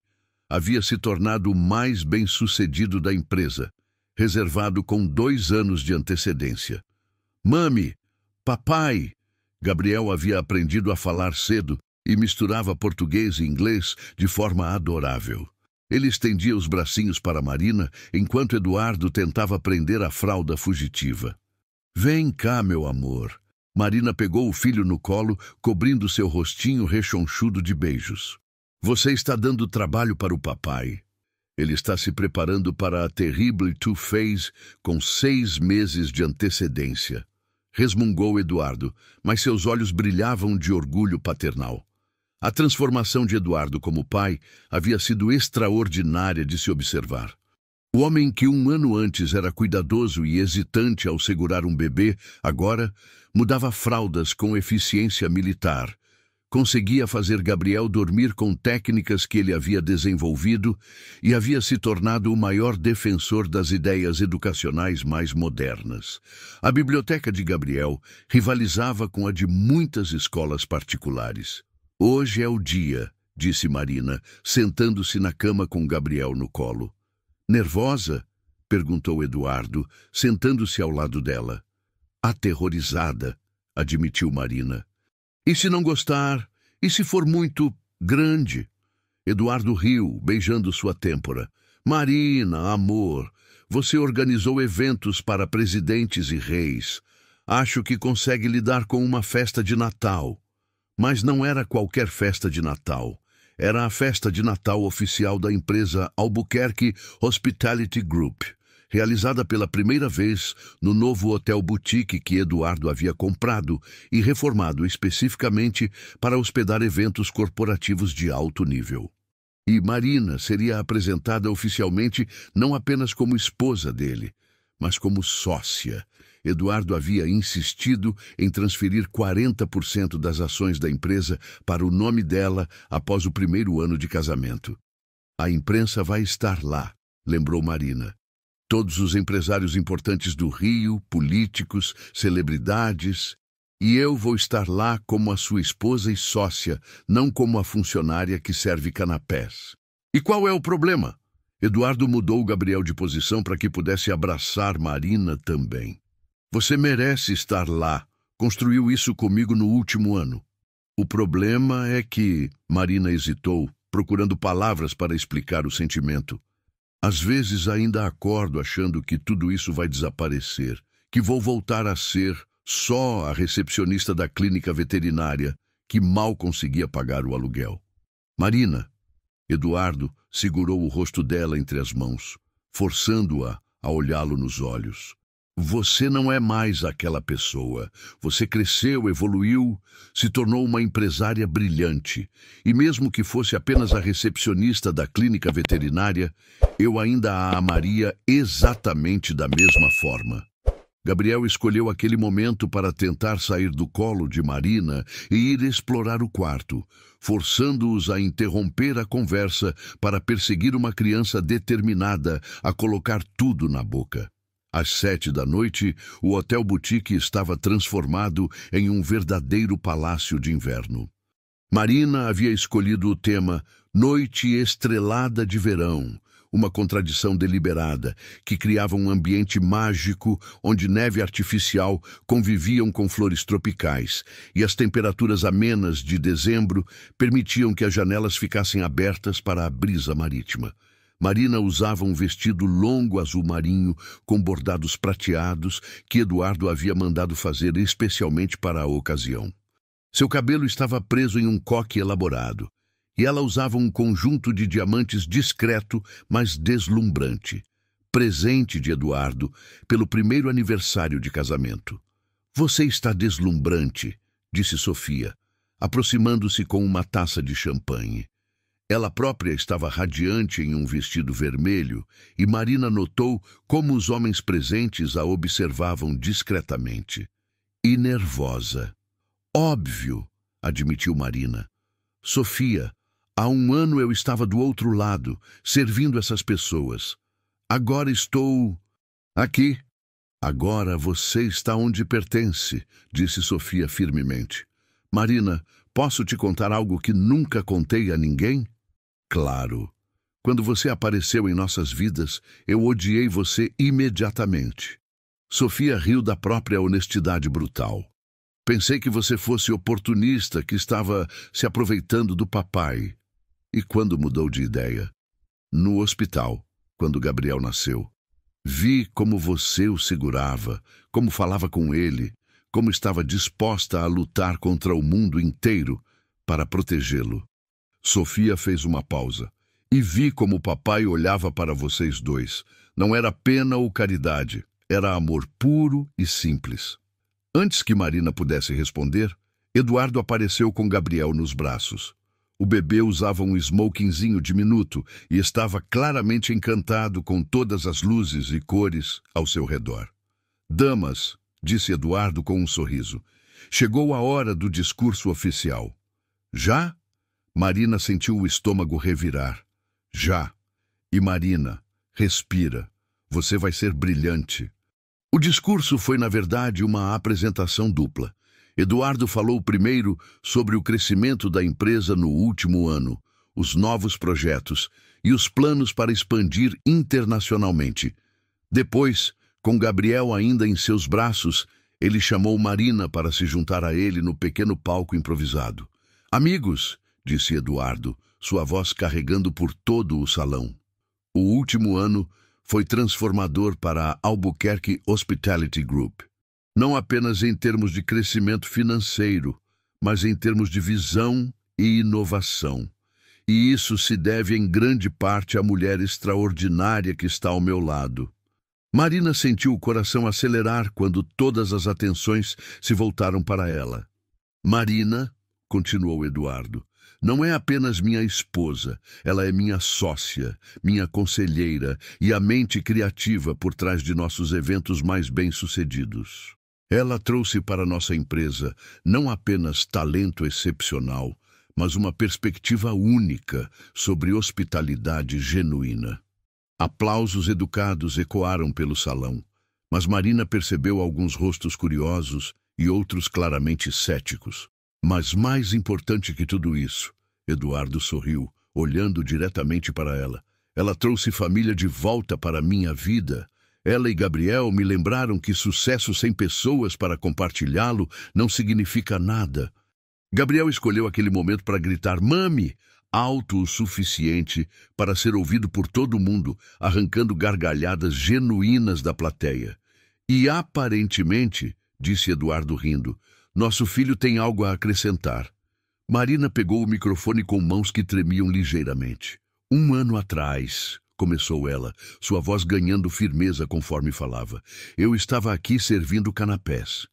havia se tornado o mais bem-sucedido da empresa, reservado com 2 anos de antecedência. Mami, papai! Gabriel havia aprendido a falar cedo e misturava português e inglês de forma adorável. Ele estendia os bracinhos para Marina enquanto Eduardo tentava prender a fralda fugitiva. Vem cá, meu amor. Marina pegou o filho no colo, cobrindo seu rostinho rechonchudo de beijos. Você está dando trabalho para o papai. Ele está se preparando para a Terrible Two Phase com 6 meses de antecedência. Resmungou Eduardo, mas seus olhos brilhavam de orgulho paternal. A transformação de Eduardo como pai havia sido extraordinária de se observar. O homem que 1 ano antes era cuidadoso e hesitante ao segurar um bebê, agora mudava fraldas com eficiência militar. Conseguia fazer Gabriel dormir com técnicas que ele havia desenvolvido e havia se tornado o maior defensor das ideias educacionais mais modernas. A biblioteca de Gabriel rivalizava com a de muitas escolas particulares. Hoje é o dia, disse Marina, sentando-se na cama com Gabriel no colo. Nervosa? Perguntou Eduardo, sentando-se ao lado dela. Aterrorizada, admitiu Marina. E se não gostar? E se for muito grande? Eduardo riu, beijando sua têmpora. Marina, amor, você organizou eventos para presidentes e reis. Acho que consegue lidar com uma festa de Natal. Mas não era qualquer festa de Natal. Era a festa de Natal oficial da empresa Albuquerque Hospitality Group, realizada pela primeira vez no novo hotel boutique que Eduardo havia comprado e reformado especificamente para hospedar eventos corporativos de alto nível. E Marina seria apresentada oficialmente não apenas como esposa dele, mas como sócia, Eduardo havia insistido em transferir 40% das ações da empresa para o nome dela após o primeiro ano de casamento. A imprensa vai estar lá, lembrou Marina. Todos os empresários importantes do Rio, políticos, celebridades. E eu vou estar lá como a sua esposa e sócia, não como a funcionária que serve canapés. E qual é o problema? Eduardo mudou Gabriel de posição para que pudesse abraçar Marina também. Você merece estar lá. Construiu isso comigo no último ano. O problema é que... Marina hesitou, procurando palavras para explicar o sentimento. Às vezes ainda acordo achando que tudo isso vai desaparecer, que vou voltar a ser só a recepcionista da clínica veterinária que mal conseguia pagar o aluguel. Marina, Eduardo segurou o rosto dela entre as mãos, forçando-a a olhá-lo nos olhos. Você não é mais aquela pessoa. Você cresceu, evoluiu, se tornou uma empresária brilhante. E mesmo que fosse apenas a recepcionista da clínica veterinária, eu ainda a amaria exatamente da mesma forma. Gabriel escolheu aquele momento para tentar sair do colo de Marina e ir explorar o quarto, forçando-os a interromper a conversa para perseguir uma criança determinada a colocar tudo na boca. Às 7 da noite, o Hotel Boutique estava transformado em um verdadeiro palácio de inverno. Marina havia escolhido o tema Noite Estrelada de Verão, uma contradição deliberada, que criava um ambiente mágico onde neve artificial conviviam com flores tropicais, e as temperaturas amenas de dezembro permitiam que as janelas ficassem abertas para a brisa marítima. Marina usava um vestido longo azul marinho com bordados prateados que Eduardo havia mandado fazer especialmente para a ocasião. Seu cabelo estava preso em um coque elaborado, e ela usava um conjunto de diamantes discreto, mas deslumbrante, presente de Eduardo pelo primeiro aniversário de casamento. Você está deslumbrante, disse Sofia, aproximando-se com uma taça de champanhe. Ela própria estava radiante em um vestido vermelho e Marina notou como os homens presentes a observavam discretamente. E nervosa. Óbvio, admitiu Marina. Sofia, há um ano eu estava do outro lado, servindo essas pessoas. Agora estou... aqui. Agora você está onde pertence, disse Sofia firmemente. Marina, posso te contar algo que nunca contei a ninguém? Claro. Quando você apareceu em nossas vidas, eu odiei você imediatamente. Sofia riu da própria honestidade brutal. Pensei que você fosse oportunista, que estava se aproveitando do papai. E quando mudou de ideia? No hospital, quando Gabriel nasceu. Vi como você o segurava, como falava com ele, como estava disposta a lutar contra o mundo inteiro para protegê-lo. Sofia fez uma pausa. E vi como o papai olhava para vocês dois. Não era pena ou caridade, era amor puro e simples. Antes que Marina pudesse responder, Eduardo apareceu com Gabriel nos braços. O bebê usava um smokingzinho diminuto e estava claramente encantado com todas as luzes e cores ao seu redor. Damas, disse Eduardo com um sorriso, chegou a hora do discurso oficial. Já? Marina sentiu o estômago revirar. Já. E Marina, respira. Você vai ser brilhante. O discurso foi, na verdade, uma apresentação dupla. Eduardo falou primeiro sobre o crescimento da empresa no último ano, os novos projetos e os planos para expandir internacionalmente. Depois, com Gabriel ainda em seus braços, ele chamou Marina para se juntar a ele no pequeno palco improvisado. Amigos, disse Eduardo, sua voz carregando por todo o salão. O último ano foi transformador para a Albuquerque Hospitality Group. Não apenas em termos de crescimento financeiro, mas em termos de visão e inovação. E isso se deve em grande parte à mulher extraordinária que está ao meu lado. Marina sentiu o coração acelerar quando todas as atenções se voltaram para ela. Marina, continuou Eduardo, Não é apenas minha esposa, ela é minha sócia, minha conselheira e a mente criativa por trás de nossos eventos mais bem-sucedidos. Ela trouxe para nossa empresa não apenas talento excepcional, mas uma perspectiva única sobre hospitalidade genuína. Aplausos educados ecoaram pelo salão, mas Marina percebeu alguns rostos curiosos e outros claramente céticos. Mas mais importante que tudo isso, Eduardo sorriu, olhando diretamente para ela. Ela trouxe família de volta para a minha vida. Ela e Gabriel me lembraram que sucesso sem pessoas para compartilhá-lo não significa nada. Gabriel escolheu aquele momento para gritar "Mami!", alto o suficiente para ser ouvido por todo mundo, arrancando gargalhadas genuínas da plateia. E aparentemente, disse Eduardo rindo, nosso filho tem algo a acrescentar. Marina pegou o microfone com mãos que tremiam ligeiramente. 1 ano atrás, começou ela, sua voz ganhando firmeza conforme falava, eu estava aqui servindo canapés.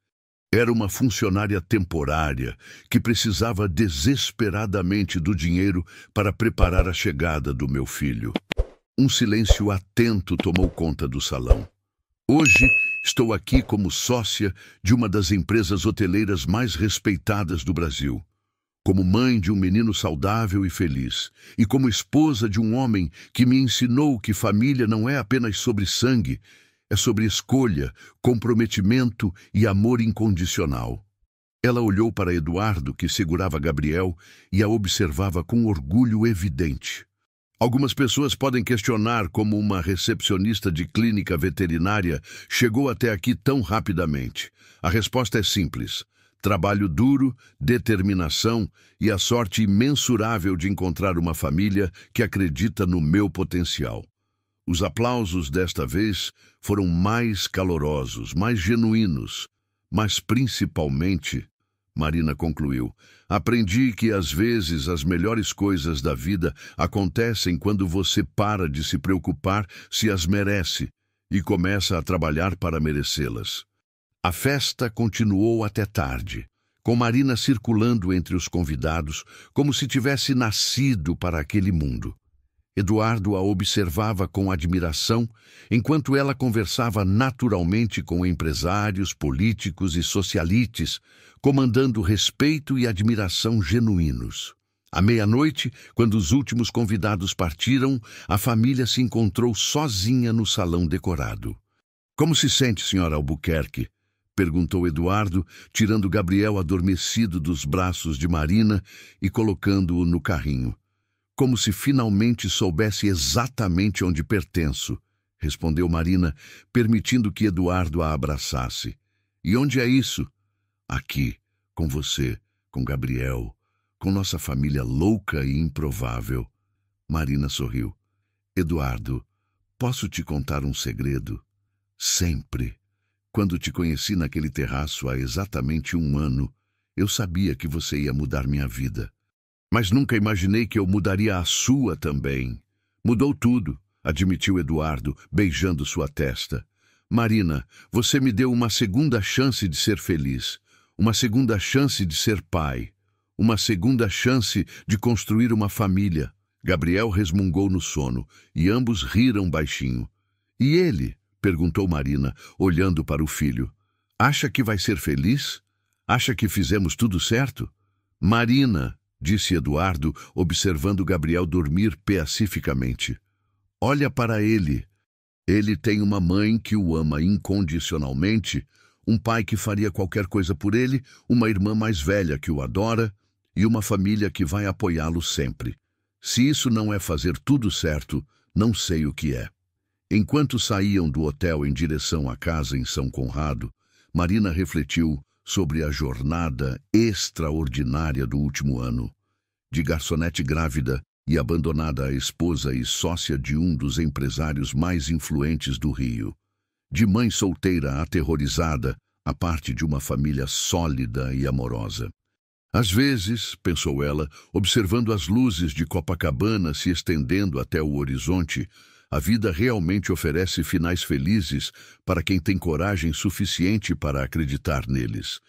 Era uma funcionária temporária que precisava desesperadamente do dinheiro para preparar a chegada do meu filho. Um silêncio atento tomou conta do salão. Hoje, estou aqui como sócia de uma das empresas hoteleiras mais respeitadas do Brasil. Como mãe de um menino saudável e feliz. E como esposa de um homem que me ensinou que família não é apenas sobre sangue, é sobre escolha, comprometimento e amor incondicional. Ela olhou para Eduardo, que segurava Gabriel, e a observava com orgulho evidente. Algumas pessoas podem questionar como uma recepcionista de clínica veterinária chegou até aqui tão rapidamente. A resposta é simples. Trabalho duro, determinação e a sorte imensurável de encontrar uma família que acredita no meu potencial. Os aplausos desta vez foram mais calorosos, mais genuínos, mas principalmente, Marina concluiu, aprendi que às vezes as melhores coisas da vida acontecem quando você para de se preocupar se as merece e começa a trabalhar para merecê-las. A festa continuou até tarde, com Marina circulando entre os convidados como se tivesse nascido para aquele mundo. Eduardo a observava com admiração, enquanto ela conversava naturalmente com empresários, políticos e socialites, comandando respeito e admiração genuínos. À meia-noite, quando os últimos convidados partiram, a família se encontrou sozinha no salão decorado. "Como se sente, senhora Albuquerque?", perguntou Eduardo, tirando Gabriel adormecido dos braços de Marina e colocando-o no carrinho. "Como se finalmente soubesse exatamente onde pertenço", respondeu Marina, permitindo que Eduardo a abraçasse. "E onde é isso?" "Aqui, com você, com Gabriel, com nossa família louca e improvável." Marina sorriu. "Eduardo, posso te contar um segredo? Sempre. Quando te conheci naquele terraço há exatamente 1 ano, eu sabia que você ia mudar minha vida. Mas nunca imaginei que eu mudaria a sua também." "Mudou tudo", admitiu Eduardo, beijando sua testa. "Marina, você me deu uma segunda chance de ser feliz, uma segunda chance de ser pai, uma segunda chance de construir uma família." Gabriel resmungou no sono, e ambos riram baixinho. "E ele?", perguntou Marina, olhando para o filho. "Acha que vai ser feliz? Acha que fizemos tudo certo?" "Marina", disse Eduardo, observando Gabriel dormir pacificamente. "Olha para ele. Ele tem uma mãe que o ama incondicionalmente, um pai que faria qualquer coisa por ele, uma irmã mais velha que o adora e uma família que vai apoiá-lo sempre. Se isso não é fazer tudo certo, não sei o que é." Enquanto saíam do hotel em direção à casa em São Conrado, Marina refletiu sobre a jornada extraordinária do último ano. De garçonete grávida e abandonada a esposa e sócia de um dos empresários mais influentes do Rio. De mãe solteira aterrorizada, a parte de uma família sólida e amorosa. Às vezes, pensou ela, observando as luzes de Copacabana se estendendo até o horizonte, a vida realmente oferece finais felizes para quem tem coragem suficiente para acreditar neles.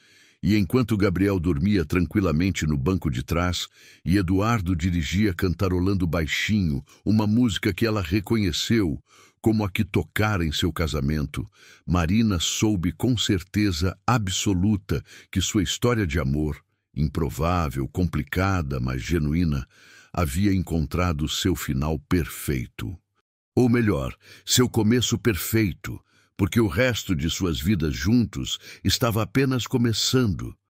E enquanto Gabriel dormia tranquilamente no banco de trás, e Eduardo dirigia cantarolando baixinho uma música que ela reconheceu como a que tocara em seu casamento, Marina soube com certeza absoluta que sua história de amor, improvável, complicada, mas genuína, havia encontrado seu final perfeito. Ou melhor, seu começo perfeito, porque o resto de suas vidas juntos estava apenas começando.